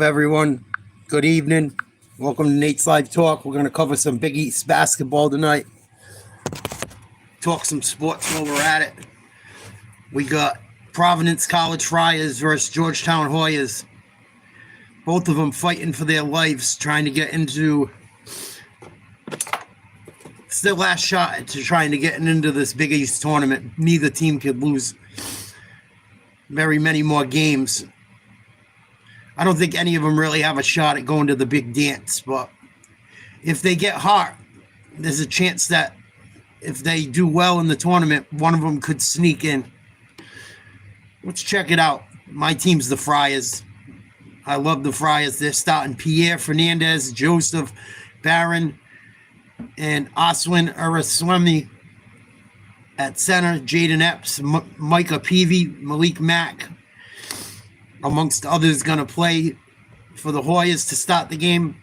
Everyone? Good evening. Welcome to Nate's Live Talk. We're going to cover some BigEast basketball tonight. Talk some sports while we're at it. We got Providence College Friars versus Georgetown Hoyas. Both of them fighting for their lives, trying to get into... It's their last shot to trying to get into this BigEast tournament. Neither team could lose very many more games. I don't think any of them really have a shot at going to the big dance, but if they get hot, there's a chance that if they do well in the tournament, one of them could sneak in. Let's check it out. My team's the Friars. I love the Friars. They're starting Pierre Fernandez, Joseph Barron, and Oswin Araswamy at center. Jaden Epps, Micah Peavy, Malik Mack, amongst others, going to play for the Hoyas to start the game.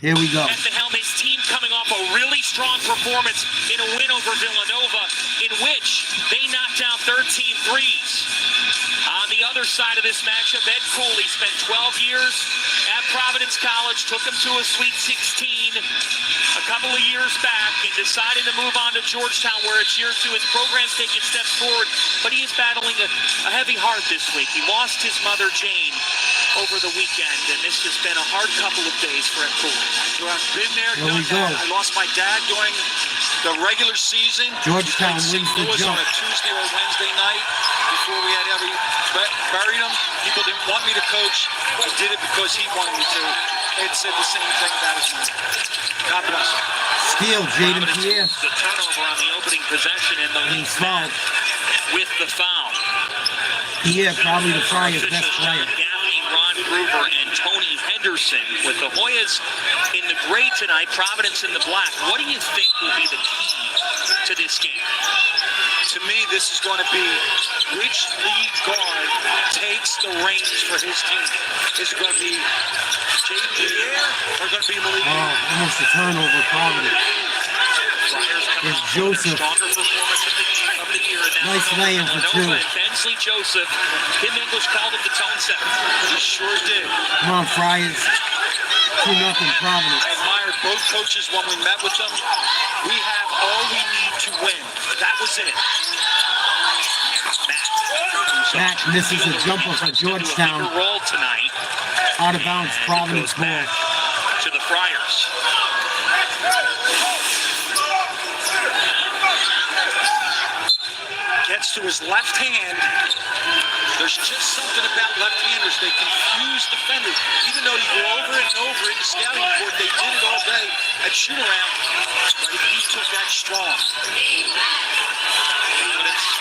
Here we go. At the helm, his team coming off a really strong performance in a win over Villanova, in which they knocked down 13 threes. On the other side of this matchup, Ed Cooley spent 12 years at Providence College, took him to a Sweet 16 a couple of years back, and decided to move on to Georgetown, where it's year two. His program's taking steps forward, but he is battling a heavy heart this week. He lost his mother, Jane, over the weekend, and this has been a hard couple of days for Ed Cooley. So I've been there, done that. I lost my dad during the regular season. Georgetown wins the jump on a Tuesday or Wednesday night before we had buried him. People didn't want me to coach. I did it because he wanted me to. Ed said the same thing about his mom. God bless him. Steal, Jaden Pierre. The turnover on the opening possession, and the lead man with the foul. Pierre, probably the Friars' best player. Ron Gruber and Tony Henderson with the Hoyas in the gray tonight, Providence in the black. What do you think will be the key to this game? To me, this is going to be which lead guard takes the reins for his team. Is it going to be Jaden Pierre or going to be Malik? Oh, almost a turnover, Providence. There's Joseph. Nice laying for two. Bensley Joseph. Kim English called him the tone setter. He sure did. Come on, Friars. 2-0 Providence. I admired both coaches when we met with them. We have all we need to win. That was it. Matt misses a jumper for Georgetown. Roll tonight. Out of bounds, Providence ball. To the Friars. Gets to his left hand. There's just something about left-handers. They confuse defenders. Even though you go over it and over it in the scouting report, they did it all day at shoot-around. But he took that strong.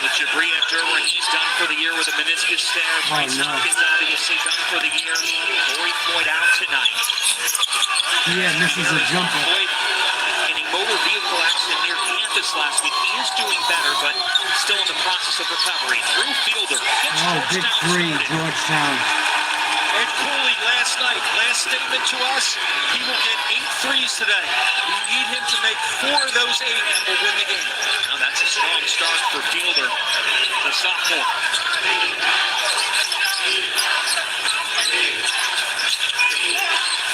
With Jabri Abdur, he's done for the year with a meniscus tear. Bryce Hopkins obviously done for the year. Corey Floyd out tonight. Yeah, misses a jumper. Floyd in a motor vehicle accident near campus last week. He is doing better, but still in the process of recovery. Drew Fielder. Oh, big three, Georgetown. Ed Cooley last night, last statement to us, he will get 8 threes today. We need him to make 4 of those 8 and we'll win the game. Now that's a strong start for Fielder, the sophomore.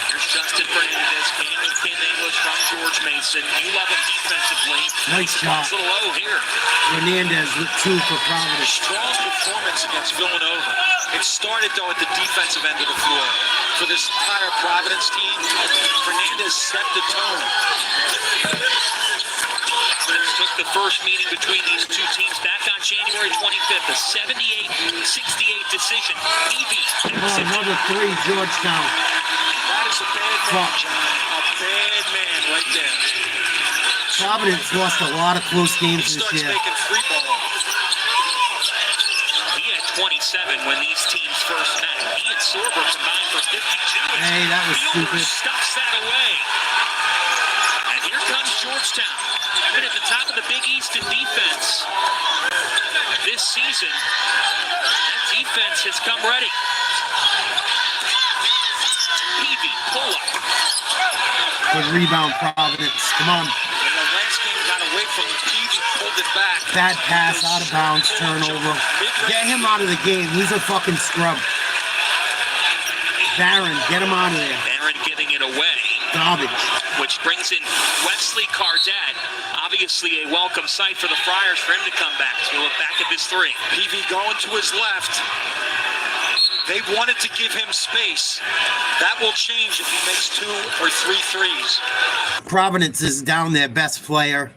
Here's Justin Fernandez, came with Kim English from George Mason. You love him defensively. Nice shot. A little low here. Fernandez with 2 for Providence. Strong performance against Villanova. It started, though, at the defensive end of the floor. For this entire Providence team, Fernandez set the tone. Providence took the first meeting between these two teams back on January 25th, a 78-68 decision. Oh, another 3, Georgetown. That is a bad man, John. A bad man right there. Providence lost a lot of close games He this starts year. making free ball. 27 when these teams first met. He and Sorber combined for 52. Hey, that was Fielder stupid. stuffs that away. And here comes Georgetown. Been at the top of the BigEast in defense this season. That defense has come ready. Peavy, pull up. Good rebound, Providence. Come on. And the last game got away from the Peavy, pulled it back. Bad pass, out of bounds, turnover. Get him out of the game. He's a fucking scrub. Barron, get him out of there. Barron giving it away. Garbage. Which brings in Wesley Cardette. Obviously a welcome sight for the Friars for him to come back. So we'll look back at this three. PV going to his left. They wanted to give him space. That will change if he makes 2 or 3 threes. Providence is down their best player.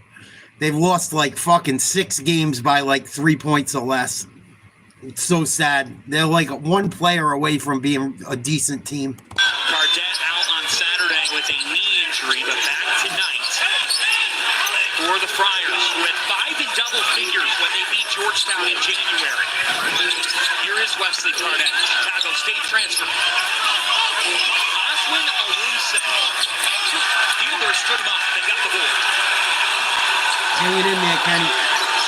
They've lost like fucking 6 games by like 3 points or less. It's so sad. They're like 1 player away from being a decent team. Cardette out on Saturday with a knee injury, but back tonight for the Friars, who had 5 in double figures when they beat Georgetown in January. Here is Wesley Cardette, Chicago State transfer. Oswin Alunse. Fielder stood him up. They got the board. Hang it in there, Kenny.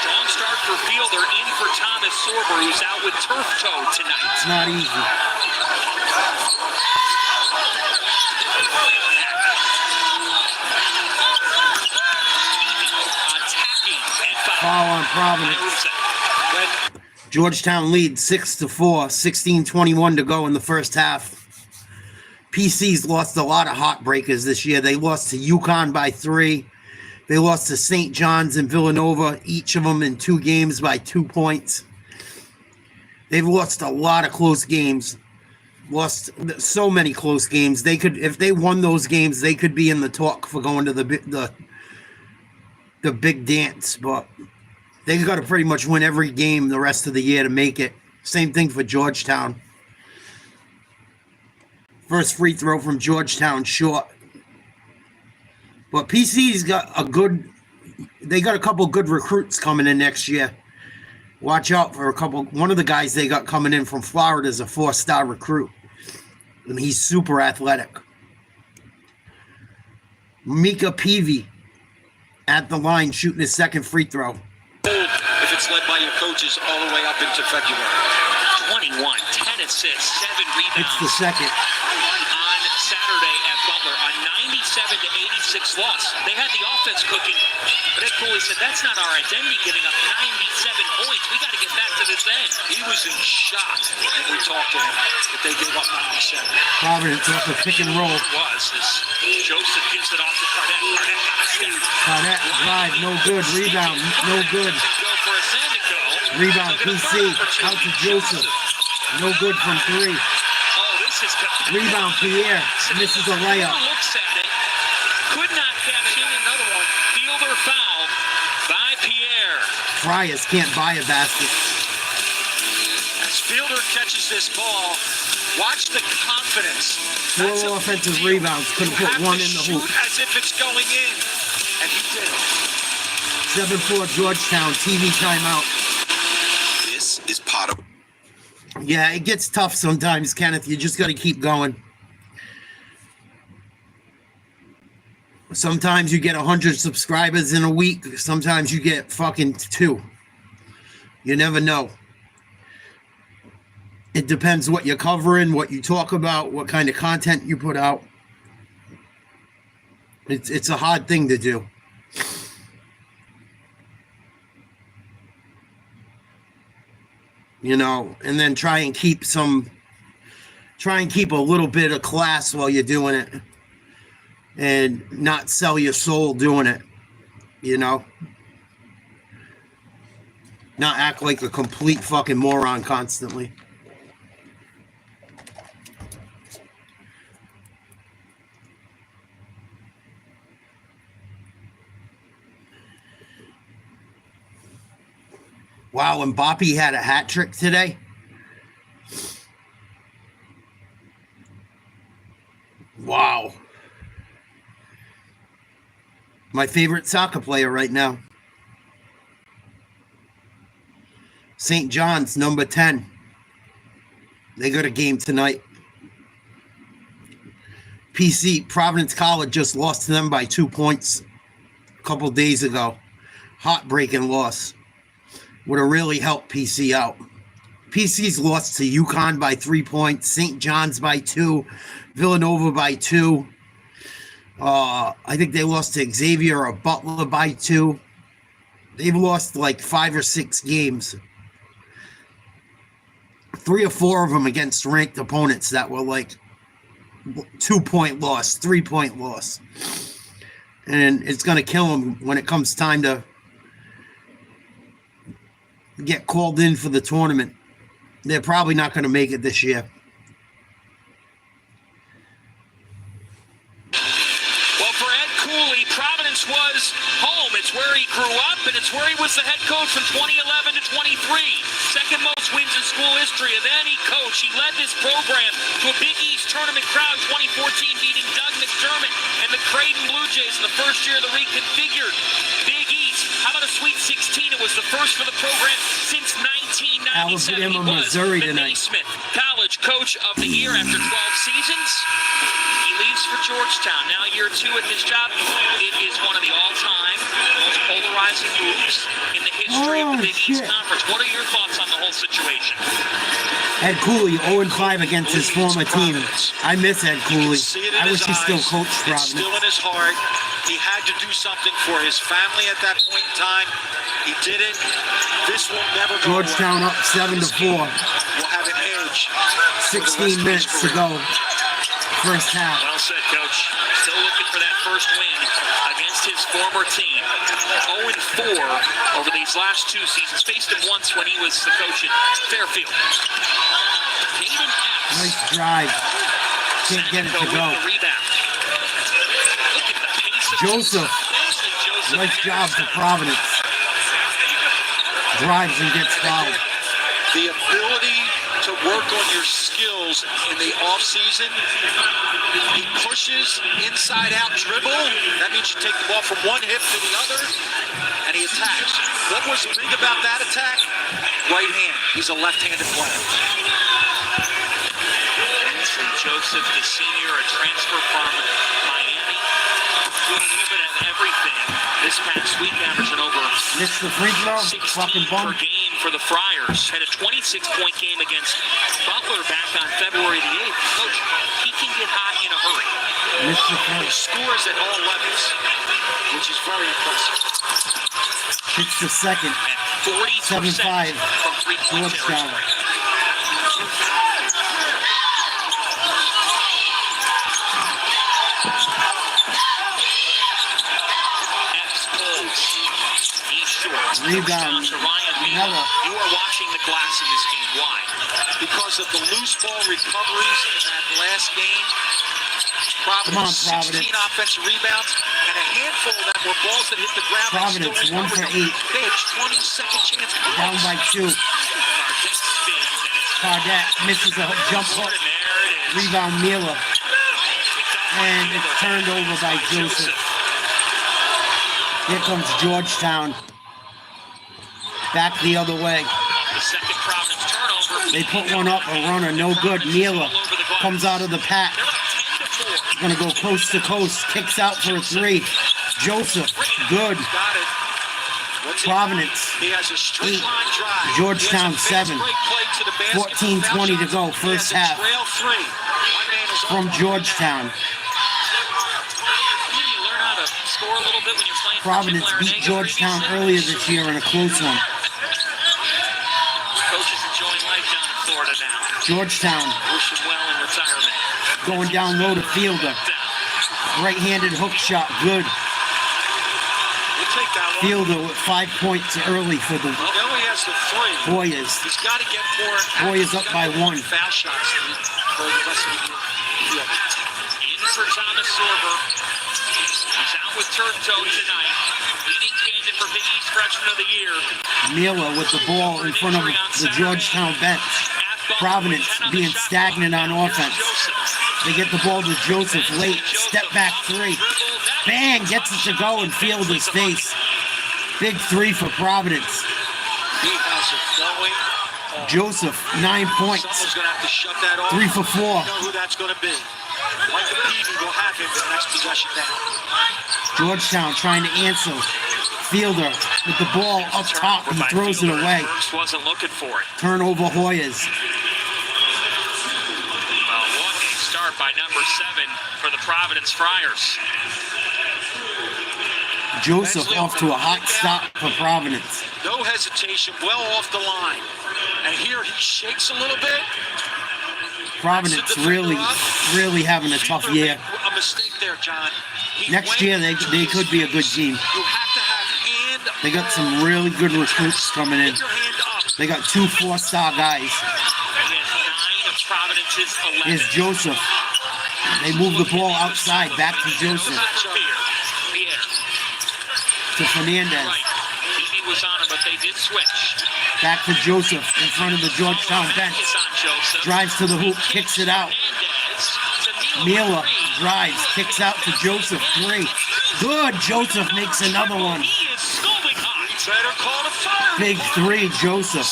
Strong start for Fielder, in for Thomas Sorber, who's out with turf toe tonight. It's not easy. Attacking and Foul on Providence. Georgetown leads 6-4, 16:21 to go in the first half. PC's lost a lot of heartbreakers this year. They lost to UConn by 3. They lost to St. John's and Villanova, each of them in 2 games by 2 points. They've lost a lot of close games. Lost so many close games. They could, if they won those games, they could be in the talk for going to the big dance. But they got to pretty much win every game the rest of the year to make it. Same thing for Georgetown. First free throw from Georgetown, short. But PC's got they got a couple good recruits coming in next year. Watch out for one of the guys they got coming in from Florida is a 4-star recruit. And he's super athletic. Mika Peavy at the line shooting his second free throw. If it's led by your coaches all the way up into February. 21, 10 assists, 7 rebounds. It's the second. On Saturday at Butler, a 97-86 loss. They had the offense cooking, but Ed Cooley said, that's not our identity, giving up 97 points. We got to get back to this end. He was in shock when we talked to him that they gave up 97. Providence off the pick and roll. It was as Joseph gives it off to Cardette. Cardette got a step. Cardette drive, no good. Rebound, no good. Go for a Sandico. Rebound, PC, out to Joseph. No good from 3. Oh, this is Rebound, Pierre. Misses a layup. Looks at it. Could not catch in another one. Fielder foul by Pierre. Friars can't buy a basket. As Fielder catches this ball, watch the confidence. 4 offensive rebounds. Couldn't put one in the hoop. As if it's going in. And he did. 7-4 Georgetown. TV timeout. This is Potter. Yeah, it gets tough sometimes, Kenneth. You just got to keep going. Sometimes you get 100 subscribers in a week. Sometimes you get fucking 2. You never know. It depends what you're covering, what you talk about, what kind of content you put out. It's a hard thing to do. You know, and then try and keep a little bit of class while you're doing it and not sell your soul doing it, you know, not act like a complete fucking moron constantly. Wow, Mbappe had a hat trick today. Wow. My favorite soccer player right now. St. John's, number 10. They got a game tonight. PC, Providence College just lost to them by 2 points a couple days ago. Heartbreaking loss. Would have really helped PC out. PC's lost to UConn by 3 points, St. John's by 2, Villanova by 2. I think they lost to Xavier or Butler by 2. They've lost like 5 or 6 games. 3 or 4 of them against ranked opponents that were like 2-point loss, 3-point loss. And it's going to kill them when it comes time to get called in for the tournament. They're probably not going to make it this year. Well, for Ed Cooley, Providence was home. It's where he grew up, and it's where he was the head coach from 2011 to 23. Second most wins in school history, and then he coached. He led this program to a Big East tournament crowd 2014, beating Doug McDermott and the Creighton Blue Jays in the first year of the reconfigured Big East. How about a Sweet 16? It was the first for the program since 1997. Alabama, He was Missouri the tonight. Naismith College Coach of the Year after 12 seasons. He leaves for Georgetown. Now year 2 at his job. It is one of the all-time most polarizing moves in the history of the Big East Conference. What are your thoughts on the whole situation? Ed Cooley, 0-5 against his former team. I miss Ed Cooley. I wish he still coached It's Providence. still in his heart. He had to do something for his family at that point in time. He didn't. This will never go Georgetown away. up 7-4. Will have an edge. 16 minutes to go. First half. Well said, Coach. Still looking for that first win against his former team. 0-4 over these last 2 seasons. Faced him once when he was the coach at Fairfield. Caden Epps. Nice drive. Can't get it to go. With the rebound. Look at the pace of Joseph. Joseph. Nice job for Providence. Drives and gets fouled. The ability to work on your skills in the offseason. He pushes inside-out dribble. That means you take the ball from one hip to the other, and he attacks. What was big about that attack? Right hand. He's a left-handed player. Joseph, the senior, a transfer from Miami, doing a little bit of everything this past week, averaging over Missed the free throw. 16 Fucking per bum. game for the Friars. Had a 26-point game against Butler back on February the 8th. Coach, he can get hot in a hurry. Missed the He first. scores at all levels, which is very impressive. Hits the second. At 40% 7-5. from three-point Georgetown. territory. Epps pulls. He's short. Rebound. To Ryan Miller. Miller. You are watching the glass in this game. Why? Because of the loose ball recoveries in that last game. Come on, Providence, 16 Providence. offensive rebounds, and a handful of them were balls that hit the ground. and still Providence, 1 for recovered them. 8. They had 20-second chance. Down by 2. Cardette misses a jump hook. And there it is. Rebound Miller. And it's turned over by Joseph. Here comes Georgetown. Back the other way. The second Providence turnover. They put one up, a runner, no good. Miller comes out of the pack. They're up 10-4. Gonna go coast to coast. Kicks out for a 3. Joseph, good. Got it. What's he- Providence, He has a straight 8. line drive. Georgetown, He has a fast 7. break play to the basket. 14:20 to go, He first has a half. trail 3. My man is From on. Georgetown. You learn how to score a little bit when you're playing for Providence Chip beat Larinaga. Georgetown earlier this year in a close one. Coach is enjoying life down in Florida now. Georgetown Wish him well in retirement. going down low to Fielder. Right-handed hook shot, good. We'll take that one. Fielder with 5 points early for the Well, now he has the 3. Hoyas. He's got to get more. Hoyas up by 1. Foul shots for the rest of the field. In for Thomas Sorber. He's out with turf toe tonight. Leading candidate for Big East Freshman of the Year. Miller with the ball in front of the Georgetown bench. Providence being stagnant on offense. They get the ball to Joseph late. Step back 3. Bang! Gets it to go and Fielder's face. Big 3 for Providence. He has it going. Joseph, 9 points. Someone's going to have to shut that off. 3 for 4. You know who that's going to be. Michael Peavy will have him the next possession down. Georgetown trying to answer. Fielder with the ball up top. He throws it away. Burks wasn't looking for it. Turnover Hoyas. Well, what a start by number 7 for the Providence Friars. Joseph off to a hot start for Providence. No hesitation, well off the line. And here he shakes a little bit. Providence really having a tough year. A mistake there, John. Next year, they could be a good team. You have to have hand. They got some really good recruits coming in. Get your hand up. They got 2 4-star guys. He has 9 of Providence's 11. Here's Joseph. They move the ball outside, back to Joseph. To Fernandez. Right. He was on him, but they did switch. Back to Joseph in front of the Georgetown bench. It's on Joseph. Drives to the hoop, kicks it out. Mila drives, kicks out to Joseph. 3. Good. Joseph makes another one. He is scoping hot. Better call the fire. Big 3, Joseph.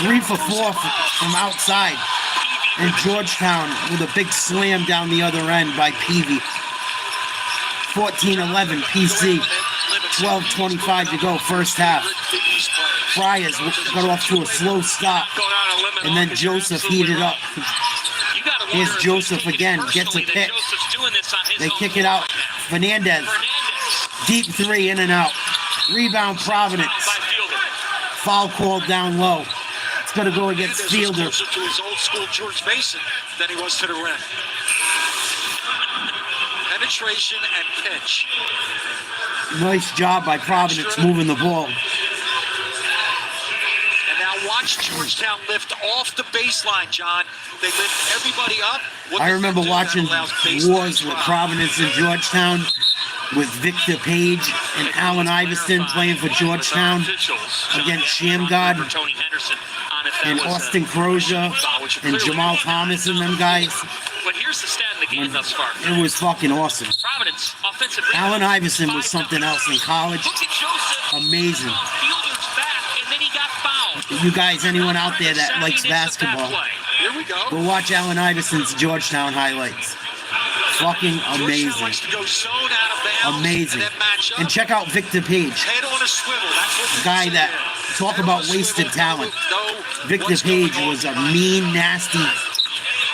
3 for 4 from outside. And Georgetown with a big slam down the other end by Peavy. 14-11 PC. 12:25 to go, first half. Friars got off to a slow start. And then Joseph heated up. Here's Joseph again, gets a pick. They kick it out. Fernandez. Deep 3, in and out. Rebound, Providence. Foul called down low. It's going to go against Fielder. Closer to his old school George Mason than he was to the rim. Penetration and pitch. Nice job by Providence moving the ball. And now watch Georgetown lift off the baseline, John. They lift everybody up. I remember watching wars with Providence and Georgetown with Victor Page and Allen Iverson playing for Georgetown against Shamgod and Austin Crozier and Jamal Thomas and them guys. But here's the stat in the game thus far. It was fucking awesome. Providence offensive. Allen Iverson was something else in college. Look at Joseph. Amazing. Fielder's back, and then he got fouled. You guys, anyone out there that likes basketball, Here we go. go watch Allen Iverson's Georgetown highlights. Fucking Georgetown amazing. likes to go zone out of bounds Amazing. and then match up. And check out Victor Page, Head on a swivel. That's what the guy that talk about wasted talent. Victor Page was a mean, nasty,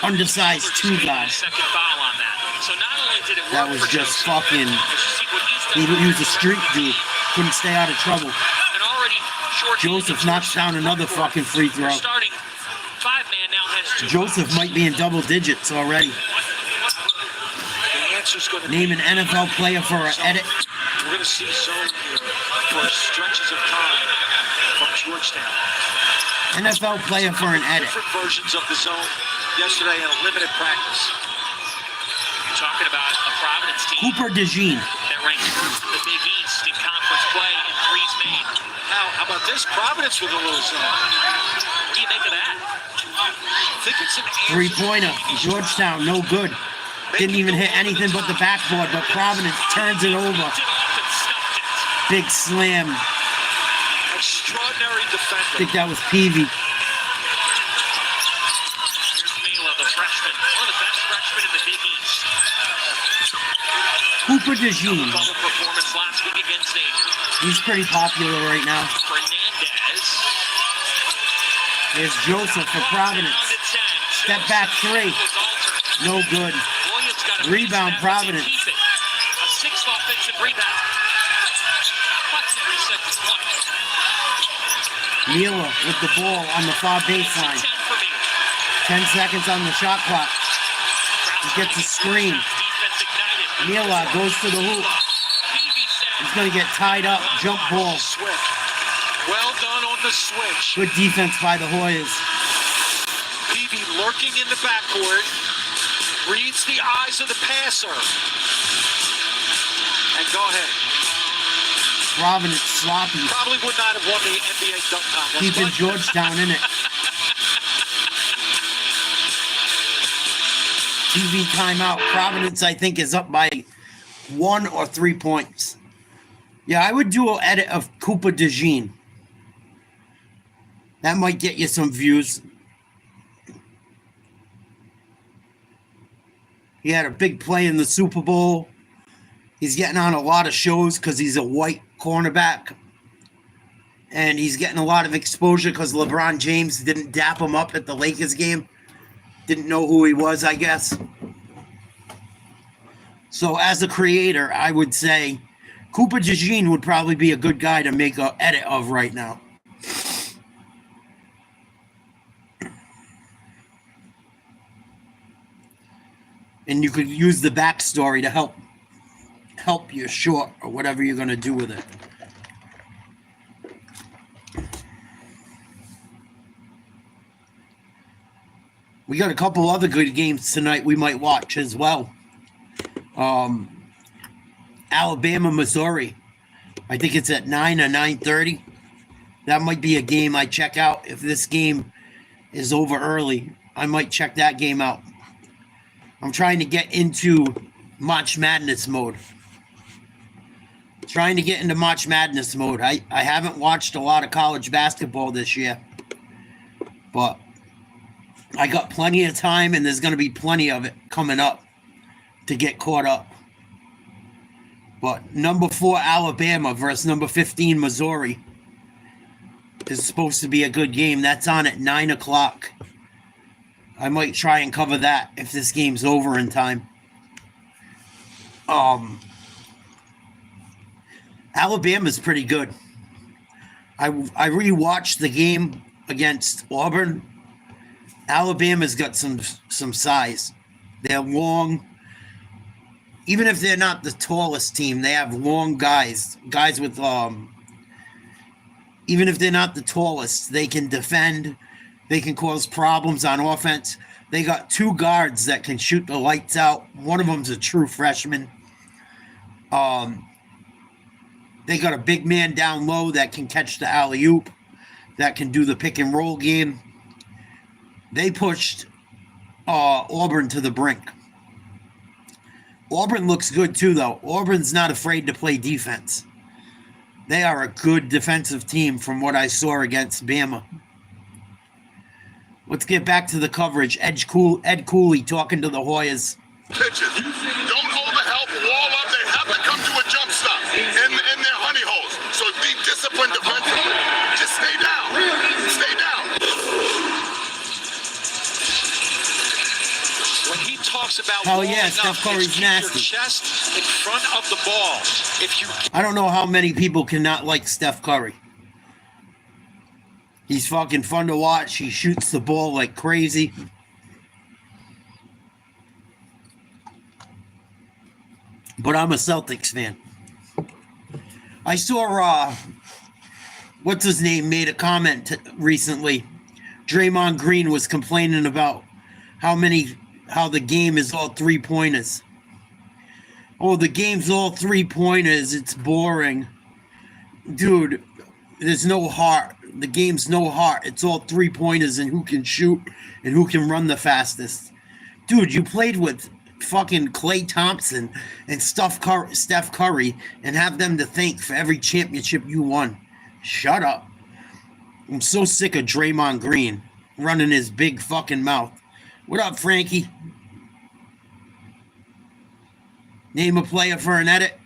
undersized 2 guy. Second foul on that. So not only did it work That was for just Joseph, fucking. but you see what he's done. He was a street dude. Couldn't stay out of trouble. And already short Joseph knocks down another fucking free throw. Their starting 5-man now has 2 Joseph might be in double digits already. The answer's going to Name an NFL player for an edit. We're going to see zone here for stretches of time from Georgetown. NFL player for an edit. Different versions of the zone yesterday in a limited practice. You're talking about a Providence team Cooper DeJean. that ranks first in the Big East in conference play in threes made. How about this? Providence with a little zone. What do you make of that? I think it's an answer. 3-pointer. Georgetown, no good. Didn't even hit anything but the backboard, but Providence turns it over. Did off and stuffed it. Big slam. Extraordinary I defender. think that was Peavy. Here's Mila, the freshman, one of the best freshmen in the Big East. Cooper DeJean. Double performance last week against Xavier. He's pretty popular right now. Fernandez. There's Joseph for Providence. Down to 10. Step back 3. No good. Williams got a Rebound, snap, Providence. keep it. A 6th offensive rebound. What's the second point? Mila with the ball on the far baseline. 10 for me. 10 seconds on the shot clock. He gets a screen. Defense ignited. Mila goes to the hoop. Peavy set. He's going to get tied up. Jump ball. Switch. Well done on the switch. Good defense by the Hoyas. Peavy lurking in the backcourt. Reads the eyes of the passer. And go ahead. Providence sloppy. Probably would not have won the NBA dunk contest. Keeping but Georgetown in it. TV timeout. Providence, I think, is up by 1 or 3 points. Yeah, I would do an edit of Cooper DeJean. That might get you some views. He had a big play in the Super Bowl. He's getting on a lot of shows because he's a white cornerback. And he's getting a lot of exposure because LeBron James didn't dap him up at the Lakers game. Didn't know who he was, I guess. So as a creator, I would say Cooper DeJean would probably be a good guy to make an edit of right now. and you could use the backstory to help your short or whatever you're going to do with it. We got a couple other good games tonight we might watch as well. Alabama, Missouri. I think it's at 9 or 9:30. That might be a game I check out. If this game is over early, I might check that game out. I'm trying to get into March Madness mode. I haven't watched a lot of college basketball this year, but I got plenty of time, and there's going to be plenty of it coming up to get caught up. But number 4 Alabama versus number 15 Missouri is supposed to be a good game. That's on at 9 o'clock. I might try and cover that if this game's over in time. Alabama's pretty good. I rewatched the game against Auburn. Alabama's got some size. They're long. Even if they're not the tallest team, they have long guys. Guys with even if they're not the tallest, they can defend. They can cause problems on offense. They got 2 guards that can shoot the lights out. One of them's a true freshman. They got a big man down low that can catch the alley-oop, that can do the pick and roll game. They pushed Auburn to the brink. Auburn looks good too, though. Auburn's not afraid to play defense. They are a good defensive team from what I saw against Bama. Let's get back to the coverage. Ed Cooley talking to the Hoyas. Pitches. Don't hold the help wall up. They have to come to a jump stop in their honey holes. So be disciplined defensively. Just stay down. Stay down. When he talks about Hell walling yeah, up, Steph Curry's it's keep nasty. your chest in front of the ball. If you I don't know how many people cannot like Steph Curry. He's fucking fun to watch. He shoots the ball like crazy. But I'm a Celtics fan. I saw, what's his name, made a comment recently. Draymond Green was complaining about how the game is all 3-pointers. Oh, the game's all 3-pointers. It's boring. Dude, there's no heart. The game's no heart. It's all 3-pointers and who can shoot and who can run the fastest. Dude, you played with fucking Klay Thompson and Steph Curry and have them to thank for every championship you won. Shut up. I'm so sick of Draymond Green running his big fucking mouth. What up, Frankie? Name a player for an edit.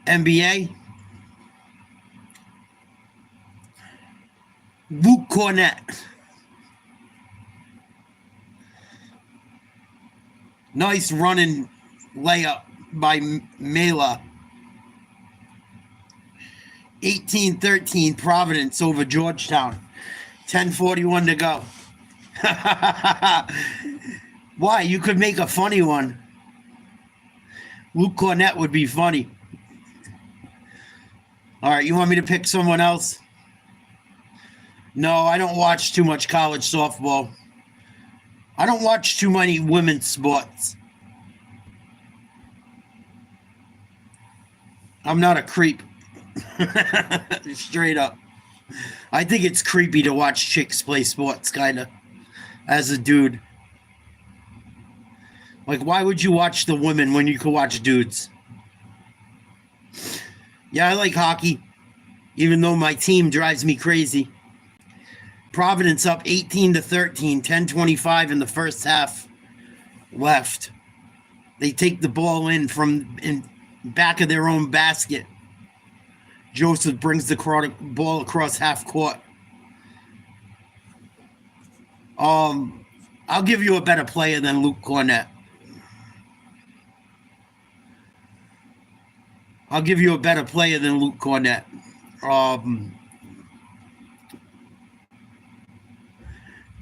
NBA. Luke Cornett. Nice running layup by Mela. 18-13 Providence over Georgetown. 10:41 to go. Why? You could make a funny one. Luke Cornett would be funny. All right, you want me to pick someone else? No, I don't watch too much college softball. I don't watch too many women's sports. I'm not a creep. Straight up. I think it's creepy to watch chicks play sports, kind of, as a dude. Like, why would you watch the women when you could watch dudes? Yeah, I like hockey, even though my team drives me crazy. Providence up 18-13, 10:25 in the first half left. They take the ball in back of their own basket. Joseph brings the ball across half court. I'll give you a better player than Luke Cornett. I'll give you a better player than Luke Cornett.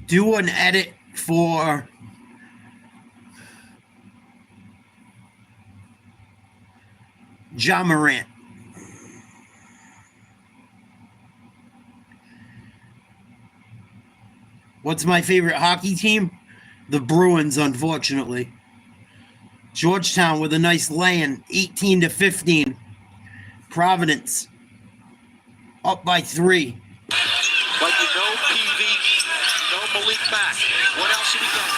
Do an edit for Ja Morant. What's my favorite hockey team? The Bruins, unfortunately. Georgetown with a nice lay-in, 18-15. Providence up by 3. But you know PV, no Malik Mack. What else have we got?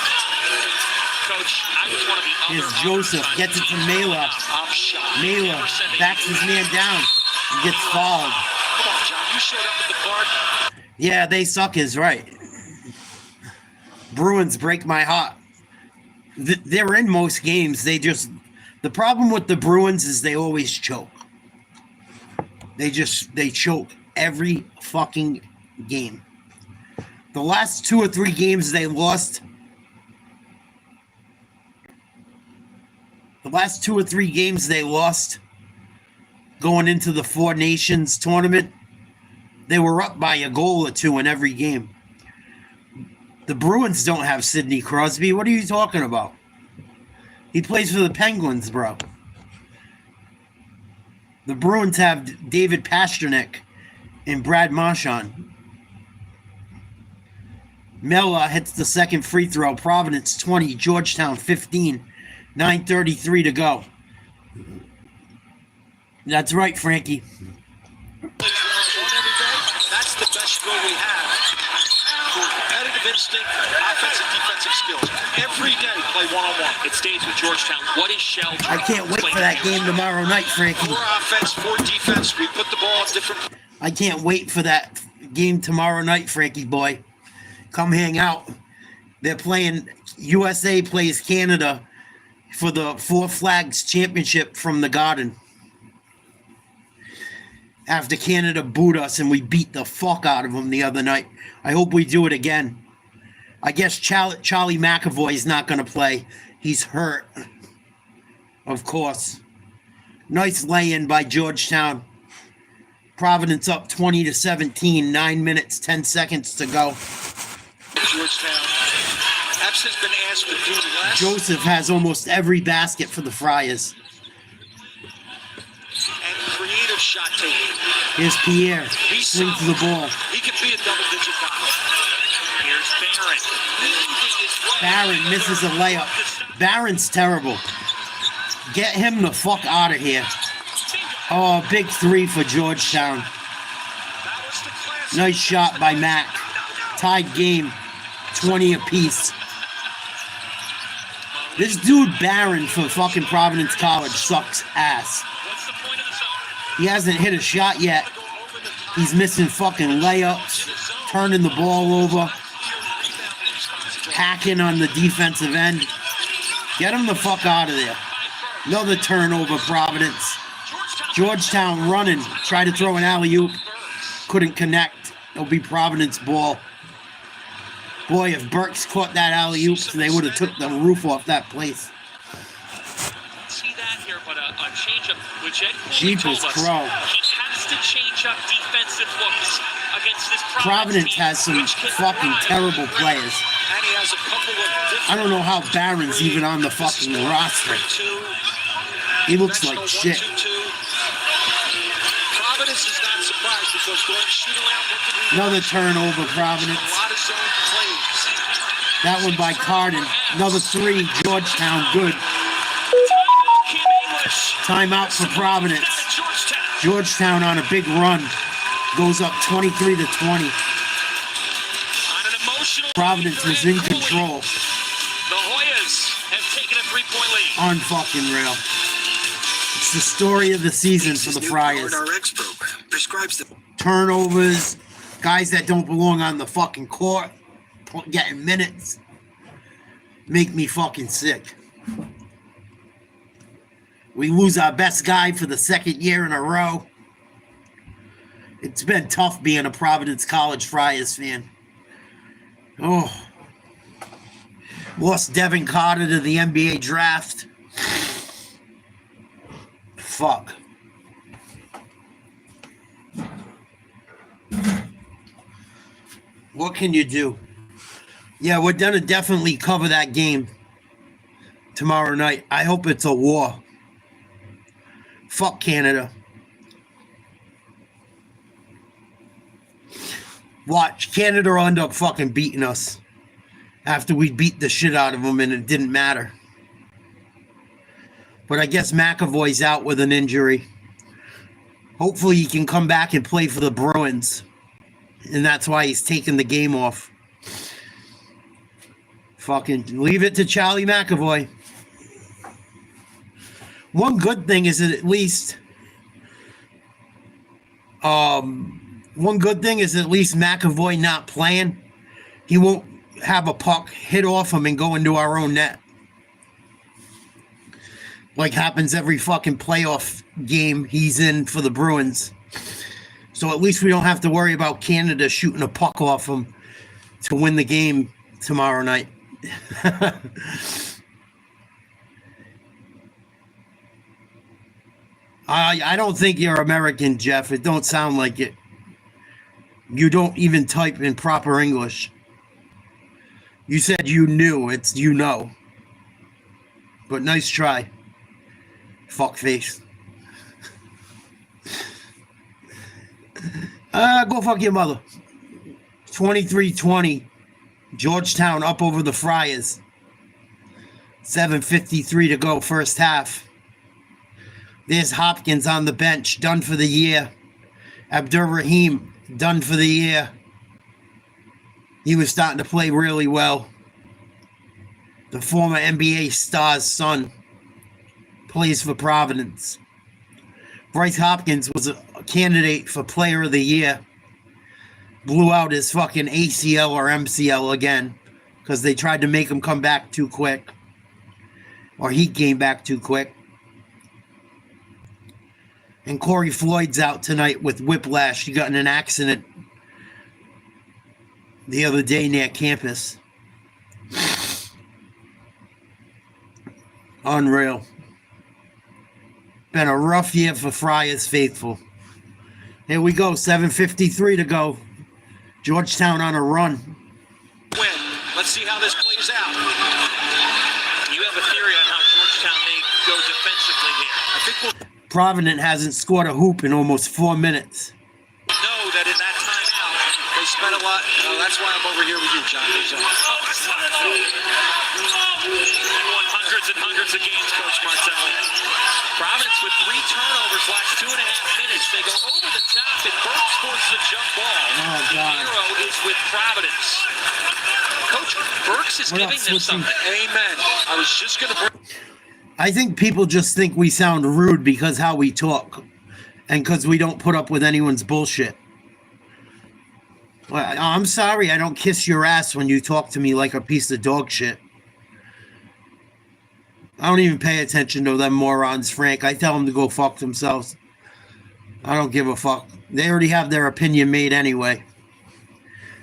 Coach, I was one of the other. Here's Joseph, gets it to Mela. I'm shocked. Mela backs his man down and gets fouled. Come on, John. You showed up at the park. Yeah, they suck is right. Bruins break my heart. They're in most games. The problem with the Bruins is they always choke. They choke every fucking game. The last 2 or 3 games they lost. The last 2 or 3 games they lost going into the Four Nations tournament, they were up by a goal or 2 in every game. The Bruins don't have Sidney Crosby. What are you talking about? He plays for the Penguins, bro. The Bruins have David Pastrnak and Brad Marchand. Mela hits the second free throw. Providence 20, Georgetown 15. 9:33 to go. That's right, Frankie. That's the best skill we have for competitive instinct, offensive, defensive skills. Every day, play one-on-one. It stays with Georgetown. What is Shell? I can't wait for that game tomorrow night, Frankie. 4 offense, 4 defense. We put the ball in different. I can't wait for that game tomorrow night, Frankie boy. Come hang out. They're playing, USA plays Canada for the Four Flags Championship from the Garden. After Canada booed us and we beat the fuck out of them the other night. I hope we do it again. I guess Charlie McAvoy is not going to play. He's hurt. Of course. Nice lay-in by Georgetown. Providence up 20-17. 9 minutes, 10 seconds to go. Georgetown. Epps has been asked to do less. Joseph has almost every basket for the Friars. And creative shot taking. Here's Pierre. He's Swings the ball. He can be a double-digit guy. Here's Barron. Barron misses a layup. Barron's terrible. Get him the fuck out of here. Oh, big 3 for Georgetown. Nice shot by Mac. Tied game. 20 apiece. This dude Barron for fucking Providence College sucks ass. He hasn't hit a shot yet. He's missing fucking layups, turning the ball over, hacking on the defensive end. Get him the fuck out of there. Another turnover, Providence. Georgetown running, try to throw an alley-oop. Couldn't connect. It'll be Providence ball. Boy, if Burks caught that alley-oop, they would have took the roof off that place. See that here, but a change-up, which Ed Cooley Jeepers told us, Crow. he has to change up defensive looks against this Providence team, has some which can fucking thrive. terrible players. And he has a couple of different. I don't know how Barron's even on the fucking roster. He looks like shit. Providence is not surprised because going shoot around looking at Another turnover, a Providence. lot of zone plays. That one by Carden. Another 3, Georgetown, good. Timeout for Providence. Georgetown on a big run. Goes up 23-20. Providence is in control. The Hoyas have taken a 3-point lead. On fucking rail. It's the story of the season for the Friars. Turnovers, guys that don't belong on the fucking court, getting minutes, make me fucking sick. We lose our best guy for the 2nd year in a row. It's been tough being a Providence College Friars fan. Oh. Lost Devin Carter to the NBA draft. Fuck. What can you do? Yeah, we're gonna definitely cover that game tomorrow night. I hope it's a war. Fuck Canada. Watch, Canada will end up fucking beating us after we beat the shit out of them and it didn't matter. But I guess McAvoy's out with an injury. Hopefully he can come back and play for the Bruins. And that's why he's taking the game off. Fucking leave it to Charlie McAvoy. One good thing is that at least McAvoy not playing. He won't have a puck hit off him and go into our own net. Like happens every fucking playoff game he's in for the Bruins. So at least we don't have to worry about Canada shooting a puck off him to win the game tomorrow night. I don't think you're American, Jeff. It don't sound like it. You don't even type in proper English. You said you knew. It's you know. But nice try. Fuckface. Go fuck your mother. 23-20. Georgetown up over the Friars. 7:53 to go, first half. There's Hopkins on the bench, done for the year. Abdur-Rahim, done for the year. He was starting to play really well. The former NBA star's son plays for Providence. Bryce Hopkins was a candidate for Player of the Year. Blew out his fucking ACL or MCL again because they tried to make him come back too quick. Or he came back too quick. And Corey Floyd's out tonight with whiplash. He got in an accident the other day near campus. Unreal. Been a rough year for Friars faithful. Here we go, 7:53 to go. Georgetown on a run. Win. Let's see how this plays out. You have a theory on how Georgetown may go defensively here. I think we'll Providence hasn't scored a hoop in almost 4 minutes. know that in that timeout, they spent a lot. That's why I'm over here with you, John. They won hundreds and hundreds of games, Coach Martelli. Providence with 3 turnovers last 2.5 minutes. They go over the top and Burks forces a jump ball. Oh, God. Hero is with Providence. Coach Burks is giving them something. Amen. I was just going to bring... I think people just think we sound rude because how we talk and because we don't put up with anyone's bullshit. Well, I'm sorry I don't kiss your ass when you talk to me like a piece of dog shit. I don't even pay attention to them morons, Frank. I tell them to go fuck themselves. I don't give a fuck. They already have their opinion made anyway.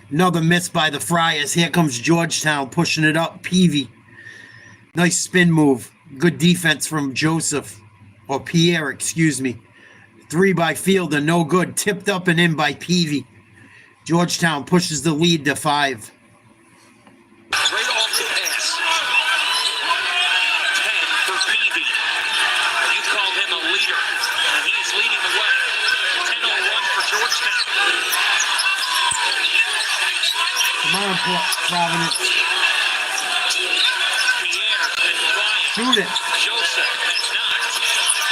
Another miss by the Friars. Here comes Georgetown pushing it up. Peavy. Nice spin move. Good defense from Joseph. Or Pierre, excuse me. 3 by Fielder. No good. Tipped up and in by Peavy. Georgetown pushes the lead to 5. Right off the pass. 10 for Peavy. You called him a leader, and he's leading the way. 10-01 for Georgetown. Come on, Providence. Pierre and Bryant. Shoot it. Joseph. That's not.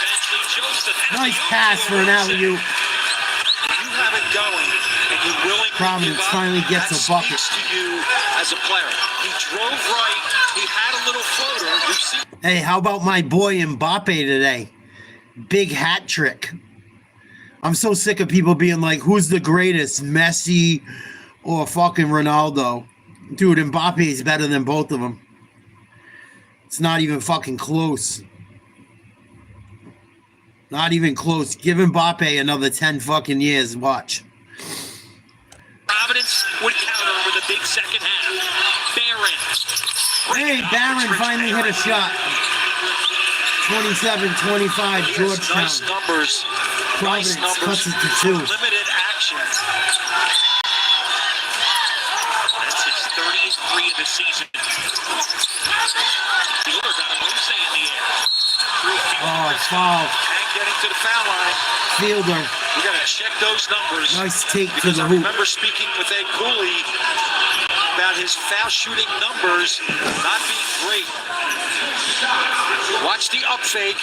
Eventually Joseph. Nice pass for an alley-oop. You have it going, and you're willing Providence to give up. finally gets That a bucket. speaks to you as a player. He drove right. He had a little floater. You see. Hey, how about my boy Mbappe today? Big hat trick. I'm so sick of people being like, who's the greatest, Messi or fucking Ronaldo? Dude, Mbappe is better than both of them. It's not even fucking close. Not even close. Give Mbappe another 10 fucking years. Watch. Providence would counter with a big second half. Barron. Hey, Barron finally hit a shot. 27-25, Georgetown. Nice numbers. Providence Nice numbers. cuts it to 2. Limited action. That's his 33 of the season. Steelers got a Rose in the air. Oh, it's foul. Tagged getting to the foul line. Fielder. We got to check those numbers. Nice take to because the I hoop. remember speaking with Ed Cooley about his foul shooting numbers not being great. Watch the up fake.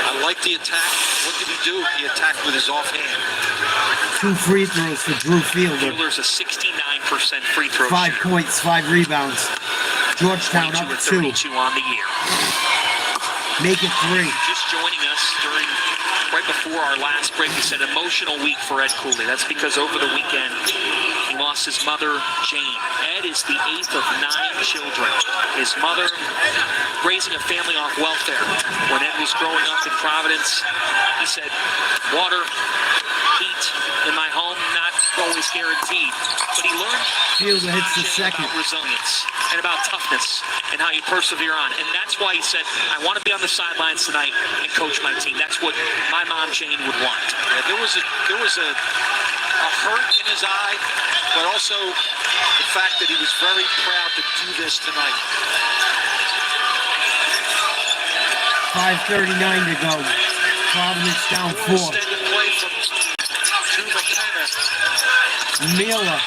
I like the attack. What did he do? He attacked with his offhand. 2 free throws for Drew Fielder. Fielder's a 69% free throw 5 shooter. points, 5 rebounds. Georgetown 22 up or 2. 32 on the year. Make it 3. Just joining us right before our last break, it's an emotional week for Ed Cooley. That's because over the weekend, he lost his mother, Jane. Ed is the 8th of 9 children. His mother raising a family off welfare. When Ed was growing up in Providence, he said, water, heat in my home, not always guaranteed. But he learned Fielder hits the second. about resilience and about toughness and how you persevere on. And that's why he said, I want to be on the sidelines tonight and coach my team. That's what my mom, Jane, would want. Yeah, there was a hurt in his eye, but also the fact that he was very proud to do this tonight. 5:39 to go. Providence down 4. Extended play from Drew McKenna. Miller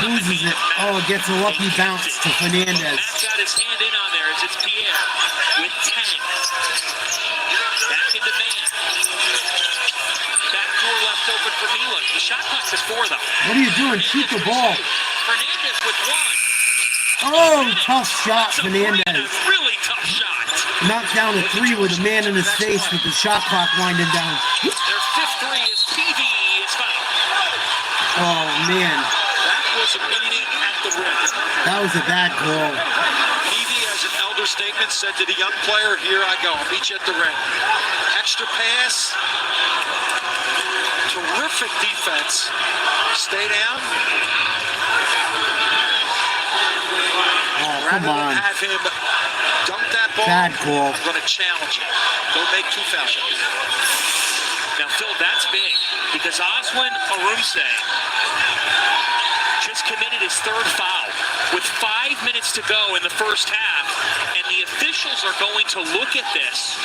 loses it. Oh, gets a lucky bounce to Fernandez. Matt's got his hand in on there as it's Pierre with 10. Back into man. Back door left open for Mila. The shot clock is 4 though. What are you doing? Shoot the ball. Fernandez with 1. Oh, tough shot, Fernandez. Really tough shot. Knocked down a 3 with a man in his face with the shot clock winding down. Their 5th 3 is PV. It's fouled. Oh, man. That was a meeting at the rim. That was a bad call. Evie, as an elder statement, said to the young player, here I go, I'll meet you at the rim. Extra pass. Terrific defense. Stay down. Oh, come Rather than on. have him dunk that ball, Bad call. I'm going to challenge him. Don't make 2 foul shots. Now, Phil, that's big because Oswin Arumse just committed his 3rd foul with 5 minutes to go in the first half, and the officials are going to look at this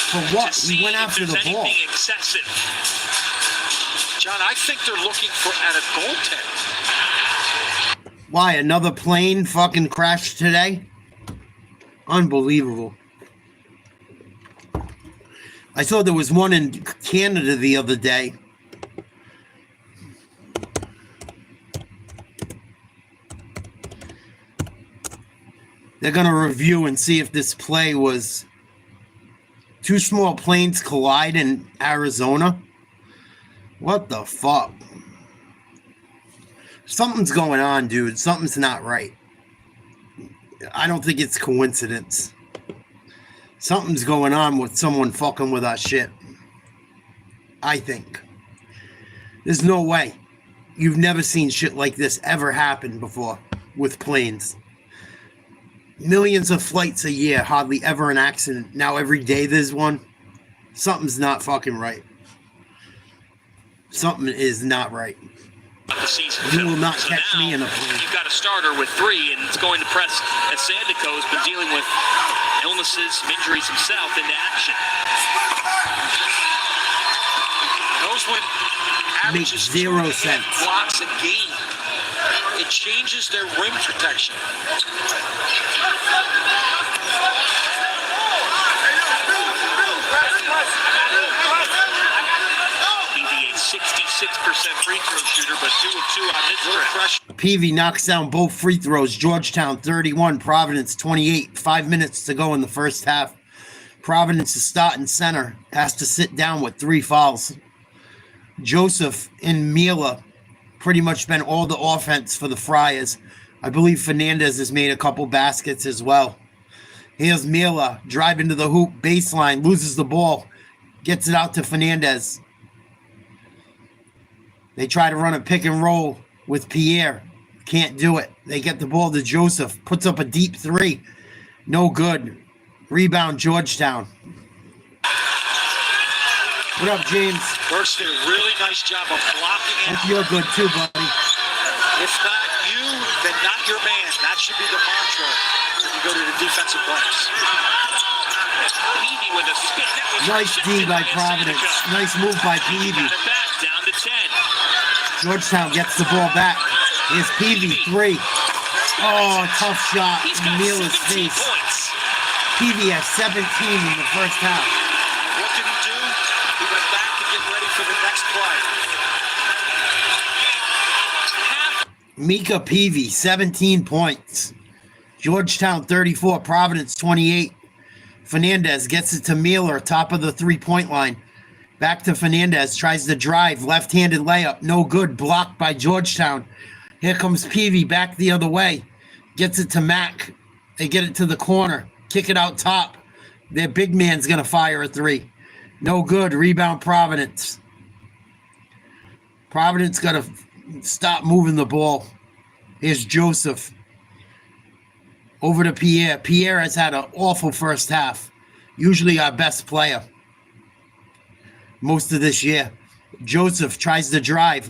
For to what? see He went if after there's the ball. anything excessive. John, I think they're looking at a goaltender. Why, another plane fucking crashed today? Unbelievable. I saw there was one in Canada the other day. They're going to review and see if this play was 2 small planes collide in Arizona. What the fuck? Something's going on, dude. Something's not right. I don't think it's coincidence. Something's going on with someone fucking with our shit. I think. There's no way. You've never seen shit like this ever happen before with planes. Millions of flights a year, hardly ever an accident. Now every day there's one. Something's not fucking right. Something is not right. The season, You Phil. will not So catch now me in a plane. You've got a starter with 3, and it's going to press as Sandico has been dealing with illnesses, some injuries himself into action. Oswin Makes averages 0 2.5 sense. blocks a game. It changes their rim protection. He's a 66% free throw shooter, but 2 of 2 on his Little trip. pressure. Peavy knocks down both free throws. Georgetown 31, Providence 28. 5 minutes to go in the first half. Providence is starting center. Has to sit down with 3 fouls. Joseph and Mila pretty much been all the offense for the Friars. I believe Fernandez has made a couple baskets as well. Here's Mila driving to the hoop, baseline, loses the ball, gets it out to Fernandez. They try to run a pick and roll with Pierre. Can't do it. They get the ball to Joseph, puts up a deep 3. No good. Rebound, Georgetown. What up, James? Burks did a really nice job of blocking Hope out. you're good too, buddy. If not you, then not your man. That should be the mantra you go to the defensive players. Peavy with a spin. That was Nice D rejected by a Providence. Seneca. Nice move by Peavy Peavy. got it back, down to 10. Georgetown gets the ball back. Here's Peavy, 3. Oh, tough shot He's in got Mealer's 17 face. points. Peavy has 17 in the first half. What did he do? He went back to get ready for the next play. Mika Peavy, 17 points. Georgetown, 34. Providence, 28. Fernandez gets it to Mealer, top of the three-point line. Back to Fernandez, tries to drive, left-handed layup, no good, blocked by Georgetown. Here comes Peavy back the other way. Gets it to Mack. They get it to the corner. Kick it out top. Their big man's going to fire a 3. No good. Rebound Providence. Providence got to stop moving the ball. Here's Joseph. Over to Pierre. Pierre has had an awful first half. Usually our best player most of this year. Joseph tries to drive.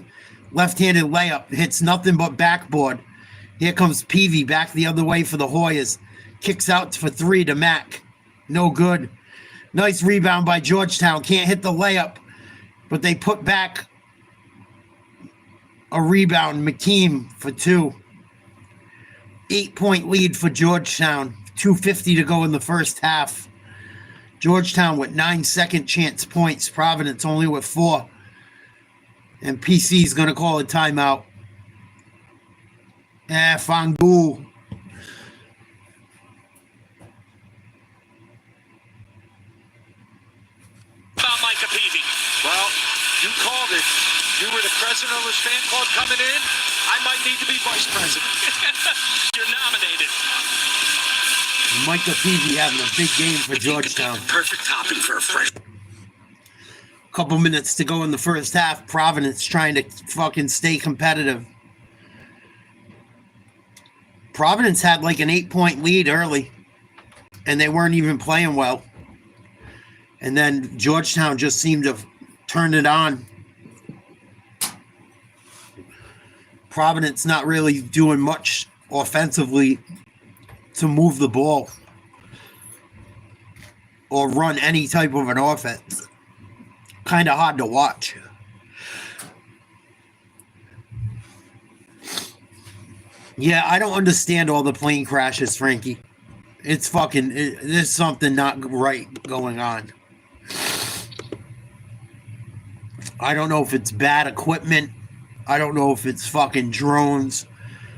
Left-handed layup. Hits nothing but backboard. Here comes Peavy back the other way for the Hoyas. Kicks out for 3 to Mack. No good. Nice rebound by Georgetown. Can't hit the layup. But they put back a rebound. McKeem for 2. 8-point lead for Georgetown. 2:50 to go in the first half. Georgetown with 9 second chance points. Providence only with 4. And PC is going to call a timeout. Fangu. About Micah Peavy. Well, you called it. You were the president of this fan club coming in. I might need to be vice president. You're nominated. Micah Peavy having a big game for Georgetown. Perfect topping for a fresh. Couple minutes to go in the first half. Providence trying to fucking stay competitive. Providence had like an 8-point lead early, and they weren't even playing well. And then Georgetown just seemed to turn it on. Providence not really doing much offensively to move the ball or run any type of an offense. Kind of hard to watch. Yeah, I don't understand all the plane crashes, Frankie. It's fucking, there's something not right going on. I don't know if it's bad equipment. I don't know if it's fucking drones.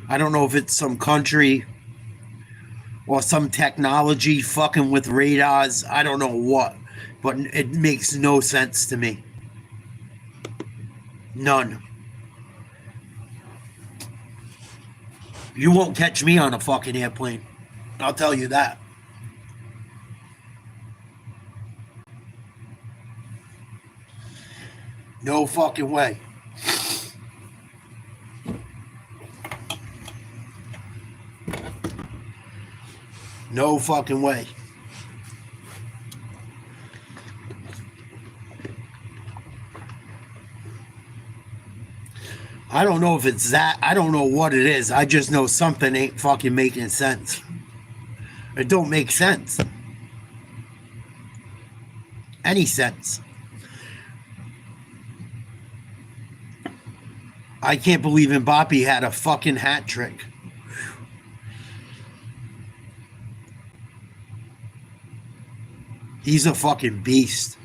I don't know if it's some country or some technology fucking with radars. I don't know what, but it makes no sense to me. None. You won't catch me on a fucking airplane. I'll tell you that. No fucking way. No fucking way. I don't know if it's that. I don't know what it is. I just know something ain't fucking making sense. It don't make sense. Any sense. I can't believe Mbappe had a fucking hat trick. He's a fucking beast.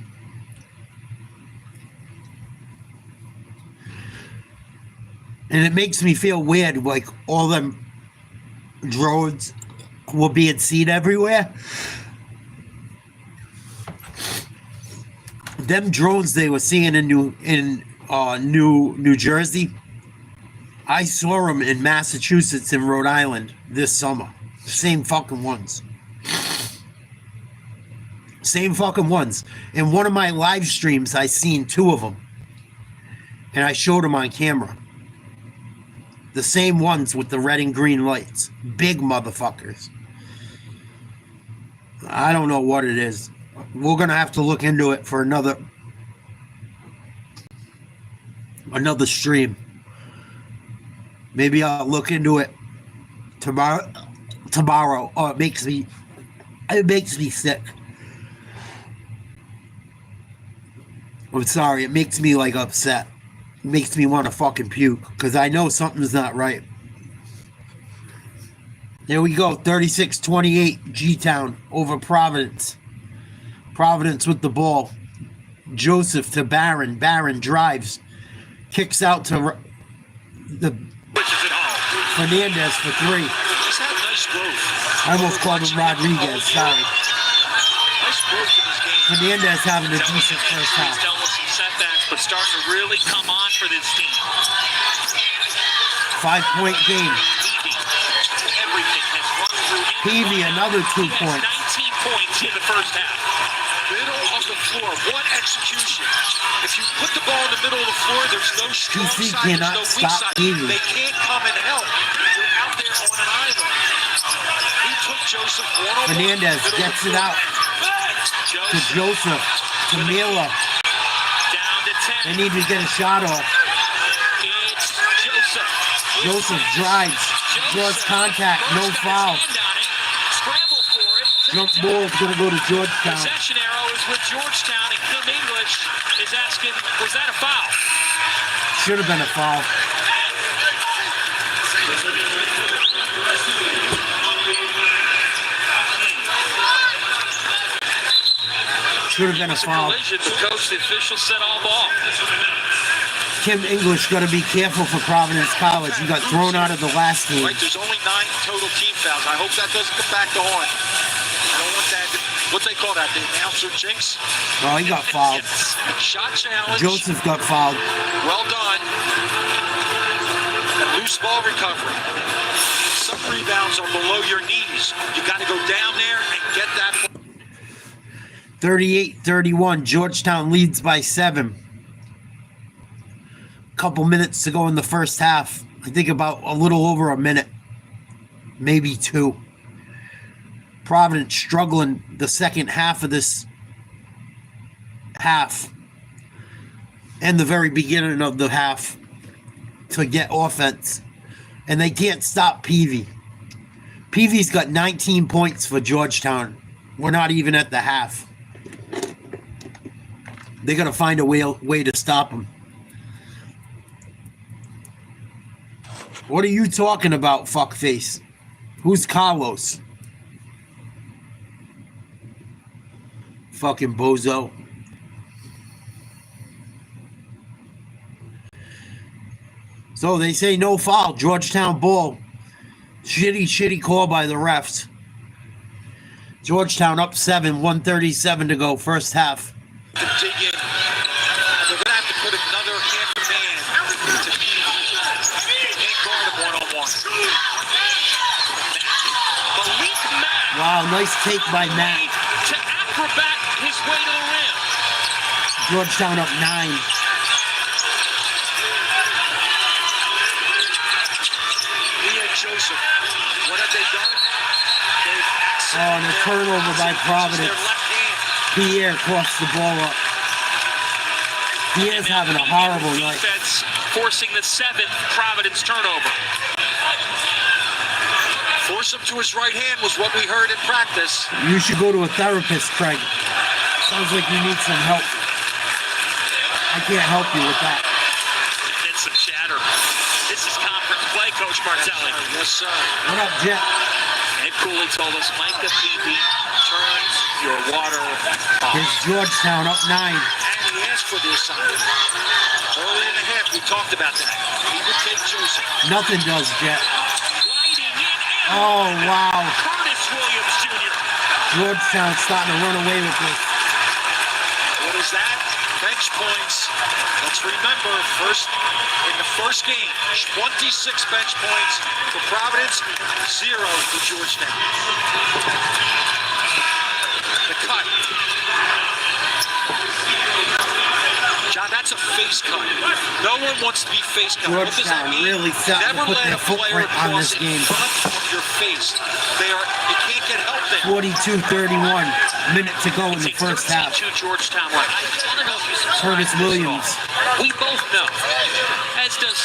And it makes me feel weird, like all them drones will be at sea everywhere. Them drones they were seeing in New Jersey, I saw them in Massachusetts and Rhode Island this summer. Same fucking ones. Same fucking ones. In one of my live streams, I seen 2 of them. And I showed them on camera. The same ones with the red and green lights. Big motherfuckers. I don't know what it is. We're going to have to look into it for another tomorrow. Oh, it makes me sick. I'm sorry, it makes me like upset. It makes me want to fucking puke because I know something's not right. There we go, 36-28, G-Town over Providence. Providence with the ball. Joseph to Barron. Barron drives. Kicks out to Fernandez for 3. He's had nice growth. I almost called him Rodriguez, sorry. Nice growth in his game. Fernandez having a decent first half. He's dealt with some setbacks, but starting to really come on for this team. 5-point game. Everything has run through him. Peavy, another 2 He has points. 19 points in the first half. Middle of the floor. What execution. If you put the ball in the middle of the floor, there's no strong PC side, cannot there's no weak stop side. Peavy. They can't come and help. You're out there on an island. He took Joseph one-on-one. Fernandez gets it out to Joseph, to Miller. Down to 10. They need to get a shot off. It's Joseph. Joseph drives, draws contact, no foul. Scramble for it. Jump ball is going to go to Georgetown. Possession arrow is with Georgetown, and Kim English is asking, was that a foul? Should have been a foul. Should have been a foul. Collision, the coach, the official said all ball. Kim English got to be careful for Providence College. He got thrown out of the last game. Right, there's only 9 total team fouls. I hope that doesn't come back to haunt. I don't want that. What they call that? The announcer jinx? Oh, he got fouled. Shot challenge. Joseph got fouled. Well done. And loose ball recovery. Some rebounds are below your knees. You got to go down there and get that. 38-31. Georgetown leads by 7. Couple minutes to go in the first half. I think about a little over a minute. Maybe 2. Providence struggling the second half of this half. And the very beginning of the half to get offense. And they can't stop Peavy. Peavy's got 19 points for Georgetown. We're not even at the half. They got to find a way to stop him. What are you talking about, fuckface? Who's Carlos? Fucking bozo. So they say no foul. Georgetown ball. Shitty call by the refs. Georgetown up 7, 1:37 to go, first half. To dig in. They're going to have to put another half a man to Peavy. Can't guard him one-on-one. Malik Mack. Wow, nice take by Matt. To acrobat his way to the rim. Georgetown up 9. Joseph, what have they done? Oh, and a turnover by Providence. Pierre coughs the ball up. Pierre's having a horrible night. Defense forcing the 7th Providence turnover. Force him to his right hand was what we heard in practice. You should go to a therapist, Craig. Sounds like you need some help. I can't help you with that. And some chatter. This is conference play, Coach Martelli. Yes, sir. What up, Jet? Ed Cooley told us Micah Peavy turns your water off. Here's Georgetown up 9. And he asked for the assignment. Early in the half, we talked about that. He would take Joseph. Nothing does, Jet. Gliding in and Oh, wow. Curtis Williams Jr. Georgetown starting to run away with this. What is that? Bench points. Let's remember, in the first game, 26 bench points for Providence, 0 for Georgetown. The cut. John, that's a face cut. No one wants to be face cut. What does that Georgetown mean? really starting to Never put let their a player footprint on cross this in game. front of your face. You can't get help there. 42-31. Minute to go in the first half. Georgetown. Right. I want to know if you Curtis Williams. We both know, as does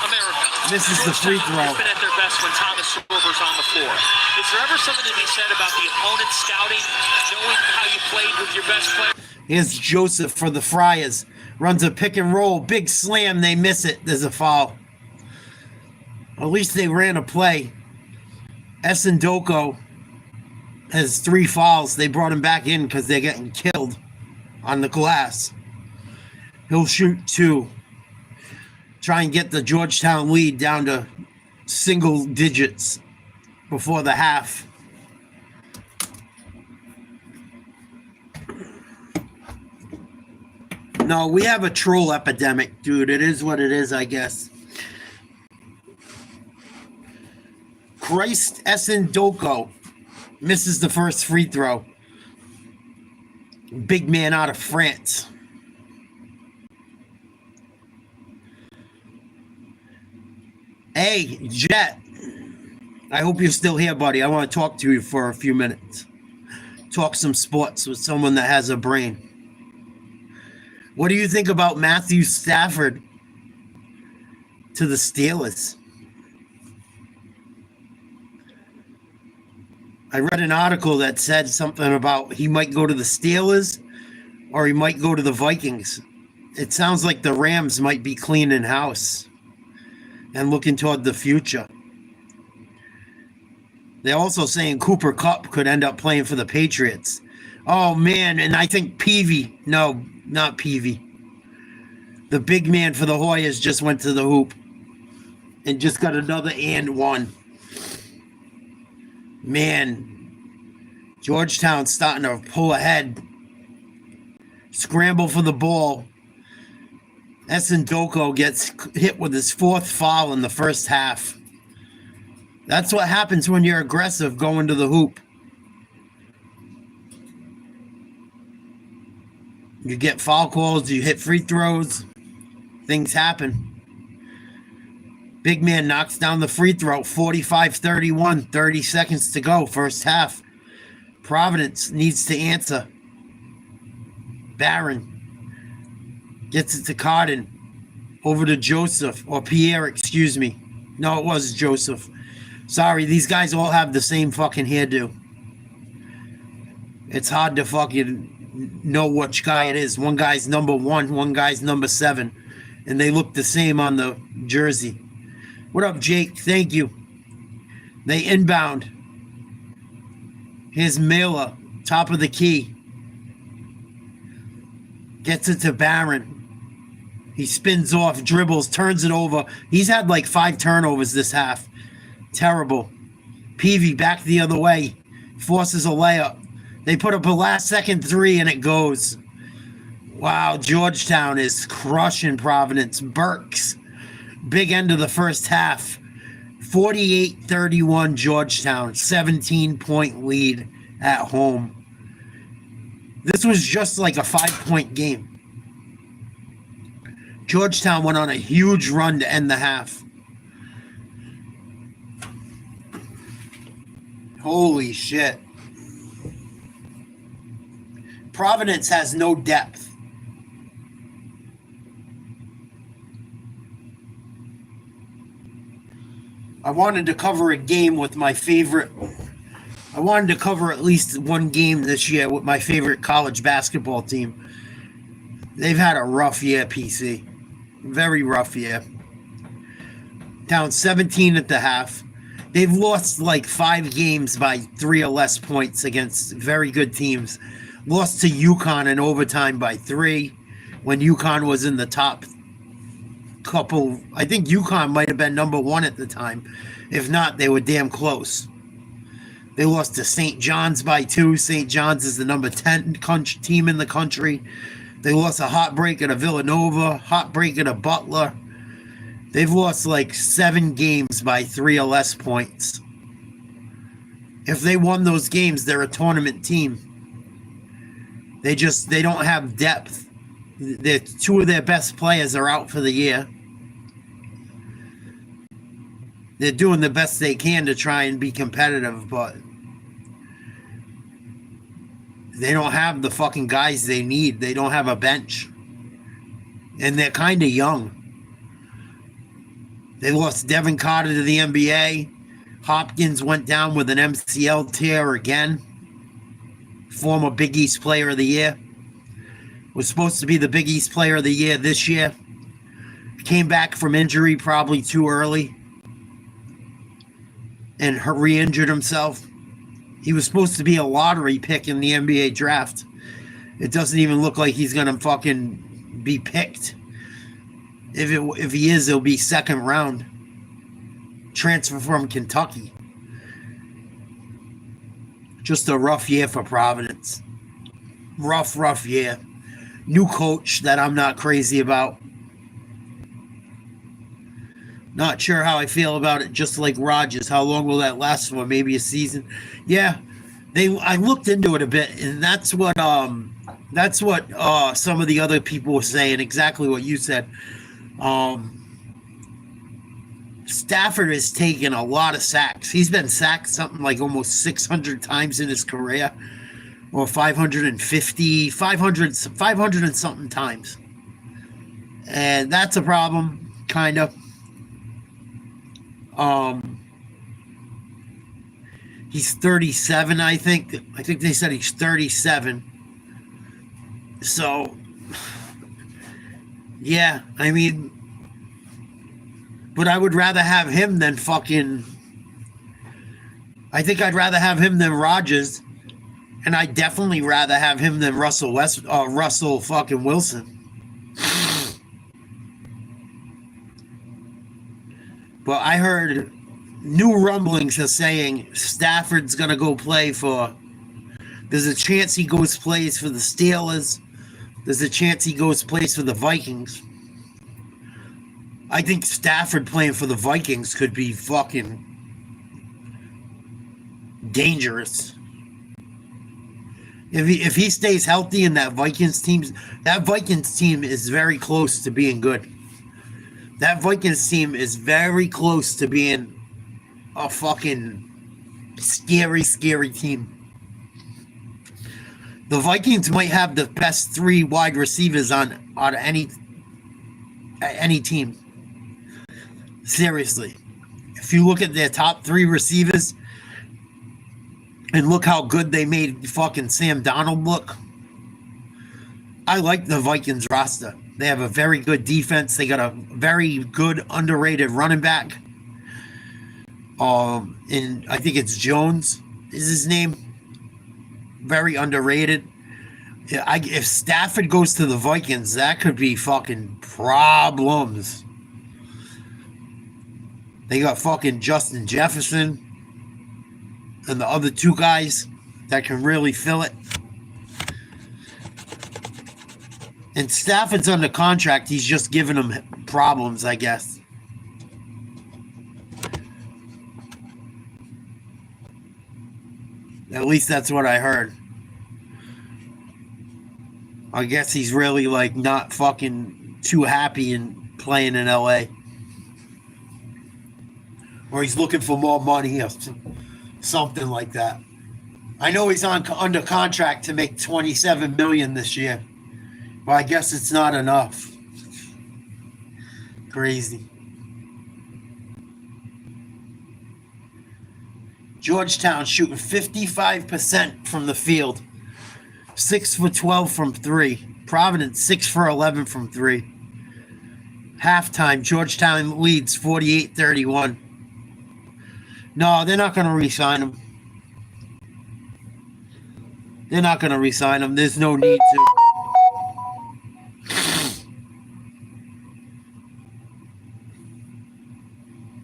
America. This is the free throw. Georgetown has been at their best when Thomas Sorber's on the floor. Is there ever something to be said about the opponent scouting, knowing how you played with your best player? Here's Joseph for the Friars. Runs a pick and roll. Big slam. They miss it. There's a foul. At least they ran a play. Essendoko has 3 fouls. They brought him back in because they're getting killed on the glass. He'll shoot 2. Try and get the Georgetown lead down to single digits before the half. No, we have a troll epidemic, dude. It is what it is, I guess. Christ Essendoko misses the first free throw. Big man out of France. Hey, Jet. I hope you're still here, buddy. I want to talk to you for a few minutes. Talk some sports with someone that has a brain. What do you think about Matthew Stafford to the Steelers? I read an article that said something about he might go to the Steelers or he might go to the Vikings. It sounds like the Rams might be cleaning house and looking toward the future. They're also saying Cooper Kupp could end up playing for the Patriots. Oh, man, and I think Peavy. No, not Peavy. The big man for the Hoyas just went to the hoop and just got another and one. Man, Georgetown's starting to pull ahead. Scramble for the ball. Essendoko gets hit with his 4th foul in the first half. That's what happens when you're aggressive going to the hoop. You get foul calls, you hit free throws, things happen. Big man knocks down the free throw, 45-31, 30 seconds to go, first half. Providence needs to answer. Barron gets it to Cardin, over to Joseph, or Pierre, excuse me. No, it was Joseph. Sorry, these guys all have the same fucking hairdo. It's hard to fucking know which guy it is. One guy's number 1, one guy's number 7, and they look the same on the jersey. What up, Jake? Thank you. They inbound. Here's Mailer, top of the key. Gets it to Barron. He spins off, dribbles, turns it over. He's had like 5 turnovers this half. Terrible. Peavy back the other way. Forces a layup. They put up a last-second 3, and it goes. Wow, Georgetown is crushing Providence. Burks. Big end of the first half. 48-31 Georgetown. 17-point lead at home. This was just like a 5-point game. Georgetown went on a huge run to end the half. Holy shit. Providence has no depth. I wanted to cover a game with my favorite. I wanted to cover at least one game this year with my favorite college basketball team. They've had a rough year, PC. Very rough year. Down 17 at the half. They've lost like 5 games by 3 or less points against very good teams. Lost to UConn in overtime by 3 when UConn was in the top couple. I think UConn might have been number 1 at the time. If not, they were damn close. They lost to St. John's by 2. St. John's is the number 10 team in the country. They lost a heartbreaker to Villanova, heartbreaker to Butler. They've lost like 7 games by 3 or less points. If they won those games, they're a tournament team. They don't have depth. 2 of their best players are out for the year. They're doing the best they can to try and be competitive, but they don't have the fucking guys they need. They don't have a bench. And they're kind of young. They lost Devin Carter to the NBA. Hopkins went down with an MCL tear again. Former Big East Player of the Year. Was supposed to be the Big East Player of the Year this year. Came back from injury probably too early. And re-injured himself. He was supposed to be a lottery pick in the NBA draft. It doesn't even look like he's going to fucking be picked. If he is, it'll be second round. Transfer from Kentucky. Just a rough year for Providence. Rough year. New coach that I'm not crazy about. Not sure how I feel about it, just like Rogers. How long will that last for? Maybe a season? Yeah. I looked into it a bit, and that's what some of the other people were saying, exactly what you said. Stafford has taken a lot of sacks. He's been sacked something like almost 600 times in his career, or 500 and something times. And that's a problem, kind of. He's 37, I think. I think they said he's 37. So, yeah, I mean, but I would rather have him than fucking. I think I'd rather have him than Rodgers, and I'd definitely rather have him than Russell fucking Wilson. But I heard new rumblings are saying Stafford's gonna go play for. There's a chance he plays for the Steelers. There's a chance he plays for the Vikings. I think Stafford playing for the Vikings could be fucking dangerous. If he stays healthy in that Vikings team is very close to being good. That Vikings team is very close to being a fucking scary team. The Vikings might have the best 3 wide receivers on any team. Seriously. If you look at their top 3 receivers and look how good they made fucking Sam Darnold look, I like the Vikings roster. They have a very good defense. They got a very good underrated running back. And I think it's Jones is his name. Very underrated. If Stafford goes to the Vikings, that could be fucking problems. They got fucking Justin Jefferson and the other 2 guys that can really fill it. And Stafford's under contract. He's just giving them problems, I guess. At least that's what I heard. I guess he's really like not fucking too happy in playing in LA. Or he's looking for more money or something like that. I know he's under contract to make $27 million this year. But I guess it's not enough. Crazy. Georgetown shooting 55% from the field. 6 for 12 from 3. Providence 6 for 11 from 3. Halftime, Georgetown leads 48-31. No, they're not going to re-sign him. They're not going to re-sign him. There's no need to.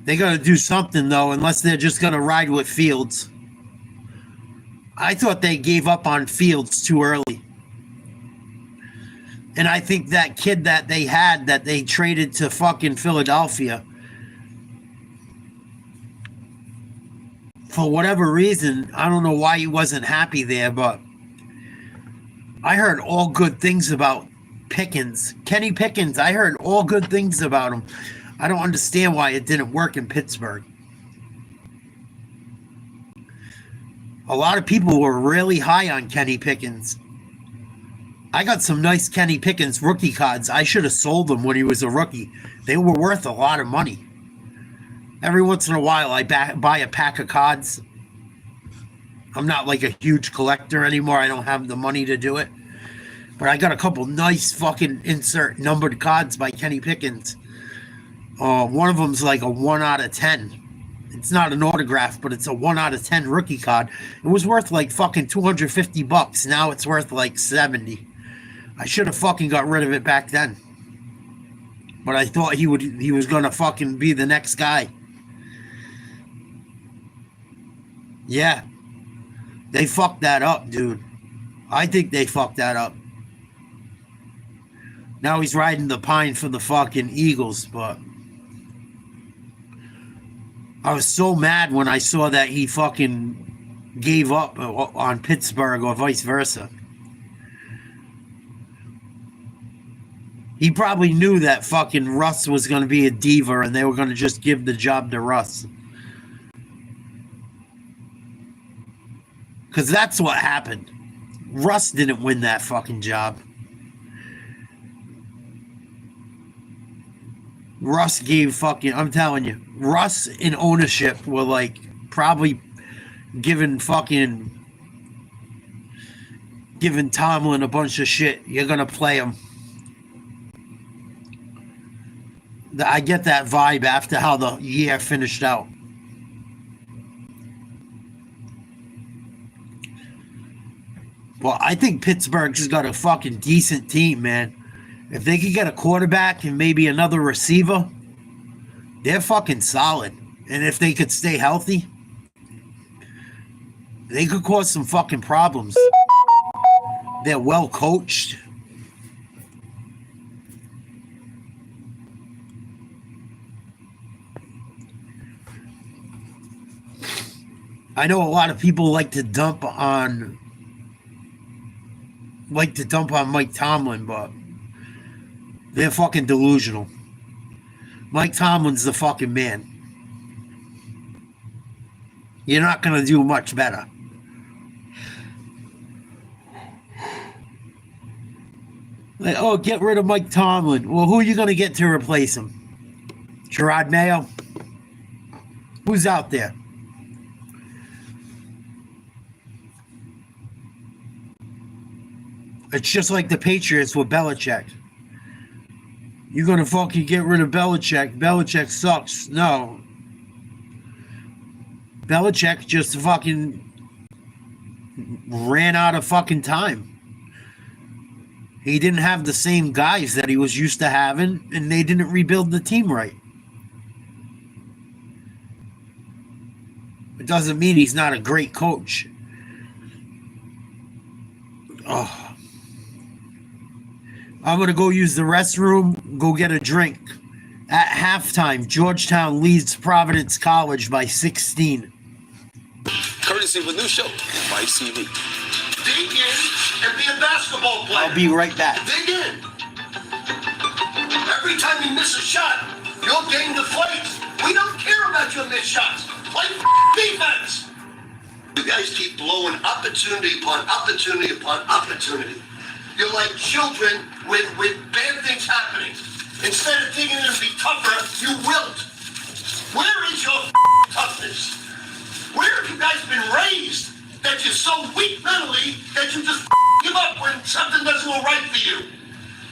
They got to do something, though, unless they're just going to ride with Fields. I thought they gave up on Fields too early. And I think that kid that they traded to fucking Philadelphia, for whatever reason, I don't know why he wasn't happy there, but I heard all good things about Pickens. Kenny Pickens, I heard all good things about him. I don't understand why it didn't work in Pittsburgh. A lot of people were really high on Kenny Pickens. I got some nice Kenny Pickens rookie cards. I should have sold them when he was a rookie. They were worth a lot of money. Every once in a while, I buy a pack of cards. I'm not like a huge collector anymore. I don't have the money to do it. But I got a couple nice fucking insert numbered cards by Kenny Pickens. One of them's like a 1 out of 10. It's not an autograph, but it's a 1 out of 10 rookie card. It was worth like fucking $250. Now it's worth like 70. I should have fucking got rid of it back then. But I thought he was gonna fucking be the next guy. Yeah. They fucked that up, dude. I think they fucked that up. Now he's riding the pine for the fucking Eagles, but I was so mad when I saw that he fucking gave up on Pittsburgh or vice versa. He probably knew that fucking Russ was going to be a diva and they were going to just give the job to Russ. Because that's what happened. Russ didn't win that fucking job. Russ gave fucking, I'm telling you, Russ in ownership were like probably giving Tomlin a bunch of shit. You're going to play him. I get that vibe after how the year finished out. Well, I think Pittsburgh's got a fucking decent team, man. If they could get a quarterback and maybe another receiver, they're fucking solid. And if they could stay healthy, they could cause some fucking problems. They're well coached. I know a lot of people like to dump on Mike Tomlin, but they're fucking delusional. Mike Tomlin's the fucking man. You're not going to do much better. Like, oh, get rid of Mike Tomlin. Well, who are you going to get to replace him? Gerard Mayo? Who's out there? It's just like the Patriots with Belichick. You're going to fucking get rid of Belichick. Belichick sucks. No. Belichick just fucking ran out of fucking time. He didn't have the same guys that he was used to having, and they didn't rebuild the team right. It doesn't mean he's not a great coach. Oh. I'm going to go use the restroom, go get a drink. At halftime, Georgetown leads Providence College by 16. Courtesy of a new show, Vice TV. Dig in and be a basketball player. I'll be right back. Dig in. Every time you miss a shot, you'll gain the deflates. We don't care about your missed shots. Play defense. You guys keep blowing opportunity upon opportunity upon opportunity. You're like children with bad things happening. Instead of digging in to be tougher, you wilt. Where is your toughness? Where have you guys been raised that you're so weak mentally that you just give up when something doesn't go right for you?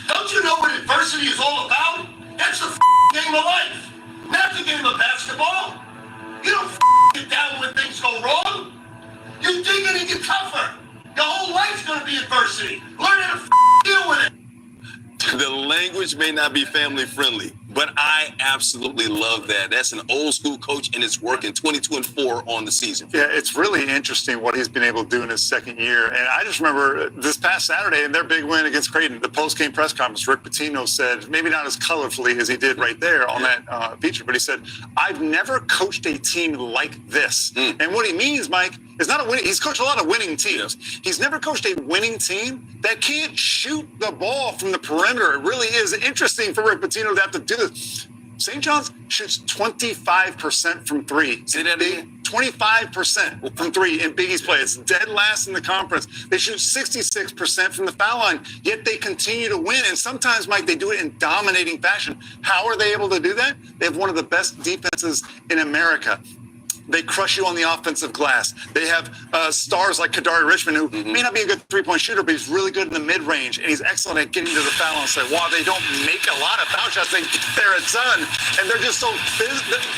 Don't you know what adversity is all about? That's the game of life, not the game of basketball. You don't get down when things go wrong. You dig in and get tougher. Your whole life's going to be adversity. Learn how to deal with it. The language may not be family friendly, but I absolutely love that. That's an old school coach, and it's working. 22-4 on the season. Yeah, it's really interesting what he's been able to do in his second year. And I just remember this past Saturday in their big win against Creighton, the post-game press conference, Rick Pitino said, maybe not as colorfully as he did right there on that feature, but he said, I've never coached a team like this. And what he means, Mike, is not a winning. He's coached a lot of winning teams. He's never coached a winning team that can't shoot the ball from the perimeter. It really is interesting for Rick Pitino to have to do this. St. John's shoots 25% from three. Say that again. 25% from three in Big East play. It's dead last in the conference. They shoot 66% from the foul line, yet they continue to win. And sometimes, Mike, they do it in dominating fashion. How are they able to do that? They have one of the best defenses in America. They crush you on the offensive glass. They have stars like Kadari Richmond, who may not be a good three-point shooter, but he's really good in the mid-range, and he's excellent at getting to the foul line. So while they don't make a lot of foul shots, they get there a ton, and they're just so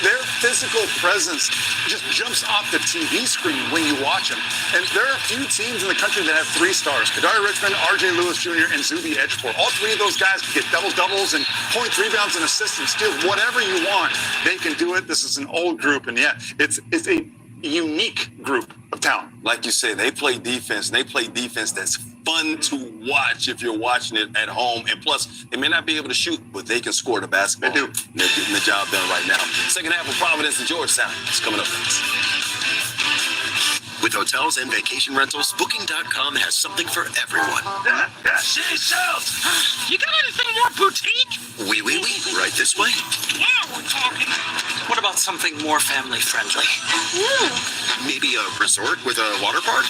their physical presence just jumps off the TV screen when you watch them. And there are a few teams in the country that have three stars: Kadari Richmond, R.J. Lewis Jr., and Zuby Edgepour. All three of those guys can get doubles and points, rebounds, and assists and steals. Whatever you want, they can do it. This is an old group, and yeah, it's a unique group of talent. Like you said, they play defense, and they play defense that's fun to watch if you're watching it at home. And plus, they may not be able to shoot, but they can score the basketball. They do. And they're getting the job done right now. Second half of Providence and Georgetown is coming up next. With hotels and vacation rentals, Booking.com has something for everyone. You got anything more boutique? Oui. Right this way. Yeah, we're talking. What about something more family friendly? Maybe a resort with a water park?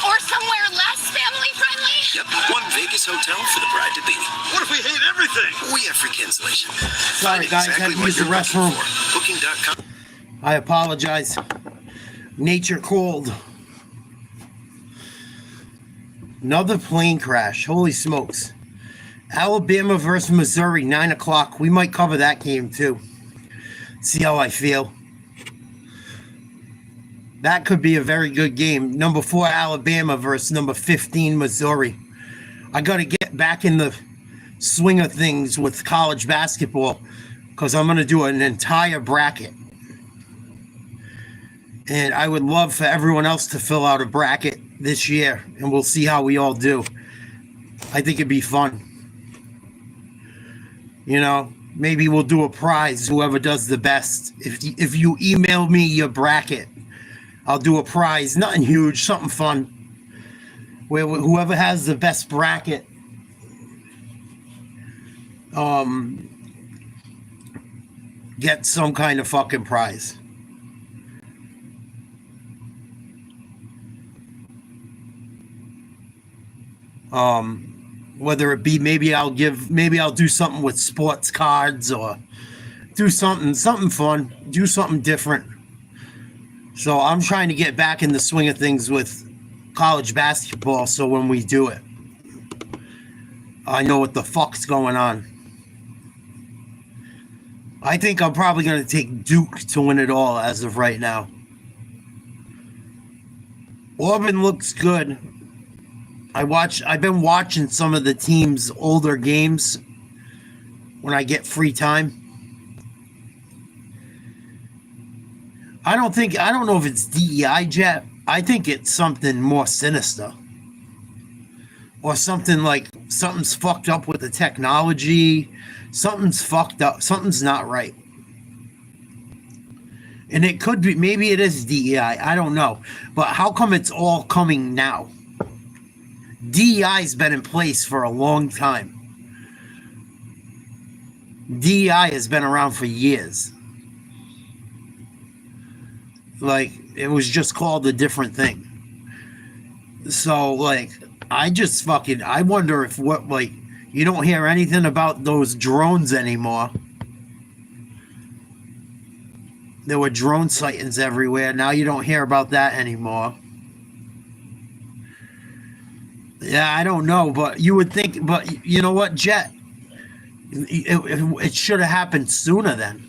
Or somewhere less family friendly? Yep, one Vegas hotel for the bride-to-be. What if we hate everything? We have free cancellation. Sorry, guys, I had to use the restroom. Booking.com. I apologize. Nature called. Another plane crash. Holy smokes. Alabama versus Missouri, 9 o'clock. We might cover that game too. See how I feel. That could be a very good game. Number 4 Alabama versus number 15 Missouri. I got to get back in the swing of things with college basketball because I'm going to do an entire bracket. And I would love for everyone else to fill out a bracket this year, and we'll see how we all do. I think it'd be fun. You know, maybe we'll do a prize, whoever does the best. If you email me your bracket, I'll do a prize. Nothing huge, something fun. Where whoever has the best bracket gets some kind of fucking prize. Whether it be maybe I'll do something with sports cards or do something fun, do something different. So I'm trying to get back in the swing of things with college basketball, so when we do it, I know what the fuck's going on. I think I'm probably going to take Duke to win it all as of right now. Auburn looks good. I've been watching some of the team's older games when I get free time. I don't know if it's DEI jet. I think it's something more sinister. Or something's fucked up with the technology. Something's fucked up. Something's not right. And it could be, maybe it is DEI. I don't know. But how come it's all coming now? DEI's been in place for a long time. DEI has been around for years. Like, it was just called a different thing. So, like, I wonder if you don't hear anything about those drones anymore. There were drone sightings everywhere. Now you don't hear about that anymore. Yeah, I don't know, but you would think, but you know what, Jet? It should have happened sooner then.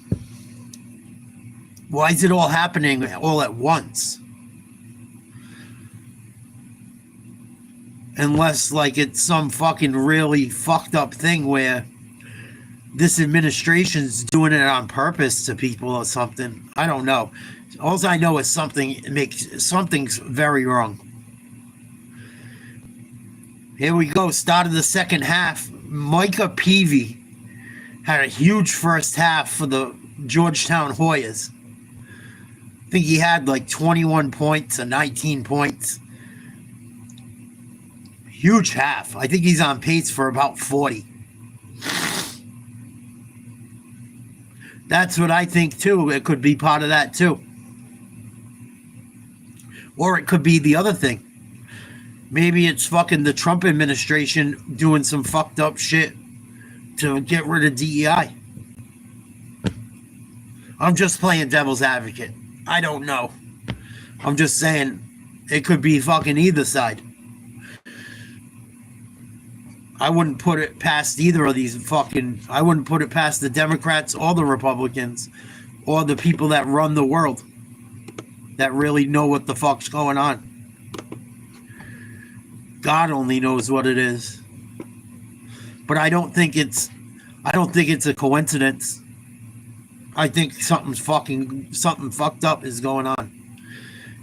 Why is it all happening all at once? Unless, like, it's some fucking really fucked up thing where this administration's doing it on purpose to people or something. I don't know. All I know is something's very wrong. Here we go. Start of the second half. Micah Peavy had a huge first half for the Georgetown Hoyas. I think he had like 21 points or 19 points. Huge half. I think he's on pace for about 40. That's what I think too. It could be part of that too. Or it could be the other thing. Maybe it's fucking the Trump administration doing some fucked up shit to get rid of DEI. I'm just playing devil's advocate. I don't know. I'm just saying it could be fucking either side. I wouldn't put it past either of these fucking... I wouldn't put it past the Democrats or the Republicans or the people that run the world that really know what the fuck's going on. God only knows what it is. But I don't think it's a coincidence. I think something fucked up is going on.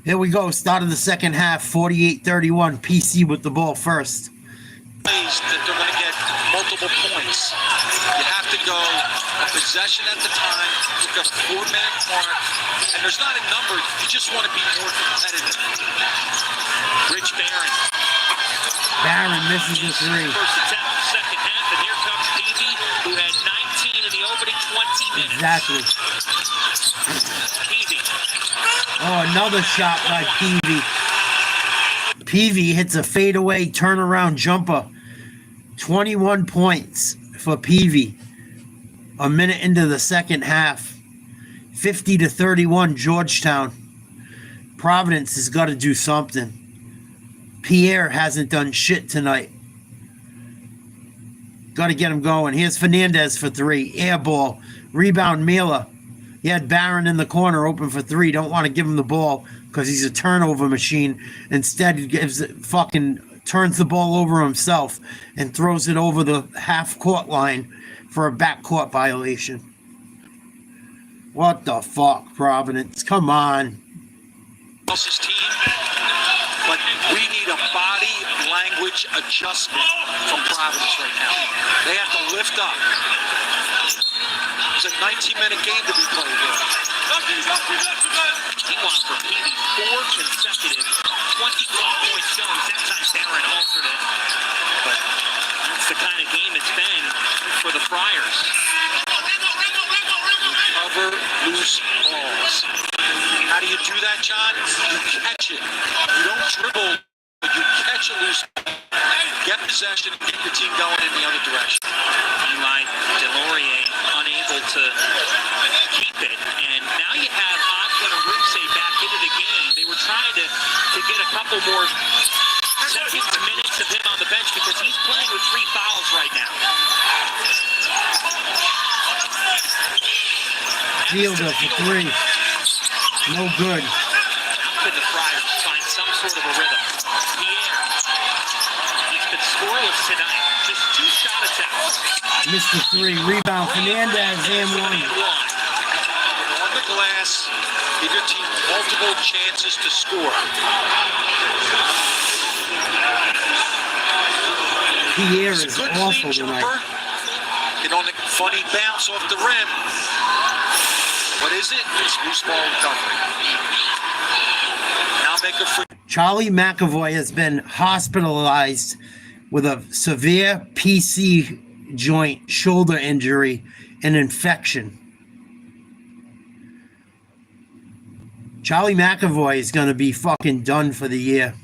Here we go. Start of the second half, 48-31. PC with the ball first. Ways that they're going to get multiple points. You have to go a possession at the time, look at a 4-minute mark, and there's not a number. You just want to be more competitive. Rich Barron. Barron misses the three. First attempt of the second half, and here comes Peavy, who had 19 in the opening 20 minutes. Exactly. Peavy. Oh, another shot by Peavy. Peavy hits a fadeaway turnaround jumper. 21 points for Peavy. A minute into the second half. 50-31 Georgetown. Providence has got to do something. Pierre hasn't done shit tonight. Got to get him going. Here's Fernandez for three. Air ball. Rebound Mela. He had Barron in the corner open for three. Don't want to give him the ball because he's a turnover machine. Instead, he turns the ball over himself and throws it over the half-court line for a backcourt violation. What the fuck, Providence? Come on. Else's team, but we need a body language adjustment from Providence right now. They have to lift up. It's a 19-minute game to be played here. Meanwhile, for Peavy, 4 consecutive 25-point shows. That time Barron altered it. But that's the kind of game it's been for the Friars. Recover loose balls. How do you do that, John? You catch it. You don't dribble, but you catch a loose ball. Get possession and get your team going in the other direction. Eli Delorier unable to keep it. And now you have Oscar and Rimsey back into the game. They were trying to get a couple more seconds, minutes of him on the bench because he's playing with 3 fouls right now. Fielder for three. No good. How could the Friars find some sort of a rhythm? Pierre. He's been scoreless tonight. Just 2 shot attempts. Missed the three. Rebound. Fernandez and one. On the glass, give your team multiple chances to score. Pierre is Good awful clean tonight. jumper. Get on the funny bounce off the rim. What is it? It's loose ball recovery. Now make a free. Charlie McAvoy has been hospitalized with a severe PC joint shoulder injury and infection. Charlie McAvoy is going to be fucking done for the year.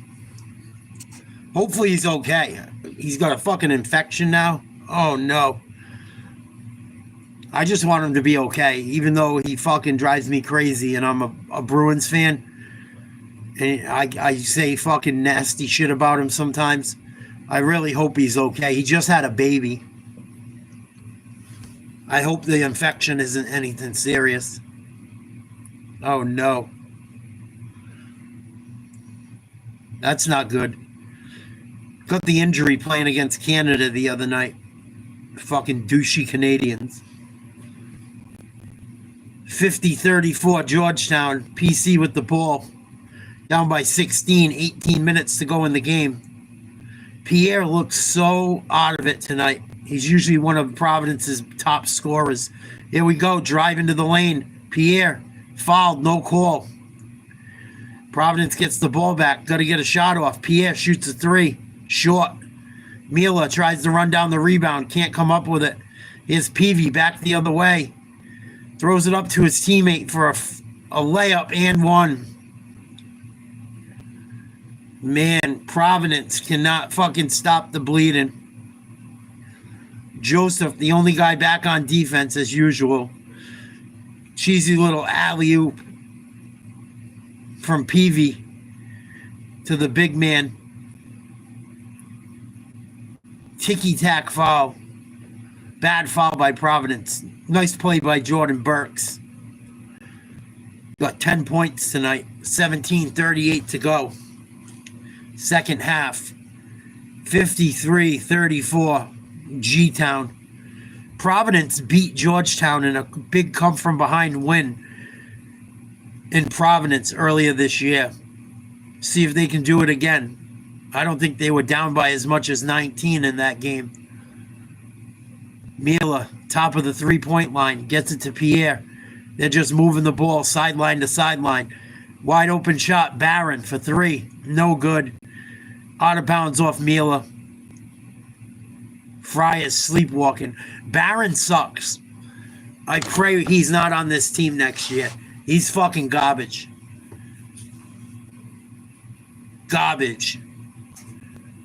Hopefully he's okay. He's got a fucking infection now. Oh no. I just want him to be okay, even though he fucking drives me crazy and I'm a Bruins fan. And I say fucking nasty shit about him sometimes. I really hope he's okay. He just had a baby. I hope the infection isn't anything serious. Oh no. That's not good. Got the injury playing against Canada the other night. Fucking douchey Canadians. 50-34 Georgetown. PC with the ball. Down by 16. 18 minutes to go in the game. Pierre looks so out of it tonight. He's usually one of Providence's top scorers. Here we go. Drive into the lane. Pierre. Fouled. No call. Providence gets the ball back. Got to get a shot off. Pierre shoots a three. Short. Mila tries to run down the rebound. Can't come up with it. Here's Peavy back the other way. Throws it up to his teammate for a layup and one. Man, Providence cannot fucking stop the bleeding. Joseph, the only guy back on defense as usual. Cheesy little alley-oop from Peavy to the big man. Ticky-tack foul. Bad foul by Providence. Nice play by Jordan Burks. Got 10 points tonight. 17:38 to go. Second half. 53-34. G-Town. Providence beat Georgetown in a big come-from-behind win in Providence earlier this year. See if they can do it again. I don't think they were down by as much as 19 in that game. Mila, top of the three-point line, gets it to Pierre. They're just moving the ball sideline to sideline. Wide open shot, Barron for three. No good. Out of bounds off Mila. Friars sleepwalking. Barron sucks. I pray he's not on this team next year. He's fucking garbage. Garbage.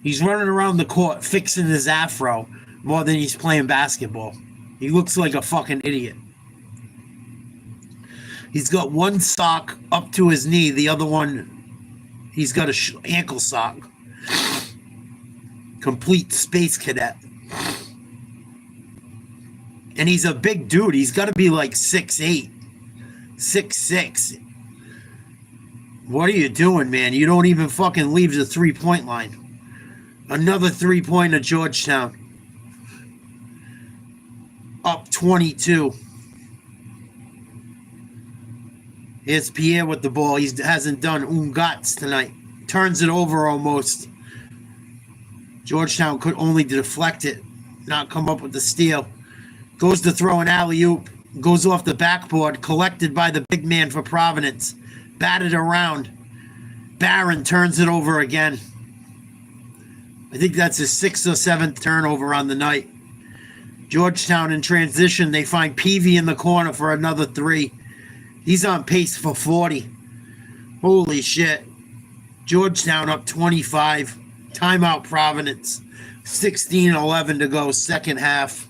He's running around the court fixing his afro more than he's playing basketball. He looks like a fucking idiot. He's got one sock up to his knee. The other one, he's got a ankle sock. Complete space cadet. And he's a big dude. He's got to be like 6'8", 6'6". What are you doing, man? You don't even fucking leave the three-point line. Another three-pointer, Georgetown. Up 22. Here's Pierre with the ball. He hasn't done Ungats tonight. Turns it over almost. Georgetown could only deflect it, not come up with the steal. Goes to throw an alley-oop. Goes off the backboard. Collected by the big man for Providence. Batted around. Barron turns it over again. I think that's his 6th or 7th turnover on the night. Georgetown in transition. They find Peavy in the corner for another three. He's on pace for 40. Holy shit. Georgetown up 25. Timeout Providence. 16-11 to go, second half.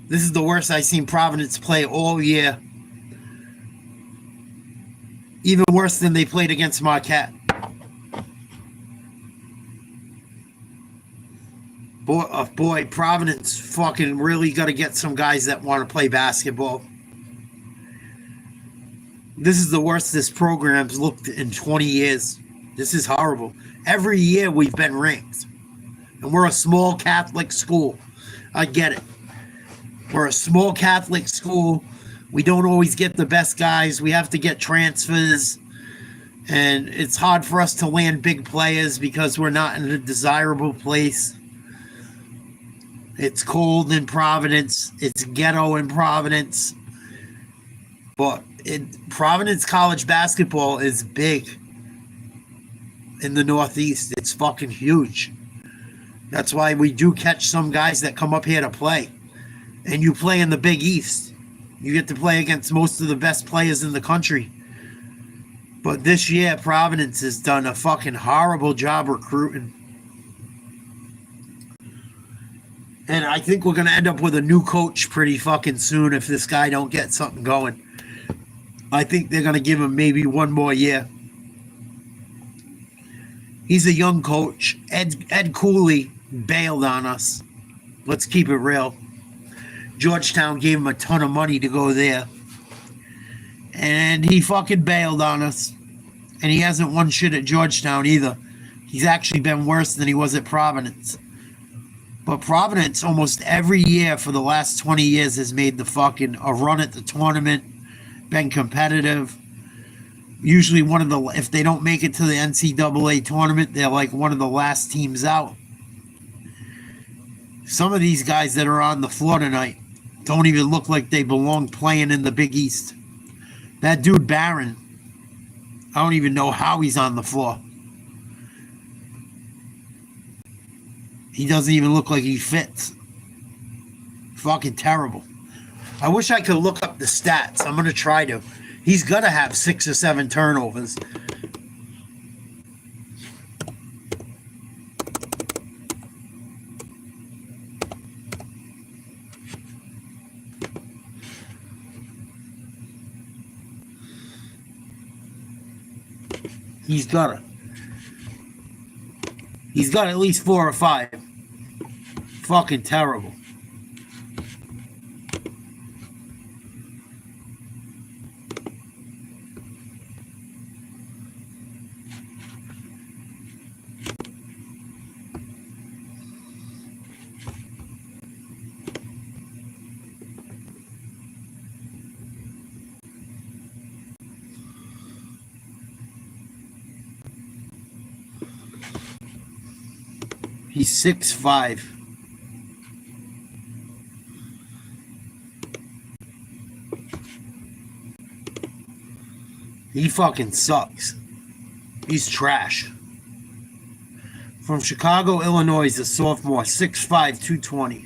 This is the worst I've seen Providence play all year. Even worse than they played against Marquette. Boy, Providence fucking really got to get some guys that want to play basketball. This is the worst this program's looked in 20 years. This is horrible. Every year we've been ranked. And we're a small Catholic school. I get it. We're a small Catholic school. We don't always get the best guys. We have to get transfers. And it's hard for us to land big players because we're not in a desirable place. It's cold in Providence. It's ghetto in Providence. But Providence college basketball is big in the Northeast. It's fucking huge. That's why we do catch some guys that come up here to play. And you play in the Big East. You get to play against most of the best players in the country. But this year, Providence has done a fucking horrible job recruiting. And I think we're going to end up with a new coach pretty fucking soon if this guy don't get something going. I think they're going to give him maybe one more year. He's a young coach. Ed Cooley bailed on us. Let's keep it real. Georgetown gave him a ton of money to go there. And he fucking bailed on us. And he hasn't won shit at Georgetown either. He's actually been worse than he was at Providence. But Providence almost every year for the last 20 years has made a run at the tournament, been competitive. Usually if they don't make it to the NCAA tournament, they're like one of the last teams out. Some of these guys that are on the floor tonight don't even look like they belong playing in the Big East. That dude Barron, I don't even know how he's on the floor. He doesn't even look like he fits. Fucking terrible. I wish I could look up the stats. I'm going to try to. He's going to have 6 or 7 turnovers. He's got at least 4 or 5. Fucking terrible. He's 6'5". He fucking sucks. He's trash. From Chicago, Illinois, a sophomore, 6'5", 220.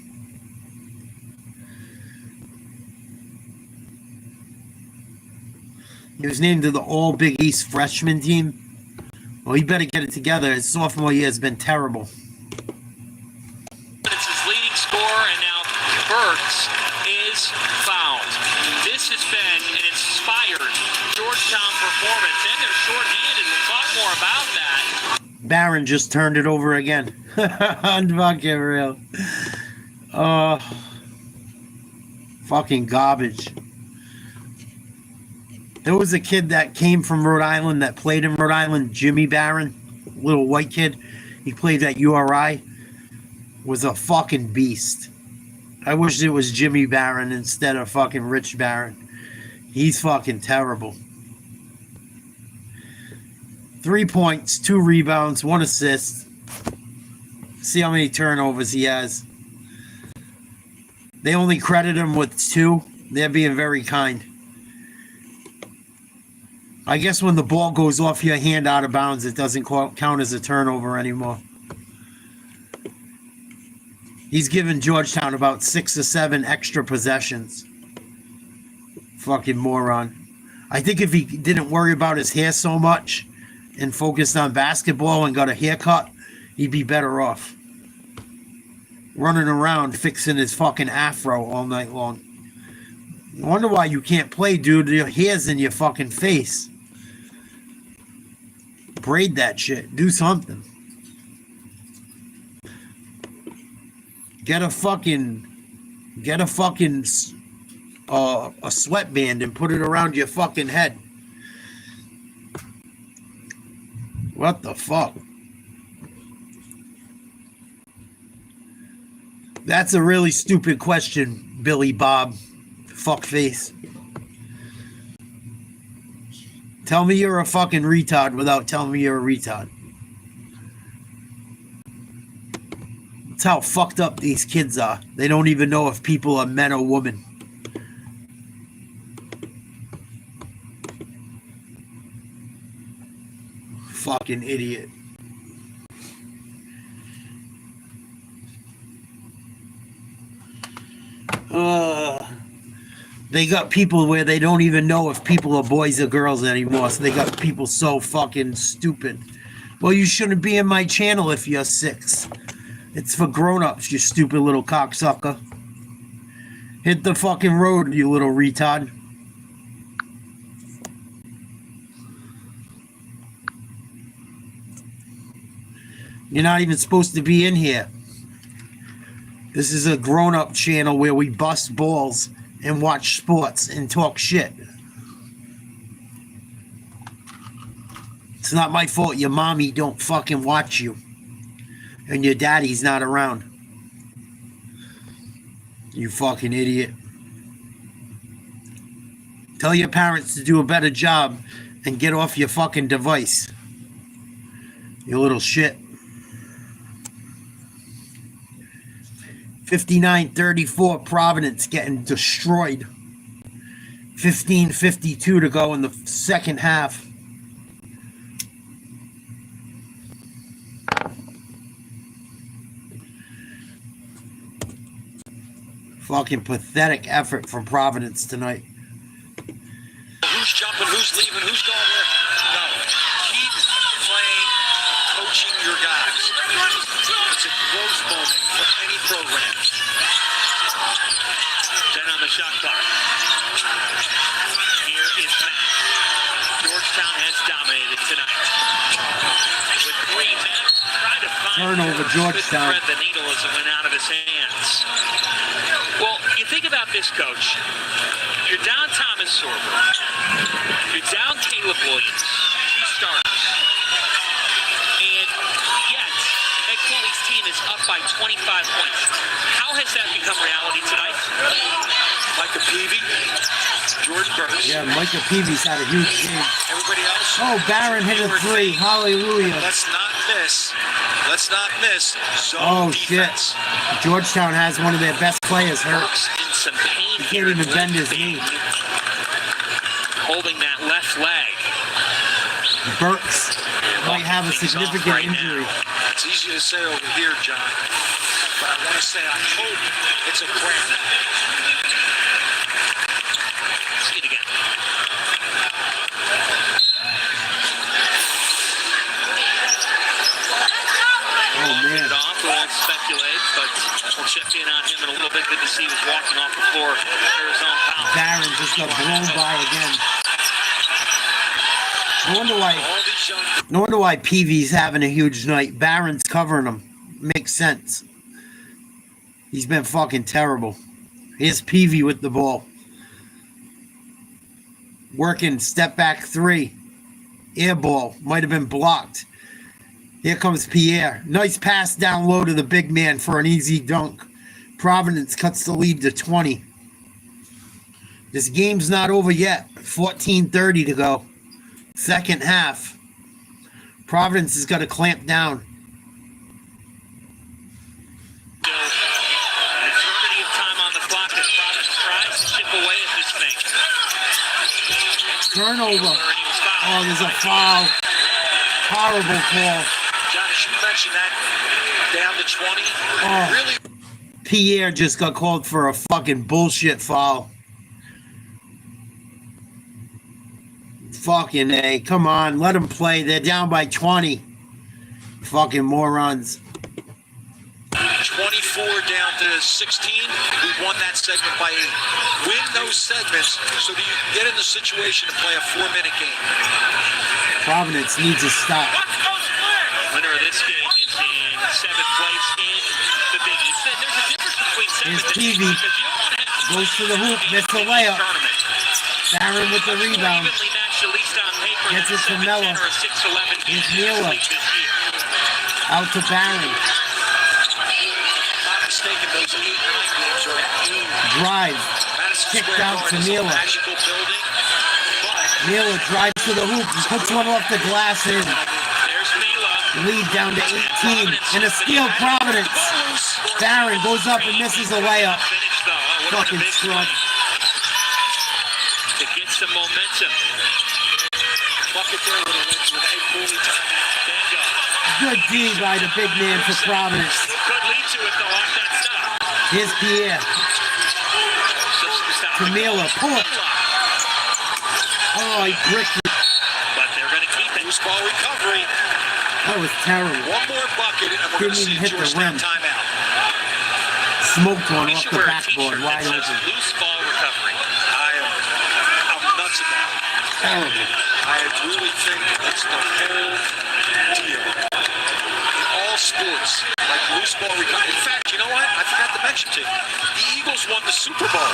He was named to the All Big East freshman team. Well, he better get it together. His sophomore year has been terrible. It's his leading scorer, and now Burks is fouled. This has been an inspired Georgetown performance, and they're shorthanded. We'll talk more about that. Barron just turned it over again. Fucking real. Fucking garbage. There was a kid that came from Rhode Island that played in Rhode Island, Jimmy Barron, little white kid. He played at URI. Was a fucking beast. I wish it was Jimmy Barron instead of fucking Rich Barron. He's fucking terrible. 3 points, 2 rebounds, 1 assist. See how many turnovers he has. They only credit him with 2. They're being very kind. I guess when the ball goes off your hand out of bounds, it doesn't count as a turnover anymore. He's given Georgetown about 6 or 7 extra possessions. Fucking moron. I think if he didn't worry about his hair so much and focused on basketball and got a haircut, he'd be better off. Running around fixing his fucking afro all night long. I wonder why you can't play, dude. Your hair's in your fucking face. Braid that shit. Do something. Get a sweatband and put it around your fucking head. What the fuck? That's a really stupid question, Billy Bob. Fuckface. Tell me you're a fucking retard without telling me you're a retard. That's how fucked up these kids are. They don't even know if people are men or women. Fucking idiot. They got people where they don't even know if people are boys or girls anymore. So they got people so fucking stupid. Well, you shouldn't be in my channel if you're 6. It's for grown-ups, you stupid little cocksucker. Hit the fucking road, you little retard. You're not even supposed to be in here. This is a grown-up channel where we bust balls and watch sports and talk shit. It's not my fault your mommy don't fucking watch you. And your daddy's not around. You fucking idiot. Tell your parents to do a better job and get off your fucking device. You little shit. 59-34, Providence getting destroyed. 15:52 to go in the second half. Fucking pathetic effort from Providence tonight. Who's jumping, who's leaving, who's going where? No. Keep playing, coaching your guys. It's a growth moment for any program. 10 on the shot clock. Here is Matt. Georgetown has dominated tonight. With 3 men, trying to find Turnover, Georgetown. thread the needle as it went out of his hands. Well, you think about this, Coach. You're down Thomas Sorber. You're down Caleb Williams. 2 starters. And yet, Ed Cooley's team is up by 25 points. How has that become reality tonight? Micah Peavy, George Burks. Yeah, Micah Peavy's had a huge game. Everybody else. Oh, Barron hit a 3. Hallelujah. Let's not miss zone Oh, defense. shit. Georgetown has one of their best players hurt. Burks in some pain. He can't even bend his knee. Holding that left leg. Burks might have a significant injury. It's easy to say over here, John, but I want to say I hope it's a cramp. See it again. Oh, man. It off, we'll speculate, but we'll check in on him in a little bit. Good to see he was walking off the floor. Arizona foul. Barron just got blown by again. No wonder why Peavy's having a huge night. Barron's covering him. Makes sense. He's been fucking terrible. Here's Peavy with the ball. Working step back 3. Air ball. Might have been blocked. Here comes Pierre. Nice pass down low to the big man for an easy dunk. Providence cuts the lead to 20. This game's not over yet. 14:30 to go. Second half. Providence has got to clamp down. Eternity of time on the clock as Providence tries to chip away at this thing. Turnover. Oh, there's a foul. Horrible call. John, you mentioned that down to 20. Oh. Really? Pierre just got called for a fucking bullshit foul. Fucking A. Come on, let them play. They're down by 20. Fucking morons. 24 down to 16. We won that segment by 8. Win those segments so that you can get in the situation to play a 4-minute game. Providence needs a stop. Winner of this game is in 7th place in the BigEast. There's a difference between 7th Here's and 8th Peavy. because you don't want to have Goes to the hoop, missed the layup. Barron with the rebound. Evenly matched, at least on paper. Gets it to 7-10 Miller. or a 6-11 Here's game Miller. this year. Out to Barron. Not mistaken, those 8-9 games are huge. Drive. Madison Kicked Square out to Garden is a Miller. magical building, but Miller drives to the hoop. He puts one off the glass in. There's Mila. Lead down to 18. And a steal, Providence. Barron goes up and misses a layup. Finish, though. What a Fucking big scrub. to get some momentum. bucket there with Ed Cooley. Bingo. Good D by the big man for Providence. Could lead to it, though, off that stop. Here's Pierre. Camila, pull it. Oh, he bricked it. But they're going to keep it. Loose ball recovery. That was terrible. One more bucket, and we're going to Didn't see even hit the Georgetown rim. timeout. Smoked one We off should the wear a backboard, t-shirt wide that says open. loose ball recovery. I'm nuts about it. Terrible. I really think it's the whole deal. In all sports, like loose ball recovery. In fact, you know what? I forgot to mention to you. The Eagles won the Super Bowl.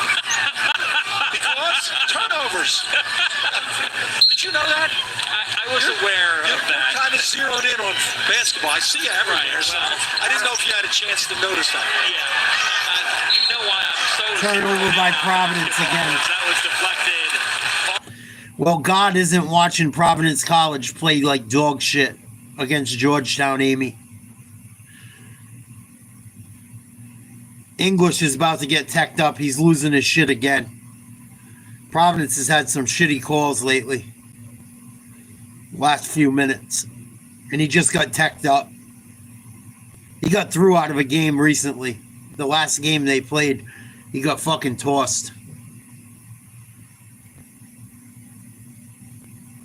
Because turnovers. Did you know that? I was aware of You're that. kind of zeroed in on basketball. I see you everywhere, so I didn't know if you had a chance to notice that. Yeah. You know why I'm so Turnover by Providence again. That was deflected. Well, God isn't watching Providence College play like dog shit against Georgetown, Amy. English is about to get teched up. He's losing his shit again. Providence has had some shitty calls lately. Last few minutes. And he just got teched up. He got threw out of a game recently. The last game they played, He got fucking tossed.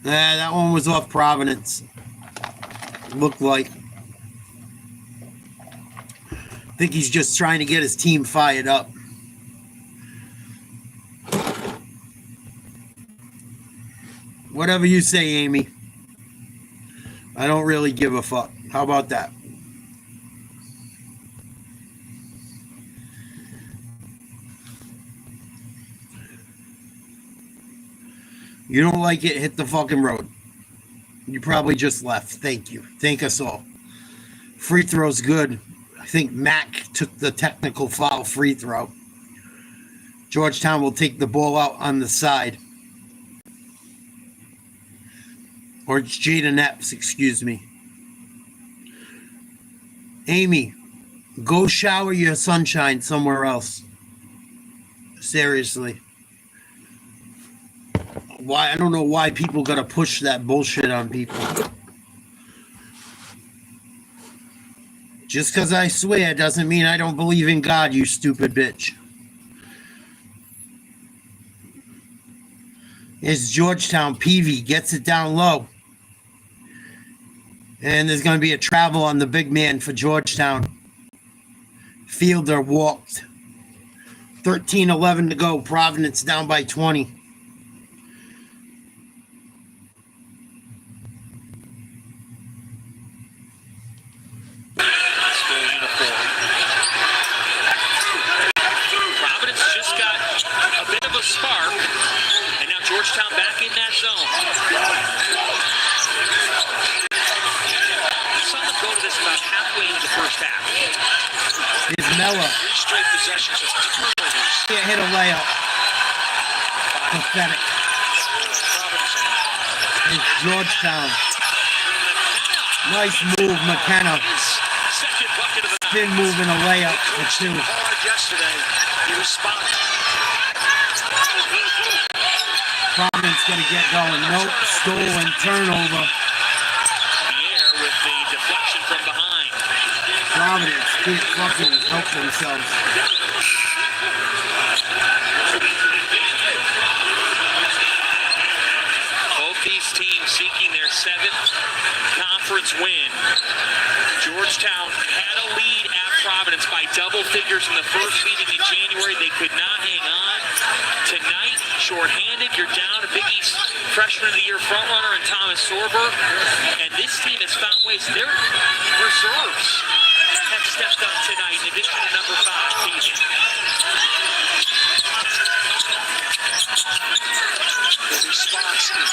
That one was off Providence. Looked like. I think he's just trying to get his team fired up. Whatever you say, Amy. I don't really give a fuck. How about that? You don't like it, hit the fucking road. You probably just left. Thank you. Thank us all. Free throw's good. I think Mack took the technical foul free throw. Georgetown will take the ball out on the side. Or it's Jaden Epps, excuse me. Amy, go shower your sunshine somewhere else. Seriously. Why? I don't know why people gotta push that bullshit on people. Just because I swear doesn't mean I don't believe in God, you stupid bitch. It's Georgetown. Peavy gets it down low. And there's going to be a travel on the big man for Georgetown. Fielder walked. 13-11 to go. Providence down by 20. Providence just got a bit of a spark, and now Georgetown back in that zone. I saw them go to this about halfway into the first half. It's Mella. 3 straight possessions of turnovers. Can't hit a layup. Pathetic. It's Georgetown. Nice move, McKenna. Second bucket of the night. Spin move and a layup for 2. Hard yesterday. He responded. Providence gonna get going. Nope. Stolen turnover. Pierre with the deflection from behind. Providence can't fucking help themselves. Both these teams seeking their 7th conference win. Georgetown had a lead at Providence by double figures in the first meeting in January. They could not hang on. Tonight, shorthanded, you're down to BigEast Freshman of the Year frontrunner and Thomas Sorber. And this team has found ways. Their reserves have stepped up tonight in addition to number 5, Peavy. The response is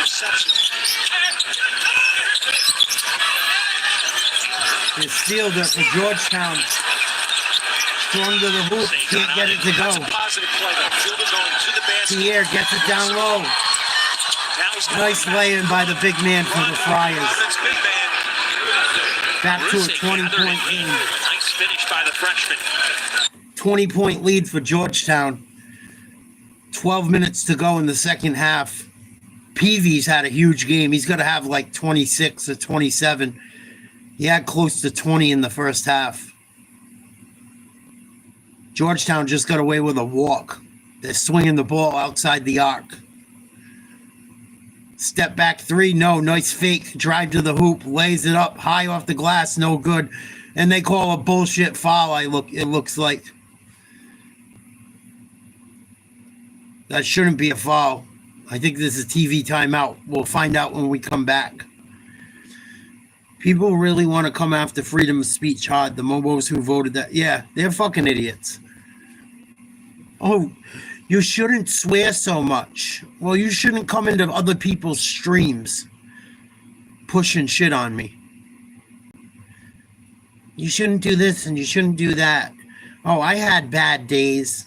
exceptional. They sealed it for Georgetown. Strong to the hoop. Can't get it to That's a go. positive play, though. Fielder going to the basket. Pierre gets it down low. Now he's going Nice lay-in by the big man for the Friars. Providence big man. Back to a Bruce, they gathered 20-point in game. Nice finish by the freshman. 20-point lead for Georgetown. 12 minutes to go in the second half. Peavy's had a huge game. He's going to have like 26 or 27. He had close to 20 in the first half. Georgetown just got away with a walk. They're swinging the ball outside the arc. Step back 3, no. Nice fake. Drive to the hoop. Lays it up. High off the glass. No good. And they call a bullshit foul, it looks like. That shouldn't be a foul. I think this is a TV timeout. We'll find out when we come back. People really want to come after freedom of speech hard. The Mobos who voted that. Yeah, they're fucking idiots. Oh, you shouldn't swear so much. Well, you shouldn't come into other people's streams pushing shit on me. You shouldn't do this and you shouldn't do that. Oh, I had bad days.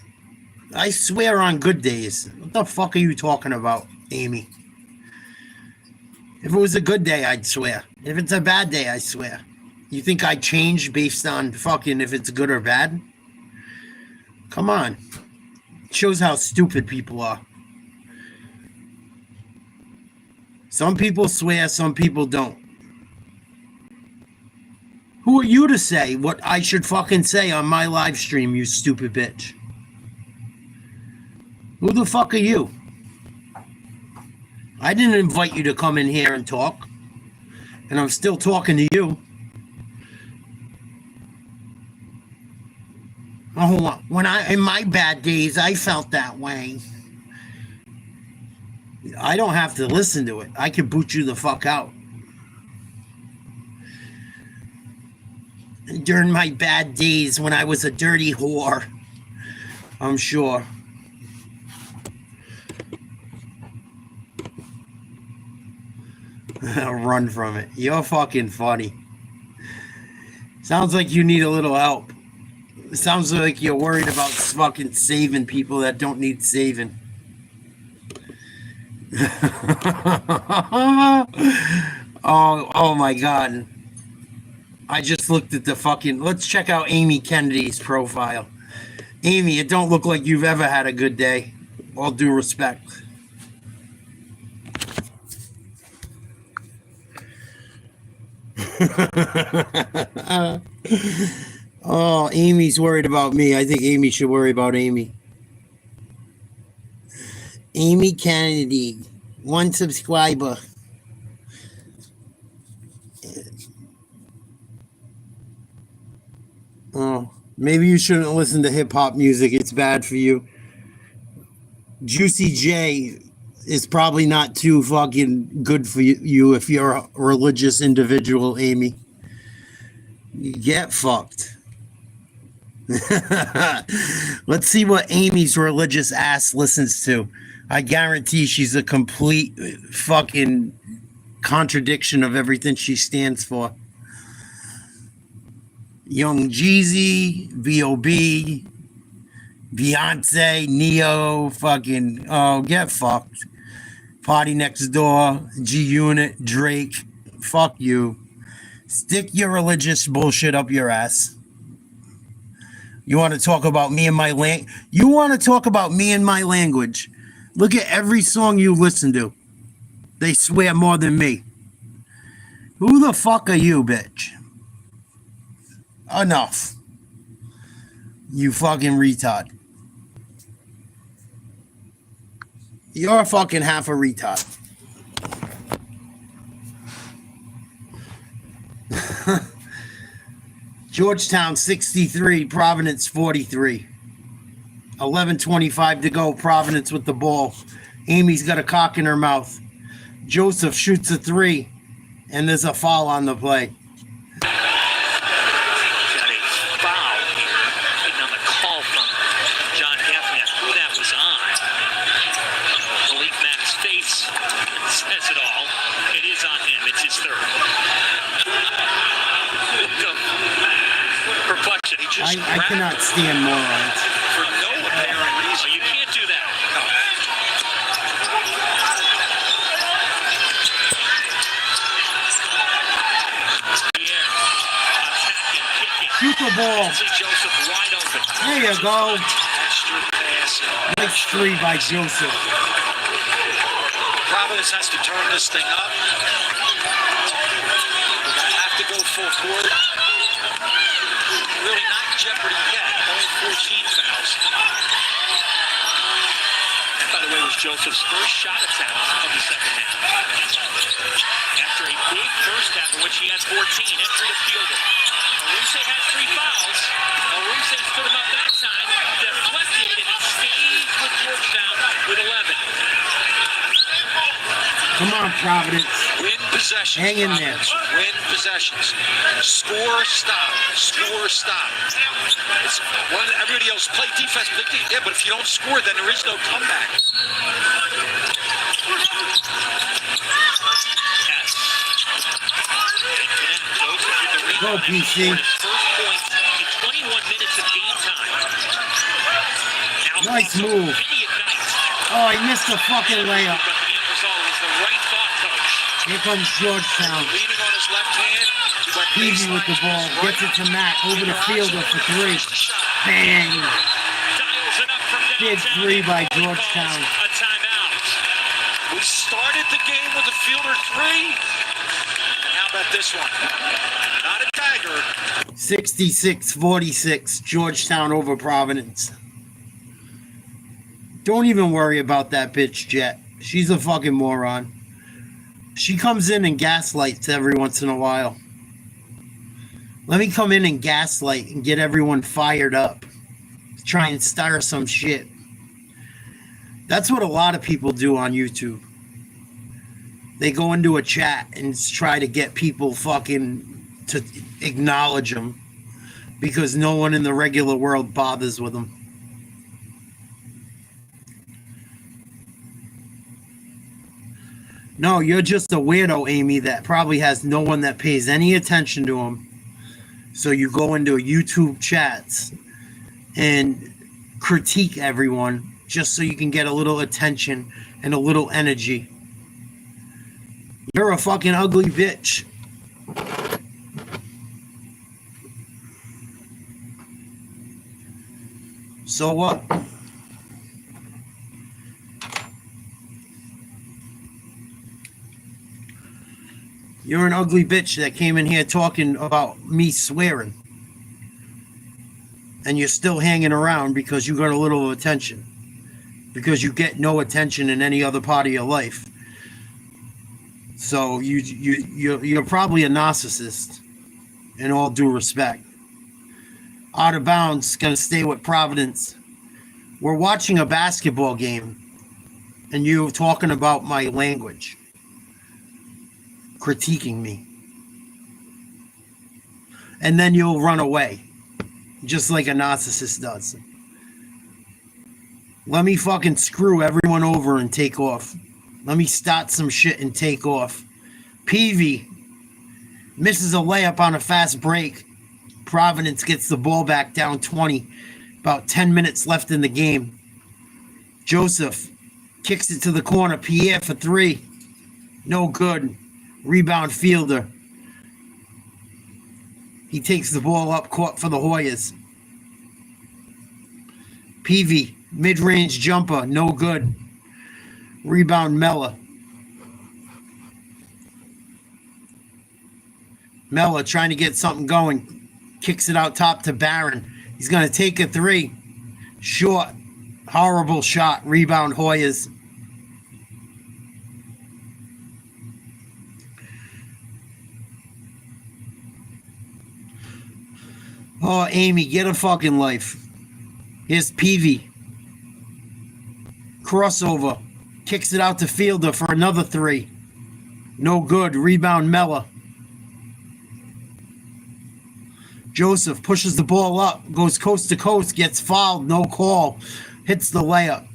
I swear on good days. What the fuck are you talking about, Amy? If it was a good day, I'd swear. If it's a bad day, I swear. You think I change based on fucking if it's good or bad? Come on. It shows how stupid people are. Some people swear, some people don't. Who are are you to say what I should fucking say on my live stream, you stupid bitch? Who the fuck are you? I didn't invite you to come in here and talk. And I'm still talking to you. Oh, when in my bad days, I felt that way. I don't have to listen to it. I can boot you the fuck out. During my bad days when I was a dirty whore, I'm sure. Run from it. You're fucking funny. Sounds like you need a little help. Sounds like you're worried about fucking saving people that don't need saving. Oh my God. I just looked at the fucking... Let's check out Amy Kennedy's profile. Amy, it don't look like you've ever had a good day. All due respect. Oh, Amy's worried about me. I think Amy should worry about Amy. Amy Kennedy, 1 subscriber. Oh, maybe you shouldn't listen to hip-hop music. It's bad for you. Juicy J is probably not too fucking good for you if you're a religious individual, Amy. You get fucked. Let's see what Amy's religious ass listens to. I guarantee she's a complete fucking contradiction of everything she stands for. Young Jeezy, B.O.B., Beyonce, Neo, fucking, oh, get fucked. Party Next Door, G-Unit, Drake, fuck you. Stick your religious bullshit up your ass. You want to talk about me and my You want to talk about me and my language? Look at every song you listen to. They swear more than me. Who the fuck are you, bitch? Enough. You fucking retard. You're fucking half a retard. Georgetown 63, Providence 43. 11:25 to go. Providence with the ball. Amy's got a cock in her mouth. Joseph shoots a 3, and there's a foul on the play. Got a foul waiting on the call from John Gaffney. Who that was on? Malik Mack's face says it all. It is on him. It's his third. Perplexity. I cannot stand morons. For no apparent reason. You can't do that. Shoot the ball. Joseph wide open. There you go. Extra pass. Nice 3 by Joseph. Providence has to turn this thing up. We're going to have to go full court. Really not in jeopardy yet. Only 14 fouls. That, by the way, was Joseph's first shot attempt of the second half. After a big first half in which he had 14, entry to fielder. Aruse had 3 fouls. Aruse stood him up that time, deflected, and it stays with Georgetown with 11. Come on, Providence. Win possessions. Hang in there. Win possessions. Score, stop. Score, stop. It's one, everybody else play defense. Yeah, but if you don't score, then there is no comeback. Go, PC. First point in 21 minutes of game time. Nice move. Oh, he missed the fucking layup. But the end result was the right thought, coach. Here comes Georgetown. Leaning on his left hand. Easy with the ball. Gets it to Mack. Over the fielder for 3. Bang. Dials it up from Big 3 by Georgetown. A timeout. We started the game with a fielder 3. How about this one. Not a Tiger. 66-46, Georgetown over Providence. Don't even worry about that bitch, Jet. She's a fucking moron. She comes in and gaslights every once in a while. Let me come in and gaslight and get everyone fired up. Try and start some shit. That's what a lot of people do on YouTube. They go into a chat and try to get people fucking to acknowledge them because no one in the regular world bothers with them. No, you're just a weirdo, Amy, that probably has no one that pays any attention to him. So you go into YouTube chats and critique everyone just so you can get a little attention and a little energy. You're a fucking ugly bitch. So what? You're an ugly bitch that came in here talking about me swearing. And you're still hanging around because you got a little attention. Because you get no attention in any other part of your life. So you're probably a narcissist, in all due respect. Out of bounds, gonna stay with Providence. We're watching a basketball game, and you're talking about my language. Critiquing me. And then you'll run away. Just like a narcissist does. Let me fucking screw everyone over and take off. Let me start some shit and take off. Peavy misses a layup on a fast break. Providence gets the ball back down 20. About 10 minutes left in the game. Joseph kicks it to the corner. Pierre for three. No good. Rebound Fielder. He takes the ball up court for the Hoyas. Peavy, mid-range jumper, no good. Rebound Mella. Mella trying to get something going. Kicks it out top to Barron. He's going to take a three. Short. Horrible shot. Rebound Hoyas. Oh, Amy, get a fucking life. Here's Peavy. Crossover. Kicks it out to Fielder for another three. No good. Rebound Mella. Joseph pushes the ball up. Goes coast to coast. Gets fouled. No call. Hits the layup.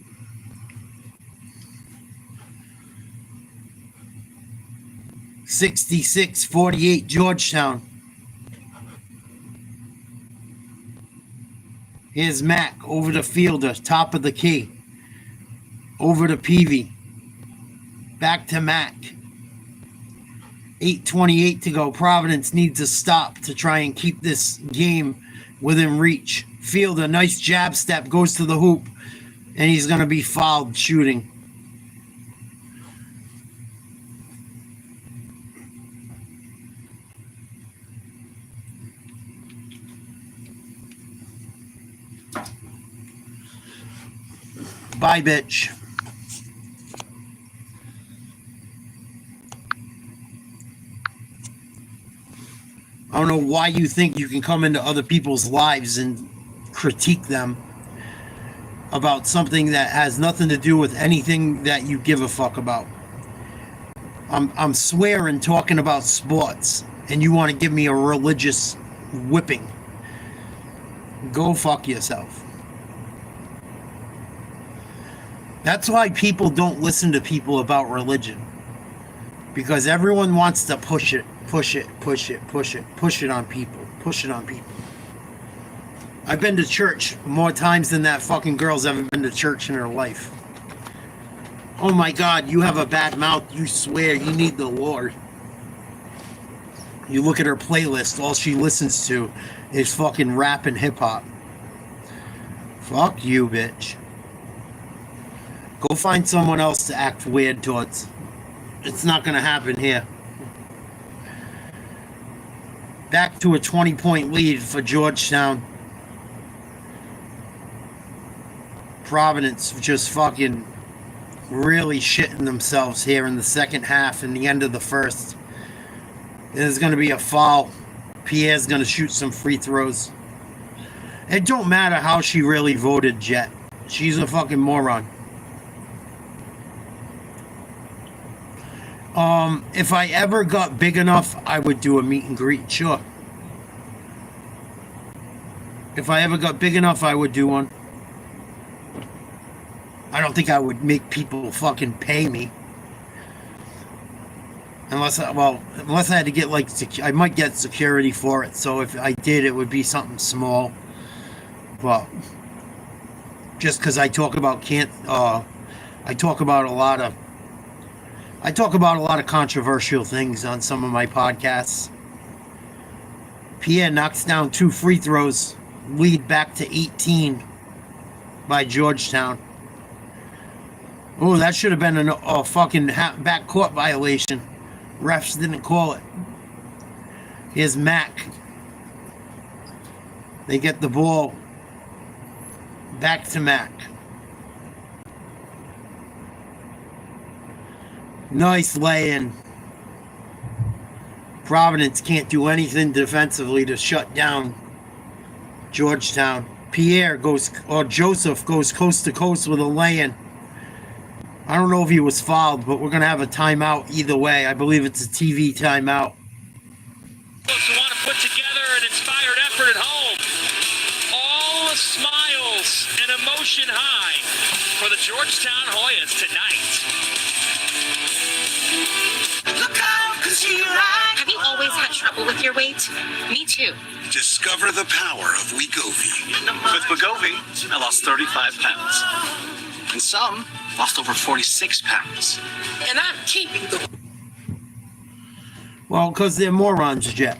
(66-48) Georgetown. Here's Mac over to Fielder, top of the key. Over to Peavy. Back to Mac. 8:28 to go. Providence needs a stop to try and keep this game within reach. Fielder, nice jab step, goes to the hoop, and he's going to be fouled shooting. Bye, bitch. I don't know why you think you can come into other people's lives and critique them about something that has nothing to do with anything that you give a fuck about. I'm swearing talking about sports, and you want to give me a religious whipping. Go fuck yourself. That's why people don't listen to people about religion. Because everyone wants to push it on people. I've been to church more times than that fucking girl's ever been to church in her life. Oh my God, you have a bad mouth, you swear, you need the Lord. You look at her playlist, all she listens to is fucking rap and hip hop. Fuck you, bitch. Go find someone else to act weird towards. It's not gonna happen here. Back to a 20-point lead for Georgetown. Providence just fucking really shitting themselves here in the second half and the end of the first. There's going to be a foul. Pierre's going to shoot some free throws. It don't matter how she really voted, Jet. She's a fucking moron. If I ever got big enough, I would do a meet and greet, sure. If I ever got big enough, I would do one. I don't think I would make people fucking pay me. Unless I had to get like, I might get security for it. So if I did, it would be something small. But just because I talk about I talk about a lot of controversial things on some of my podcasts. Pierre knocks down 2 free throws, lead back to 18 by Georgetown. Oh, that should have been a fucking backcourt violation. Refs didn't call it. Here's Mac. They get the ball back to Mac. Nice lay-in. Providence can't do anything defensively to shut down Georgetown. Joseph goes coast to coast with a lay-in. I don't know if he was fouled, but we're going to have a timeout either way. I believe it's a TV timeout. Who want to put together an inspired effort at home. All smiles and emotion high for the Georgetown Hoyas tonight. Look out, 'cause you like. Have you always had trouble with your weight? Me too. Discover the power of Wegovy. With Wegovy, I lost 35 pounds. And some lost over 46 pounds. And I'm keeping the. Well, because they're morons, Jet.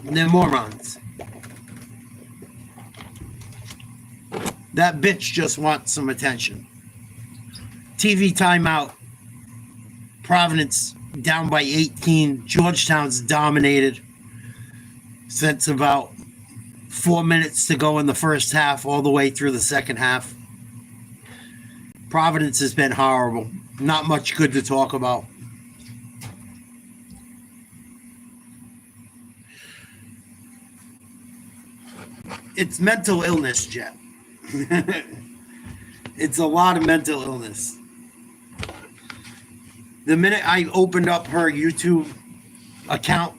They're morons. That bitch just wants some attention. TV timeout. Providence down by 18. Georgetown's dominated since about 4 minutes to go in the first half, all the way through the second half. Providence has been horrible. Not much good to talk about. It's mental illness, Jet. It's a lot of mental illness. The minute I opened up her YouTube account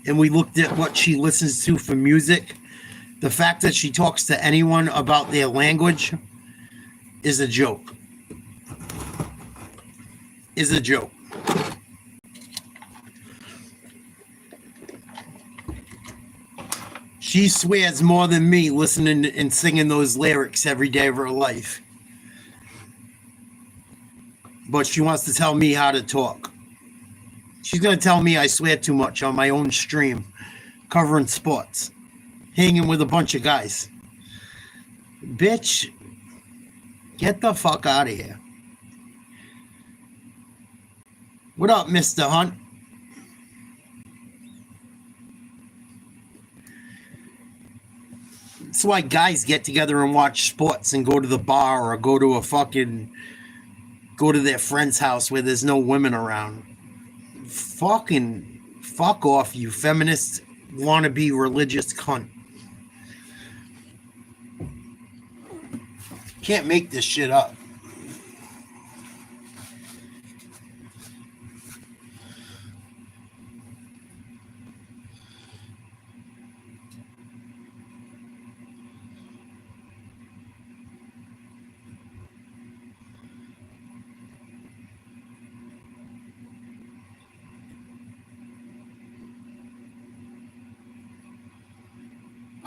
and we looked at what she listens to for music, the fact that she talks to anyone about their language is a joke. Is a joke. She swears more than me listening and singing those lyrics every day of her life. But she wants to tell me how to talk. She's going to tell me I swear too much on my own stream, covering sports, hanging with a bunch of guys. Bitch, get the fuck out of here. What up, Mr. Hunt? That's why guys get together and watch sports and go to the bar or go to their friend's house where there's no women around. Fuck off, you feminist wannabe religious cunt. Can't make this shit up.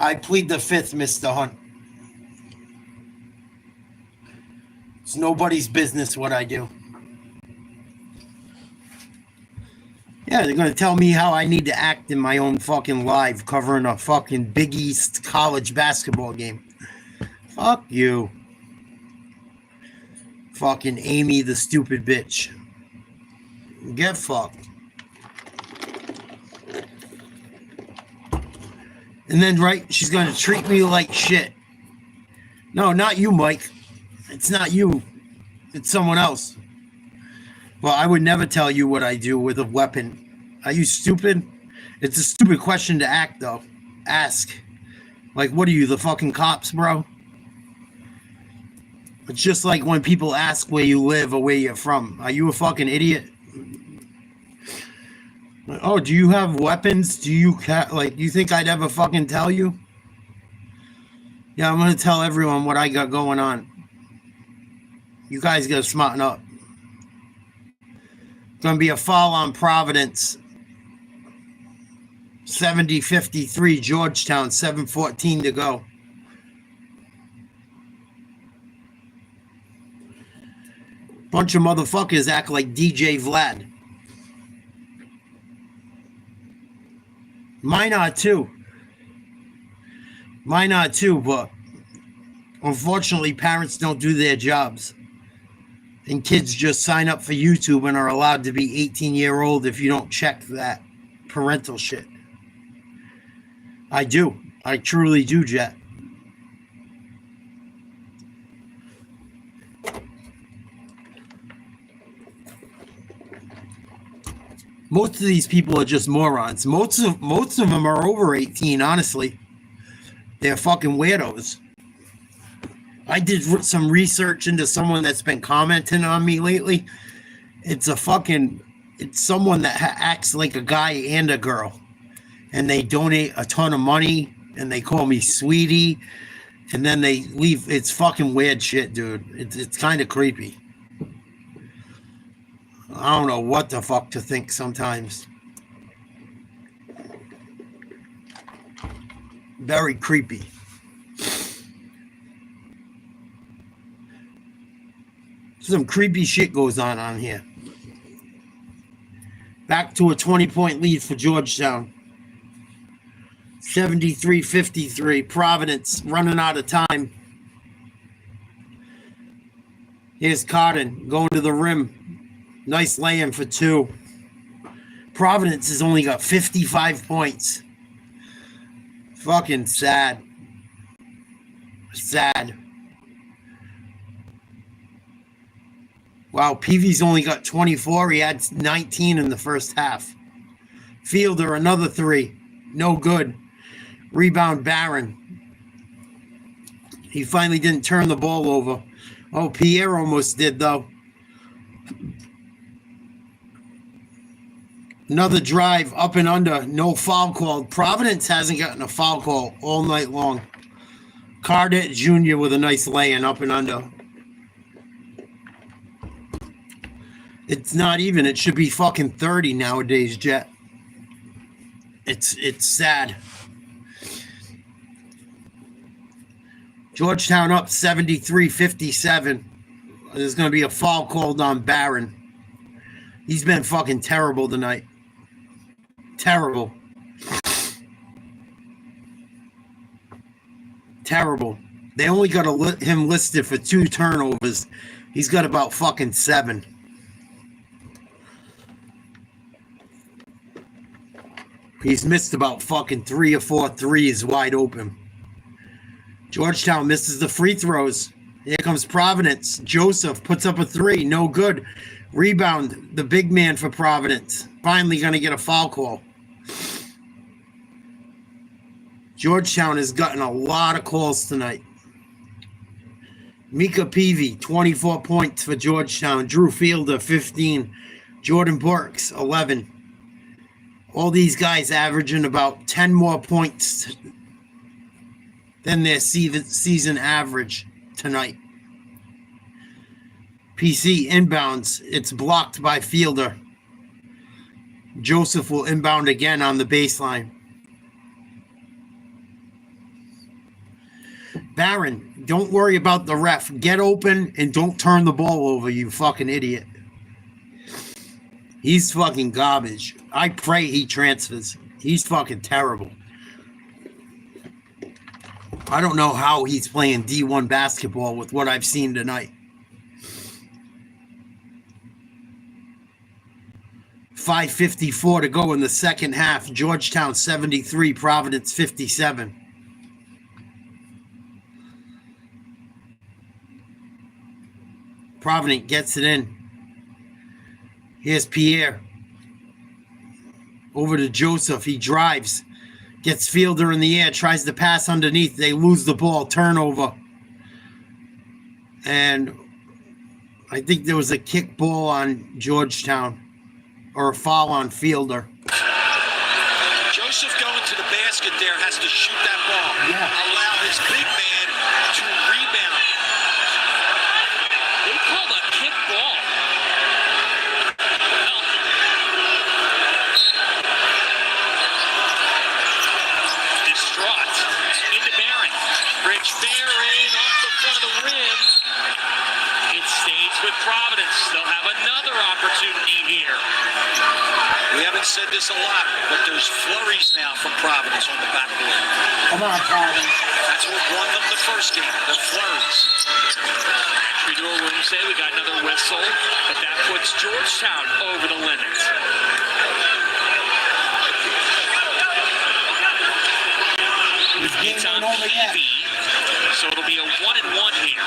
I plead the fifth, Mr. Hunt. It's nobody's business what I do. Yeah, they're going to tell me how I need to act in my own fucking live covering a fucking BigEast college basketball game. Fuck you. Fucking Amy the stupid bitch. Get fucked. And then, right, she's going to treat me like shit. No, not you, Mike. It's not you. It's someone else. Well, I would never tell you what I do with a weapon. Are you stupid? It's a stupid question to ask. Like, what are you, the fucking cops, bro? It's just like when people ask where you live or where you're from. Are you a fucking idiot? Oh, do you have weapons? Do you you think I'd ever fucking tell you? Yeah, I'm gonna tell everyone what I got going on. You guys gotta smarten up. Gonna be a foul on Providence. 70-53 Georgetown, 7:14 to go. Bunch of motherfuckers act like DJ Vlad. Mine are too. But unfortunately, parents don't do their jobs. And kids just sign up for YouTube and are allowed to be 18-year-old if you don't check that parental shit. I do. I truly do, Jet. Most of these people are just morons. Most of them are over 18, honestly. They're fucking weirdos. I did some research into someone that's been commenting on me lately. It's someone that acts like a guy and a girl. And they donate a ton of money and they call me sweetie. And then they leave. It's fucking weird shit, dude. It's kind of creepy. I don't know what the fuck to think sometimes. Very creepy. Some creepy shit goes on here. Back to a 20-point lead for Georgetown. 73-53. Providence running out of time. Here's Cotton going to the rim. Nice lay-in for two. Providence has only got 55 points. Fucking sad. Sad. Wow, Peavy's only got 24. He had 19 in the first half. Fielder, another three. No good. Rebound, Barron. He finally didn't turn the ball over. Oh, Pierre almost did, though. Another drive, up and under. No foul called. Providence hasn't gotten a foul call all night long. Cardet Jr. with a nice lay-in, up and under. It's not even. It should be fucking 30 nowadays, Jet. It's sad. Georgetown up 73-57. There's going to be a foul called on Barron. He's been fucking terrible tonight. Terrible. Terrible. They only got him listed for 2 turnovers. He's got about fucking 7. He's missed about fucking 3 or 4 threes wide open. Georgetown misses the free throws. Here comes Providence. Joseph puts up a 3. No good. Rebound, the big man for Providence. Finally going to get a foul call. Georgetown has gotten a lot of calls tonight. Mika Peavy, 24 points for Georgetown. Drew Fielder, 15. Jordan Burks, 11. All these guys averaging about 10 more points than their season average tonight. PC inbounds. It's blocked by Fielder. Joseph will inbound again on the baseline. Barron, don't worry about the ref. Get open and don't turn the ball over, you fucking idiot. He's fucking garbage. I pray he transfers. He's fucking terrible. I don't know how he's playing D1 basketball with what I've seen tonight. 5:54 to go in the second half. Georgetown 73, Providence 57. Providence gets it in. Here's Pierre. Over to Joseph. He drives. Gets Fielder in the air. Tries to pass underneath. They lose the ball. Turnover. And I think there was a kick ball on Georgetown. Or a foul on Fielder. Joseph going to the basket there has to shoot that ball. Yeah. Allow his big man to rebound. They called a kick ball. Distraught. Into Barron. Rich Barron off the front of the rim. It stays with Providence. They'll have another opportunity here. We haven't said this a lot, but there's flurries now from Providence on the backboard. Come on, Providence. That's what won them the first game, the flurries. Entry door room say we got another whistle, but that puts Georgetown over the limit. It's on TV, so it'll be a 1-and-1 here.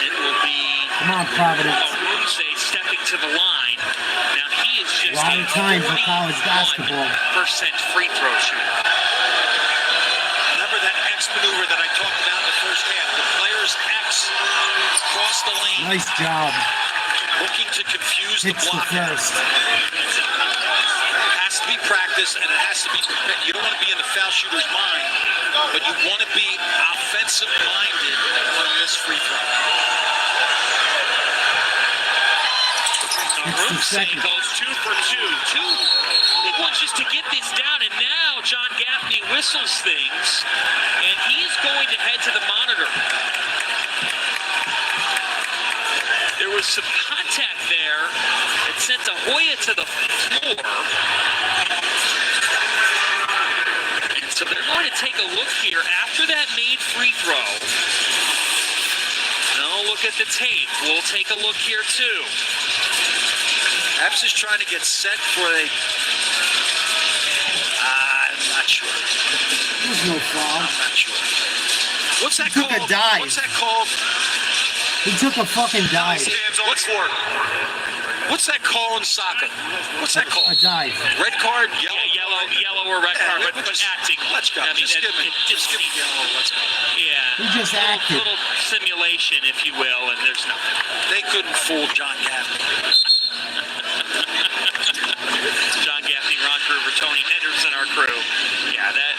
It will be Come on, Providence. Rose stepping to the line. Now he is just Long time for college basketball. % free throw shooter. Remember that X maneuver that I talked about in the first half? The player's X across the lane, Nice job. looking to confuse Hits the the block. first. It has to be practiced, and it has to be prepared. You don't want to be in the foul shooter's mind, but you want to be offensive-minded on this free throw. It's the Rose second. goes 2 for 2. Two big ones just to get this down, and now John Gaffney whistles things, and he's going to head to the monitor. There was some contact there. It sent a Hoya to the floor. And so they're going to take a look here after that made free throw. Now look at the tape. We'll take a look here too. Epps is trying to get set for a... I'm not sure. There's no foul. I'm not sure. What's that He took called? a dive. What's that called? He took a fucking dive. What's that call in soccer? What's that call? A dive. Red card, yellow. Yeah, yellow or red card, but acting. Let's go. I mean, Just give me yellow. Let's go. Yeah. He just acted. Little simulation, if you will, and there's nothing. They couldn't fool John Gaffney. John Gaffney, Ron Gruber, Tony Henderson, our crew. Yeah, that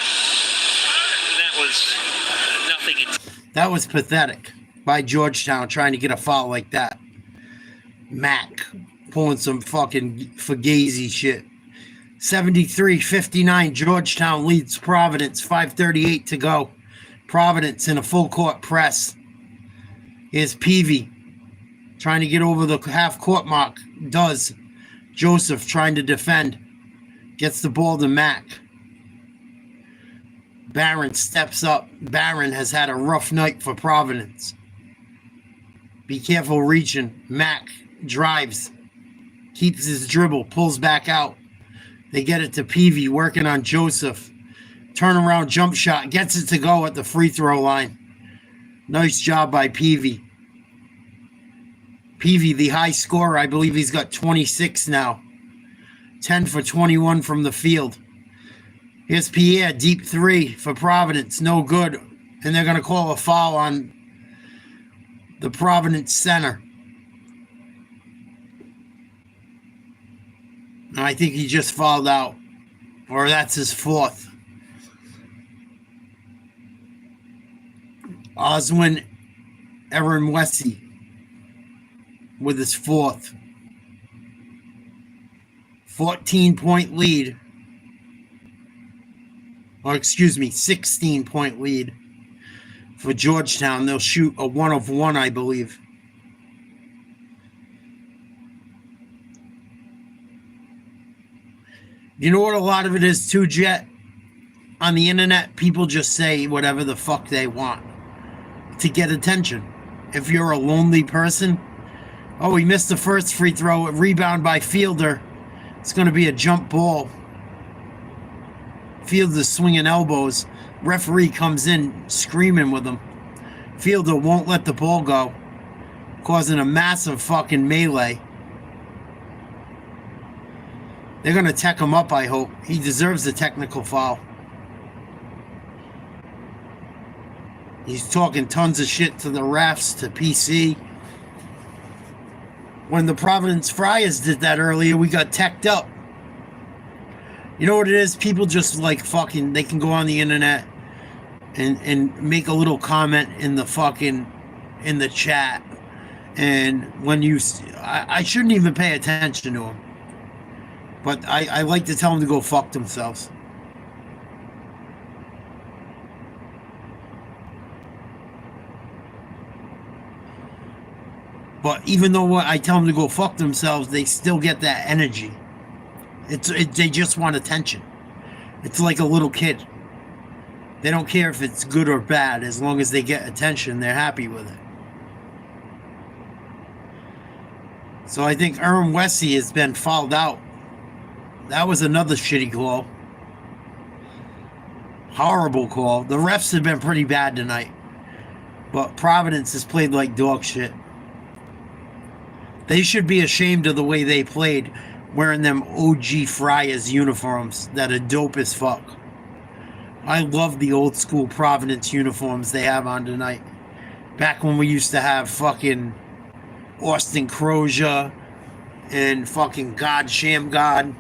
was nothing. That was pathetic by Georgetown trying to get a foul like that. Mac pulling some fucking fugazi shit. 73-59, Georgetown leads Providence, 5:38 to go. Providence in a full court press. Here's Peavy trying to get over the half court mark. Does. Joseph trying to defend. Gets the ball to Mac. Barron steps up. Barron has had a rough night for Providence. Be careful reaching. Mac drives. Keeps his dribble. Pulls back out. They get it to Peavy, working on Joseph. Turnaround jump shot. Gets it to go at the free throw line. Nice job by Peavy. Peavy, the high scorer. I believe he's got 26 now. 10 for 21 from the field. Here's Pierre, deep three for Providence. No good. And they're going to call a foul on the Providence center. I think he just fouled out. Or that's his fourth. Oswin Erenwesi with his fourth. 14-point lead. Or excuse me, 16-point lead for Georgetown. They'll shoot a 1 of 1, I believe. You know what a lot of it is too, Jet? On the internet, people just say whatever the fuck they want to get attention. If you're a lonely person, Oh, he missed the first free throw. A rebound by Fielder. It's going to be a jump ball. Fielder's swinging elbows. Referee comes in screaming with him. Fielder won't let the ball go, causing a massive fucking melee. They're going to tech him up, I hope. He deserves a technical foul. He's talking tons of shit to the refs, to PC. When the Providence Friars did that earlier, we got teched up. You know what it is? People just like fucking, they can go on the internet and make a little comment in the chat. And when I shouldn't even pay attention to them. But I like to tell them to go fuck themselves. But even though I tell them to go fuck themselves, they still get that energy. They just want attention. It's like a little kid. They don't care if it's good or bad. As long as they get attention, they're happy with it. So I think Aaron Wessie has been fouled out. That was another shitty call. Horrible call. The refs have been pretty bad tonight. But Providence has played like dog shit. They should be ashamed of the way they played, wearing them OG Friars uniforms that are dope as fuck. I love the old school Providence uniforms they have on tonight. Back when we used to have fucking Austin Crozier and fucking God Shamgod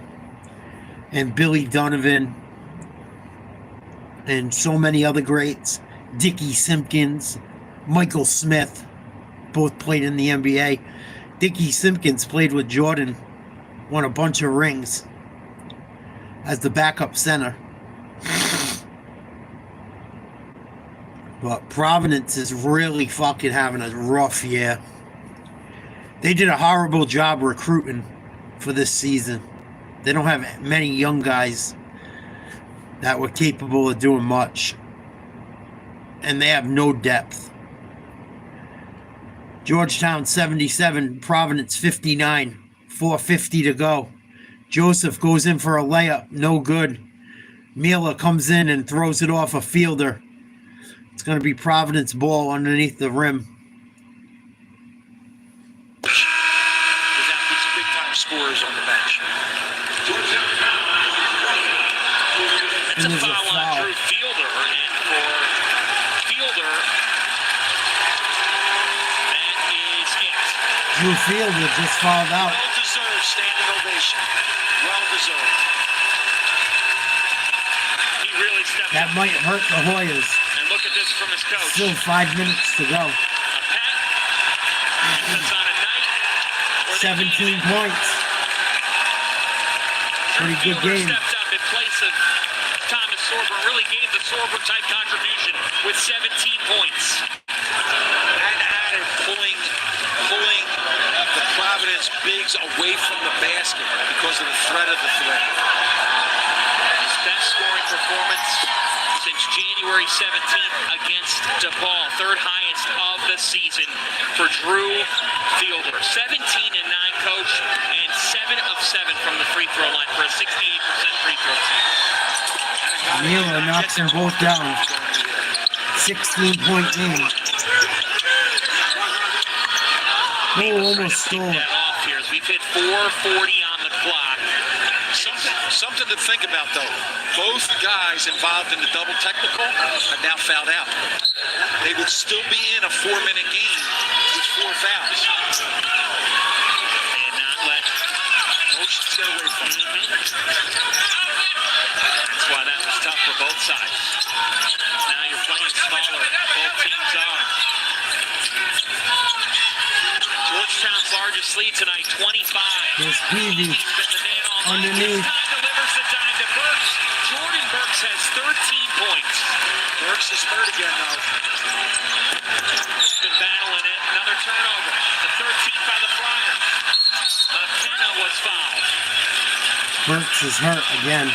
and Billy Donovan and so many other greats. Dickie Simpkins, Michael Smith, both played in the NBA. Dickie Simpkins played with Jordan, won a bunch of rings as the backup center. But Providence is really fucking having a rough year. They did a horrible job recruiting for this season. They don't have many young guys that were capable of doing much. And they have no depth. Georgetown 77, Providence 59, 4:50 to go. Joseph goes in for a layup, no good. Mila comes in and throws it off a Fielder. It's going to be Providence ball underneath the rim. Without these big-time scorers on the bench. It's a foul on Drew Fielder, and for Fielder, that is it. Drew Fielder just fouled out. Well-deserved standing ovation. Well-deserved. He really stepped That up. might hurt the Hoyas. And look at this from his coach. Still 5 minutes to go. A pat. And that's on a night where 17 points. Pretty good Fielder game. stepped up in place of Thomas Sorber, really gave the Sorber-type contribution with 17 points. And added pulling the Providence bigs away from the basket because of the threat of the threat. His best scoring performance since January 17th against DePaul. Third highest of the season for Drew Fielder. 17 and 9, coach, and 7 of 7 from the free throw line for a 68% free throw team. Mila knocks them both down. 16-point game. Oh, almost stole it. That off here as we've hit 4:40 on the clock. Something to think about, though. Both guys involved in the double technical are now fouled out. They would still be in a 4-minute game with 4 fouls. And not let Motions get away from them. That's why that was tough for both sides. Now you're playing smaller. Both teams are. Georgetown's largest lead tonight, 25. There's Peavy underneath. Delivers the dime to Burks. Jordan Burks has 13 points. Burks is hurt again, though. Good battle in it. Another turnover. The 13th by the Friars. McKenna was fouled. Burks is hurt again.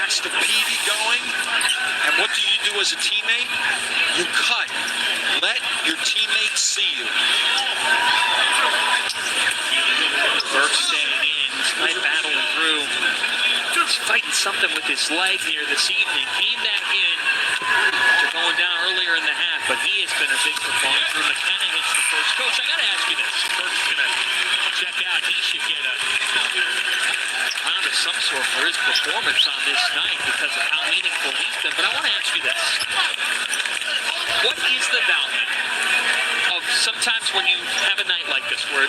fast the Peavy going. And what do you do as a teammate? You cut. Let your teammates see you. Burke staying in, despite battling through. He's fighting something with his leg here this evening. Came back in to going down earlier in the half, but he has been a big proponent. Drew McKenna hits the first. Coach, I got to ask you this. Burke's going to check out. He should get a round of some sort for his performance on this night because of how meaningful he's been. But I want to ask you this. What is the value of sometimes when you have a night like this where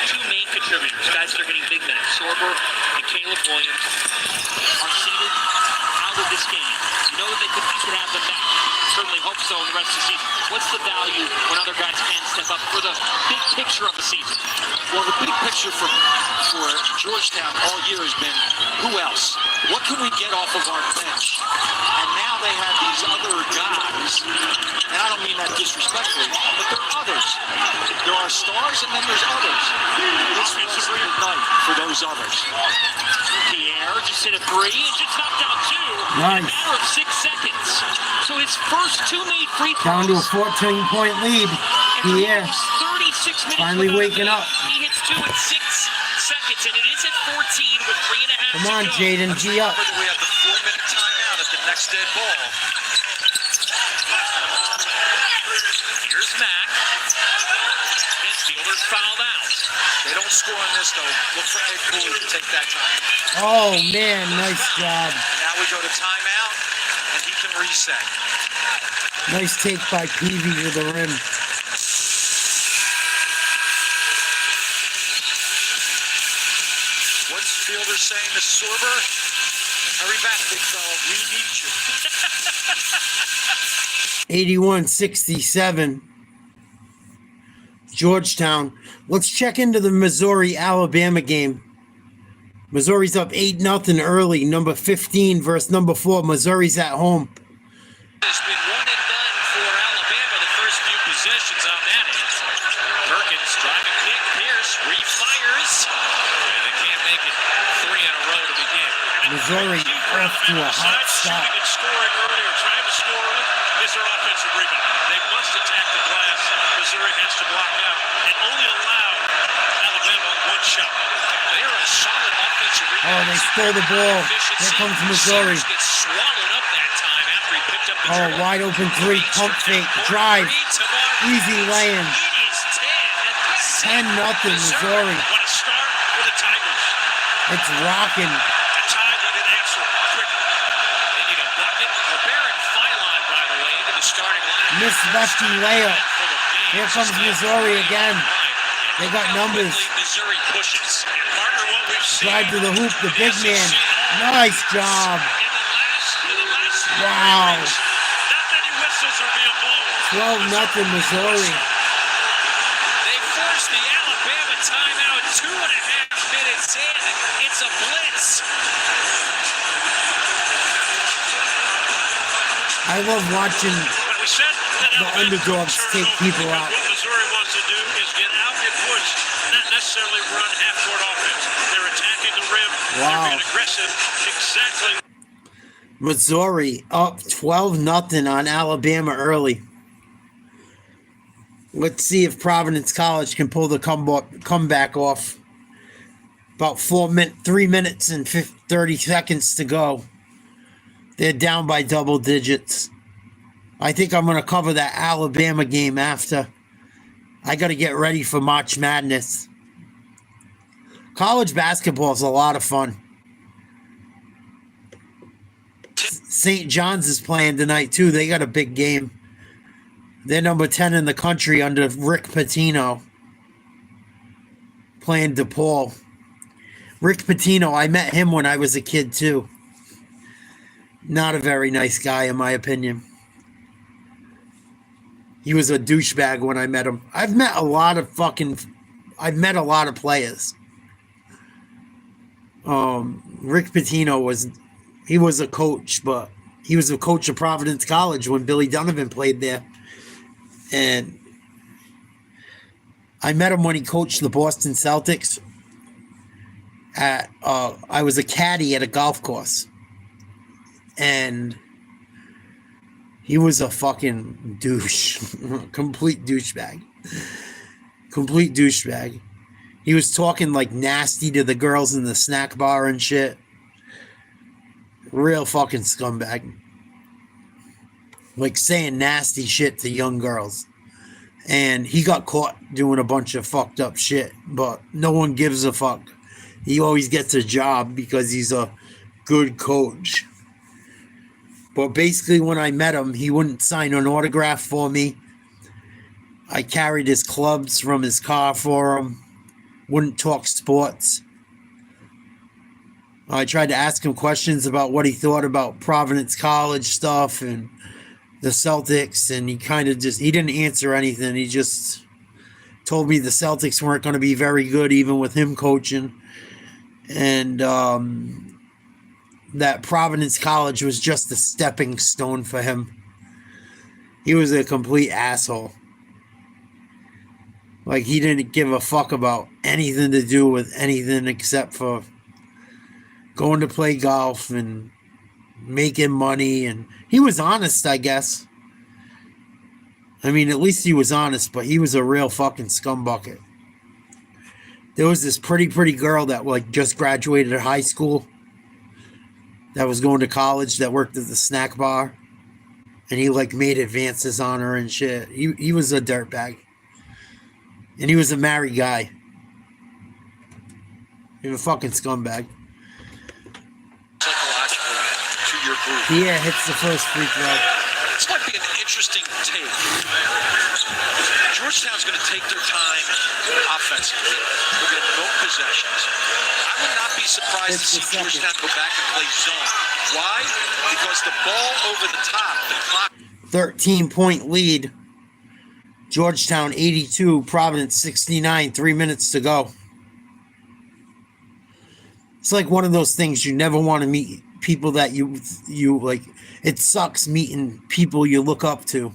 two main contributors, guys that are getting big minutes, Sorber and Caleb Williams, are seated out of this game? You know that you could have them back. Certainly hope so in the rest of the season. What's the value when other guys can step up for the big picture of the season? Well, the big picture for Georgetown all year has been, who else? What can we get off of our bench? And now they have these other guys, and I don't mean that disrespectfully, but there are others. There are stars, and then there's others. This was a great night for those others. Pierre just hit a three and just knocked out two Nice. in a matter of 6 seconds. So his first two made free throws. Down to a 14-point lead. Pierre 36 minutes finally without a waking lead. up. He hits two in 6 seconds, and it is at 14 with 3.5 Come on, to go. Jaden, G up. Remember that we have the 4-minute timeout at the next dead ball. Here's Mack. His fielder's fouled out. They don't score on this, though. Look for Ed Cooley to take that time. Oh, man, nice job. And now we go to timeout, and he can reset. Nice take by Peavy to the rim. What's fielder saying to Sorber? Hurry back, big fella. We need you. 81-67. Georgetown. Let's check into the Missouri-Alabama game. Missouri's up 8-0 early. Number 15 versus number 4. Missouri's at home. It's been 1 and done for Alabama the first few possessions on that end. Perkins driving kick. Pierce refires. And they can't make it 3 in a row to begin. Missouri off to a hot start. Shooting and scoring earlier, trying to score early. Is their offensive rebound. They must attack the glass. Missouri has to block out and only allow Alabama one shot. They are a solid offensive rebound. Oh, they stole the ball. Here comes Missouri. Gets swallowed up that time after he picked up the Oh, dribble. wide open three. Pump fake. Drive. Easy laying. 10-0 Missouri. Want to start with the Tigers. It's rocking. The Tide need an answer quickly. They need a bucket. LeBaron Philon, by the way, into the starting line. Miss lefty layup. Here comes Missouri again. They got numbers. Missouri pushes. And partner, what we've seen Drive to the hoop. The big man. Nice job. in the last Wow. not many whistles are being blown. 12-0 Missouri. They forced the Alabama timeout 2.5 minutes in. It's a blitz. I love watching But we said that the Alabama underdogs turn it take over people because out. What Missouri wants to do is get out and push, not necessarily run half-court offense. They're attacking the rim. Wow. They're being aggressive. Exactly. Missouri up 12-0 on Alabama early. Let's see if Providence College can pull the comeback off. About 3 minutes and 30 seconds to go. They're down by double digits. I think I'm going to cover that Alabama game after. I got to get ready for March Madness. College basketball is a lot of fun. St. John's is playing tonight, too. They got a big game. They're number 10 in the country under Rick Pitino. Playing DePaul. Rick Pitino, I met him when I was a kid, too. Not a very nice guy, in my opinion. He was a douchebag when I met him. I've met a lot of players. Rick Pitino was a coach, but he was a coach of Providence College when Billy Donovan played there. And I met him when he coached the Boston Celtics. I was a caddy at a golf course. and he was a fucking douche. Complete douchebag. Complete douchebag. He was talking like nasty to the girls in the snack bar and shit. Real fucking scumbag. Like saying nasty shit to young girls. And he got caught doing a bunch of fucked up shit, but no one gives a fuck. He always gets a job because he's a good coach. But basically, when I met him, he wouldn't sign an autograph for me. I carried his clubs from his car for him. Wouldn't talk sports. I tried to ask him questions about what he thought about Providence College stuff and the Celtics, and he kind of just, he didn't answer anything. He just told me the Celtics weren't going to be very good even with him coaching, and that Providence College was just a stepping stone for him. He was a complete asshole. Like, he didn't give a fuck about anything to do with anything except for going to play golf and making money, and he was honest, I guess. I mean, at least he was honest, but he was a real fucking scumbucket. There was this pretty girl that like just graduated high school that was going to college that worked at the snack bar, and he like made advances on her and shit. He was a dirtbag, and he was a married guy. He was a fucking scumbag. Yeah, hits the first free throw. This might be an interesting take. Georgetown's going to take their time offensively. They're going to milk possessions. I would not be surprised to see Georgetown go back and play zone. Why? Because the ball over the top, the clock. 13-point lead. Georgetown 82, Providence 69, 3 minutes to go. It's like one of those things you never want to meet people that you like. It sucks meeting people you look up to,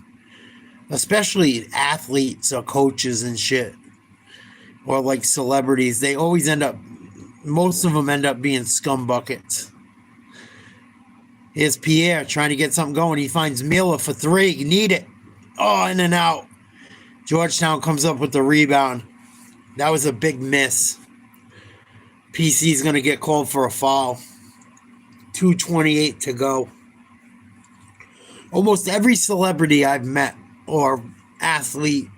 especially athletes or coaches and shit, or like celebrities. They always end up, most of them end up being scumbuckets. Here's Pierre trying to get something going. He finds Miller for three. You need it. Oh, in and out. Georgetown comes up with the rebound. That was a big miss. PC's going to get called for a foul. 2:28 to go. Almost every celebrity I've met, or athlete,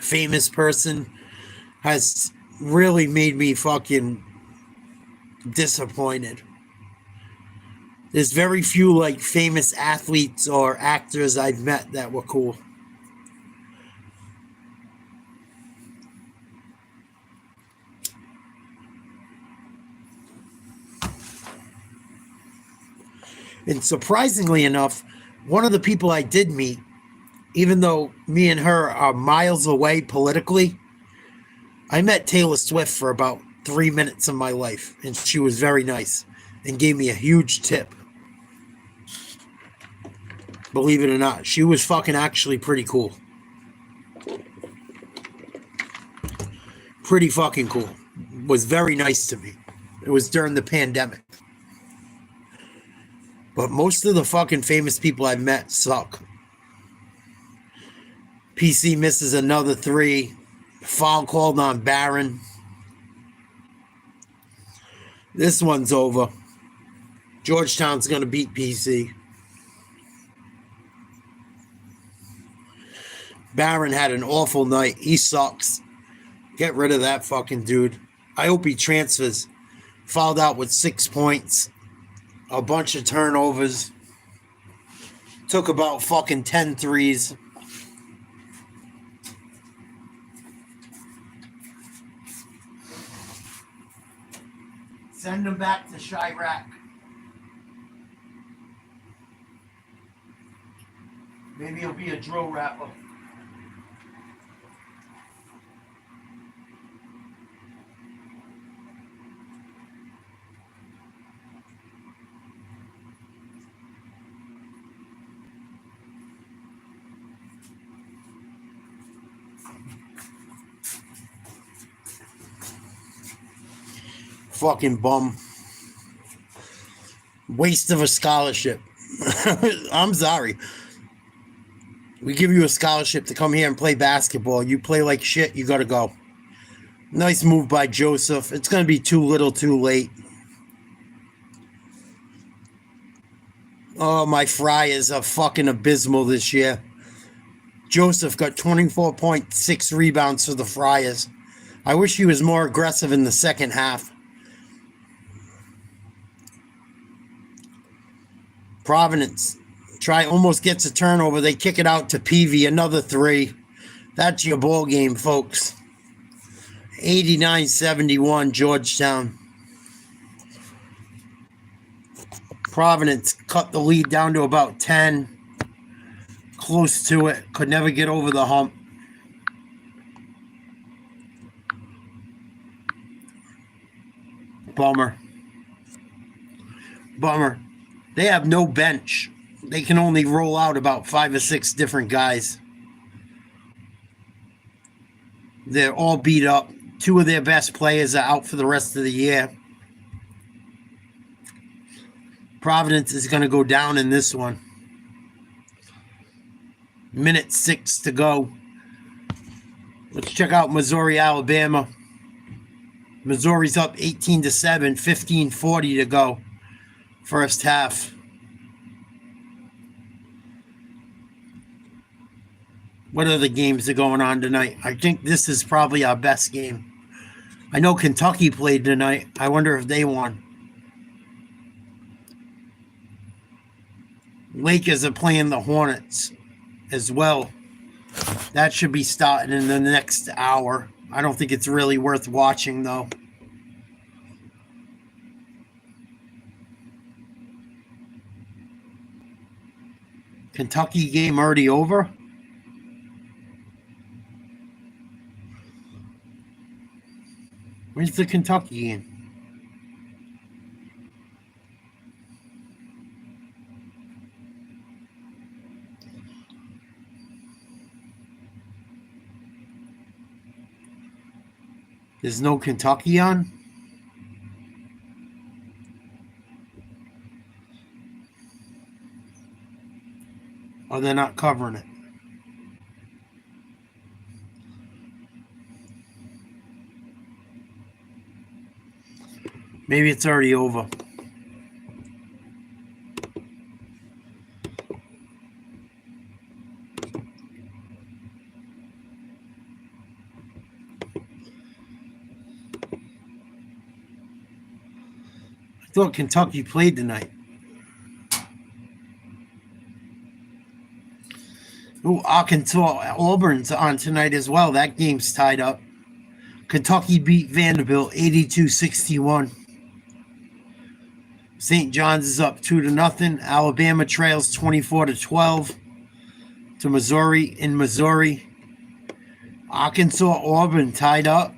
famous person, has really made me fucking disappointed. There's very few like famous athletes or actors I've met that were cool. And surprisingly enough, one of the people I did meet, even though me and her are miles away politically, I met Taylor Swift for about 3 minutes of my life, and she was very nice and gave me a huge tip. Believe it or not, she was fucking actually pretty cool. Pretty fucking cool. Was very nice to me. It was during the pandemic. But most of the fucking famous people I've met suck. PC misses another three. Foul called on Barron. This one's over. Georgetown's going to beat PC. Barron had an awful night. He sucks. Get rid of that fucking dude. I hope he transfers. Fouled out with 6 points. A bunch of turnovers. Took about fucking 10 threes. Send him back to Chirac. Maybe he'll be a drill rapper. Fucking bum. Waste of a scholarship. I'm sorry. We give you a scholarship to come here and play basketball. You play like shit, you got to go. Nice move by Joseph. It's going to be too little too late. Oh, my Friars are fucking abysmal this year. Joseph got 24.6 rebounds for the Friars. I wish he was more aggressive in the second half. Providence almost gets a turnover. They kick it out to Peavy. Another three. That's your ball game, folks. 89-71 Georgetown. Providence cut the lead down to about 10. Close to it. Could never get over the hump. Bummer. They have no bench. They can only roll out about 5 or 6 different guys. They're all beat up. 2 of their best players are out for the rest of the year. Providence is going to go down in this one. Minute 6 to go. Let's check out Missouri, Alabama. Missouri's up 18-7, 15:40 to go. First half. What other games are going on tonight? I think this is probably our best game. I know Kentucky played tonight. I wonder if they won. Lakers are playing the Hornets as well. That should be starting in the next hour. I don't think it's really worth watching, though. Kentucky game already over? Where's the Kentucky game? There's no Kentucky on? Oh, they're not covering it. Maybe it's already over. I thought Kentucky played tonight. Ooh, Arkansas, Auburn's on tonight as well. That game's tied up. Kentucky beat Vanderbilt 82-61. St. John's is up 2-0. Alabama trails 24-12 to Missouri in Missouri. Arkansas, Auburn tied up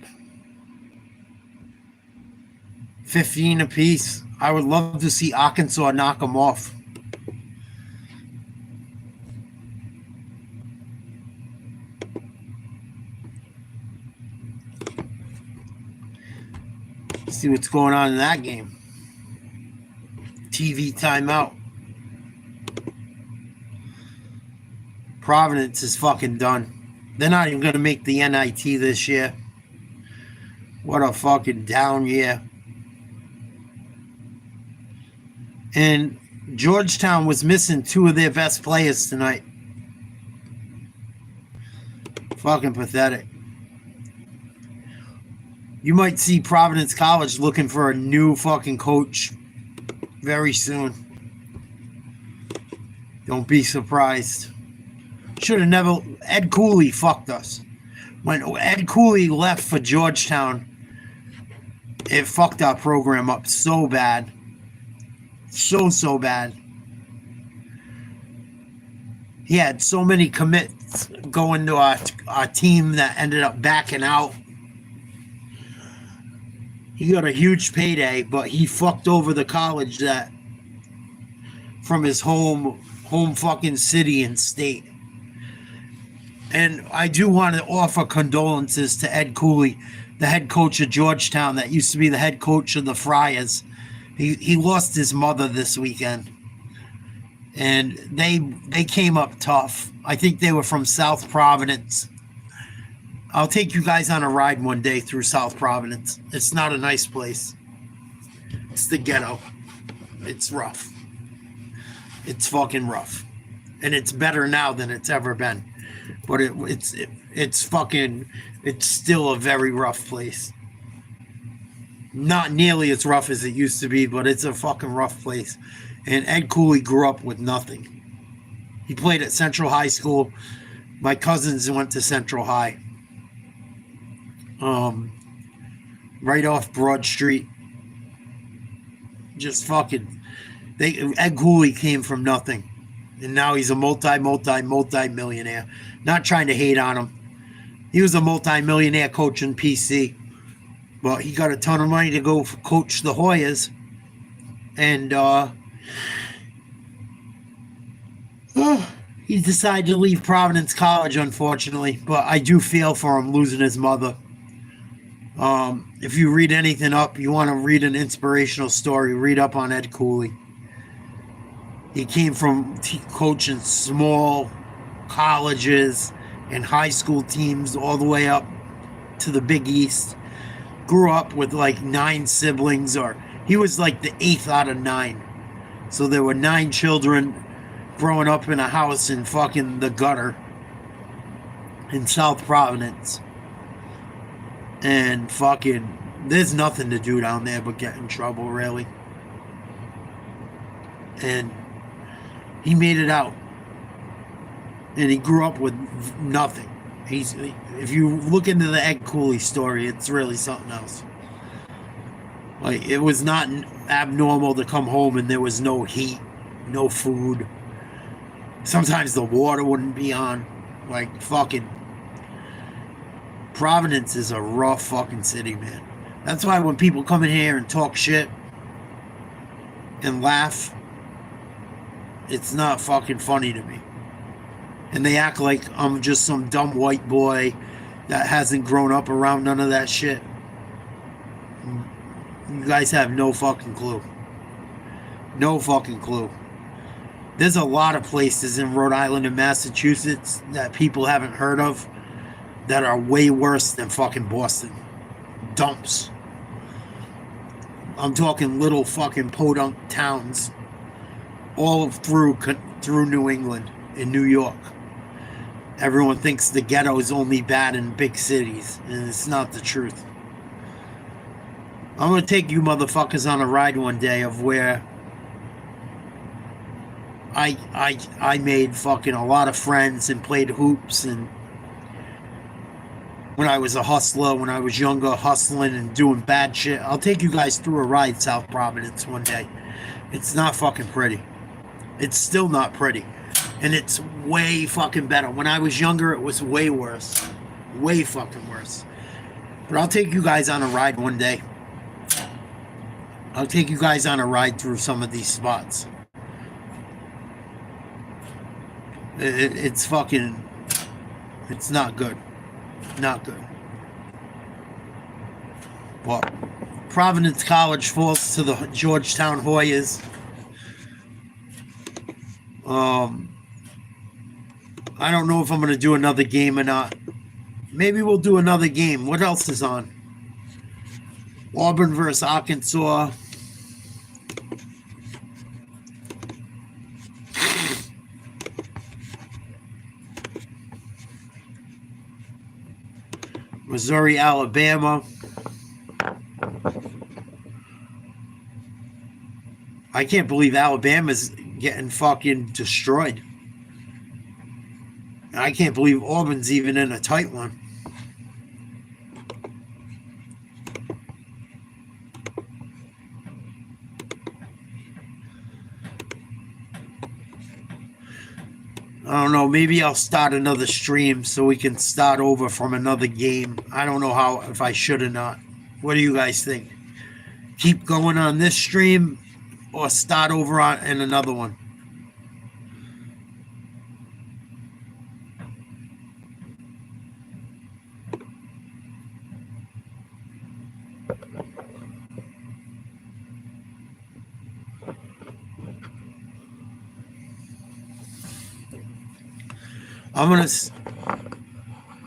15 apiece. I would love to see Arkansas knock them off. See what's going on in that game. TV timeout. Providence is fucking done. They're not even going to make the NIT this year. What a fucking down year. And Georgetown was missing 2 of their best players tonight. Fucking pathetic. You might see Providence College looking for a new fucking coach very soon. Don't be surprised. Should have never... Ed Cooley fucked us. When Ed Cooley left for Georgetown, it fucked our program up so bad. So bad. He had so many commits going to our team that ended up backing out. He got a huge payday, but he fucked over the college that from his home fucking city and state. And I do want to offer condolences to Ed Cooley, the head coach of Georgetown that used to be the head coach of the Friars. He lost his mother this weekend, and they came up tough. I think they were from South Providence. I'll take you guys on a ride one day through South Providence. It's not a nice place. It's the ghetto. It's rough. It's fucking rough, and it's better now than it's ever been. But it's still a very rough place. Not nearly as rough as it used to be, but it's a fucking rough place. And Ed Cooley grew up with nothing. He played at Central High School. My cousins went to Central High. Right off Broad Street. Just fucking... Ed Cooley came from nothing. And now he's a multi-millionaire. Not trying to hate on him. He was a multi-millionaire coach in PC. But he got a ton of money to go coach the Hoyas. And he decided to leave Providence College, unfortunately. But I do feel for him losing his mother. If you read anything up, you want to read an inspirational story, read up on Ed Cooley. He came from coaching small colleges and high school teams all the way up to the Big East. Grew up with like 9 siblings, or he was like the 8th out of 9. So there were 9 children growing up in a house in fucking the gutter in South Providence. And fucking, there's nothing to do down there but get in trouble, really. And he made it out. And he grew up with nothing. If you look into the Ed Cooley story, it's really something else. Like, it was not abnormal to come home and there was no heat, no food. Sometimes the water wouldn't be on. Like, fucking... Providence is a rough fucking city, man. That's why when people come in here and talk shit and laugh, it's not fucking funny to me. And they act like I'm just some dumb white boy that hasn't grown up around none of that shit. You guys have no fucking clue. No fucking clue. There's a lot of places in Rhode Island and Massachusetts that people haven't heard of that are way worse than fucking Boston. Dumps. I'm talking little fucking podunk towns all through New England and New York. Everyone thinks the ghetto is only bad in big cities, and it's not the truth. I'm going to take you motherfuckers on a ride one day of where I made fucking a lot of friends and played hoops, and when I was a hustler, when I was younger, hustling and doing bad shit. I'll take you guys through a ride South Providence one day. It's not fucking pretty. It's still not pretty. And it's way fucking better. When I was younger, it was way worse. Way fucking worse. But I'll take you guys on a ride one day. I'll take you guys on a ride through some of these spots. It's fucking... It's not good. Not good. Well, Providence College falls to the Georgetown Hoyas. I don't know if I'm going to do another game or not. Maybe we'll do another game. What else is on? Auburn versus Arkansas. Missouri, Alabama. I can't believe Alabama's getting fucking destroyed. I can't believe Auburn's even in a tight one. I don't know, maybe I'll start another stream so we can start over from another game. I don't know if I should or not. What do you guys think? Keep going on this stream or start over in another one?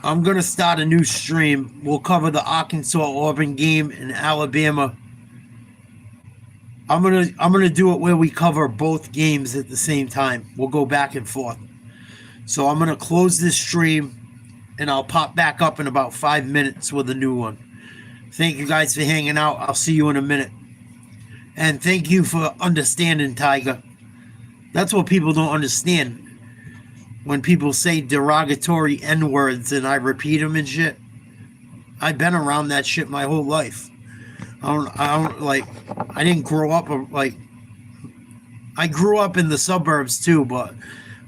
I'm gonna start a new stream. We'll cover the Arkansas-Auburn game in Alabama. I'm gonna do it where we cover both games at the same time. We'll go back and forth. So I'm gonna close this stream, and I'll pop back up in about 5 minutes with a new one. Thank you guys for hanging out. I'll see you in a minute. And thank you for understanding, Tiger. That's what people don't understand. When people say derogatory N-words and I repeat them and shit, I've been around that shit my whole life. I didn't grow up, I grew up in the suburbs too, but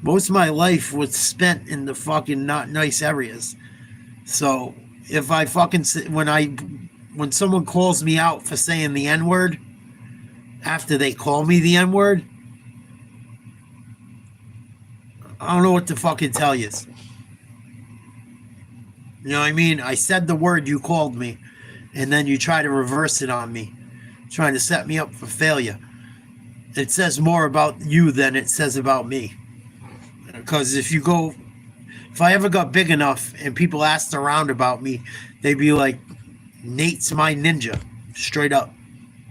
most of my life was spent in the fucking not nice areas. So if I fucking, when someone calls me out for saying the N-word, after they call me the N-word, I don't know what to fucking tell you. You know what I mean? I said the word, you called me, and then you try to reverse it on me, trying to set me up for failure. It says more about you than it says about me. Because if I ever got big enough and people asked around about me, they'd be like, Nate's my ninja, straight up.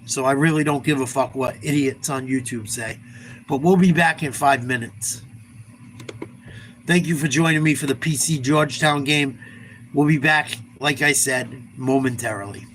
So I really don't give a fuck what idiots on YouTube say. But we'll be back in 5 minutes. Thank you for joining me for the PC Georgetown game. We'll be back, like I said, momentarily.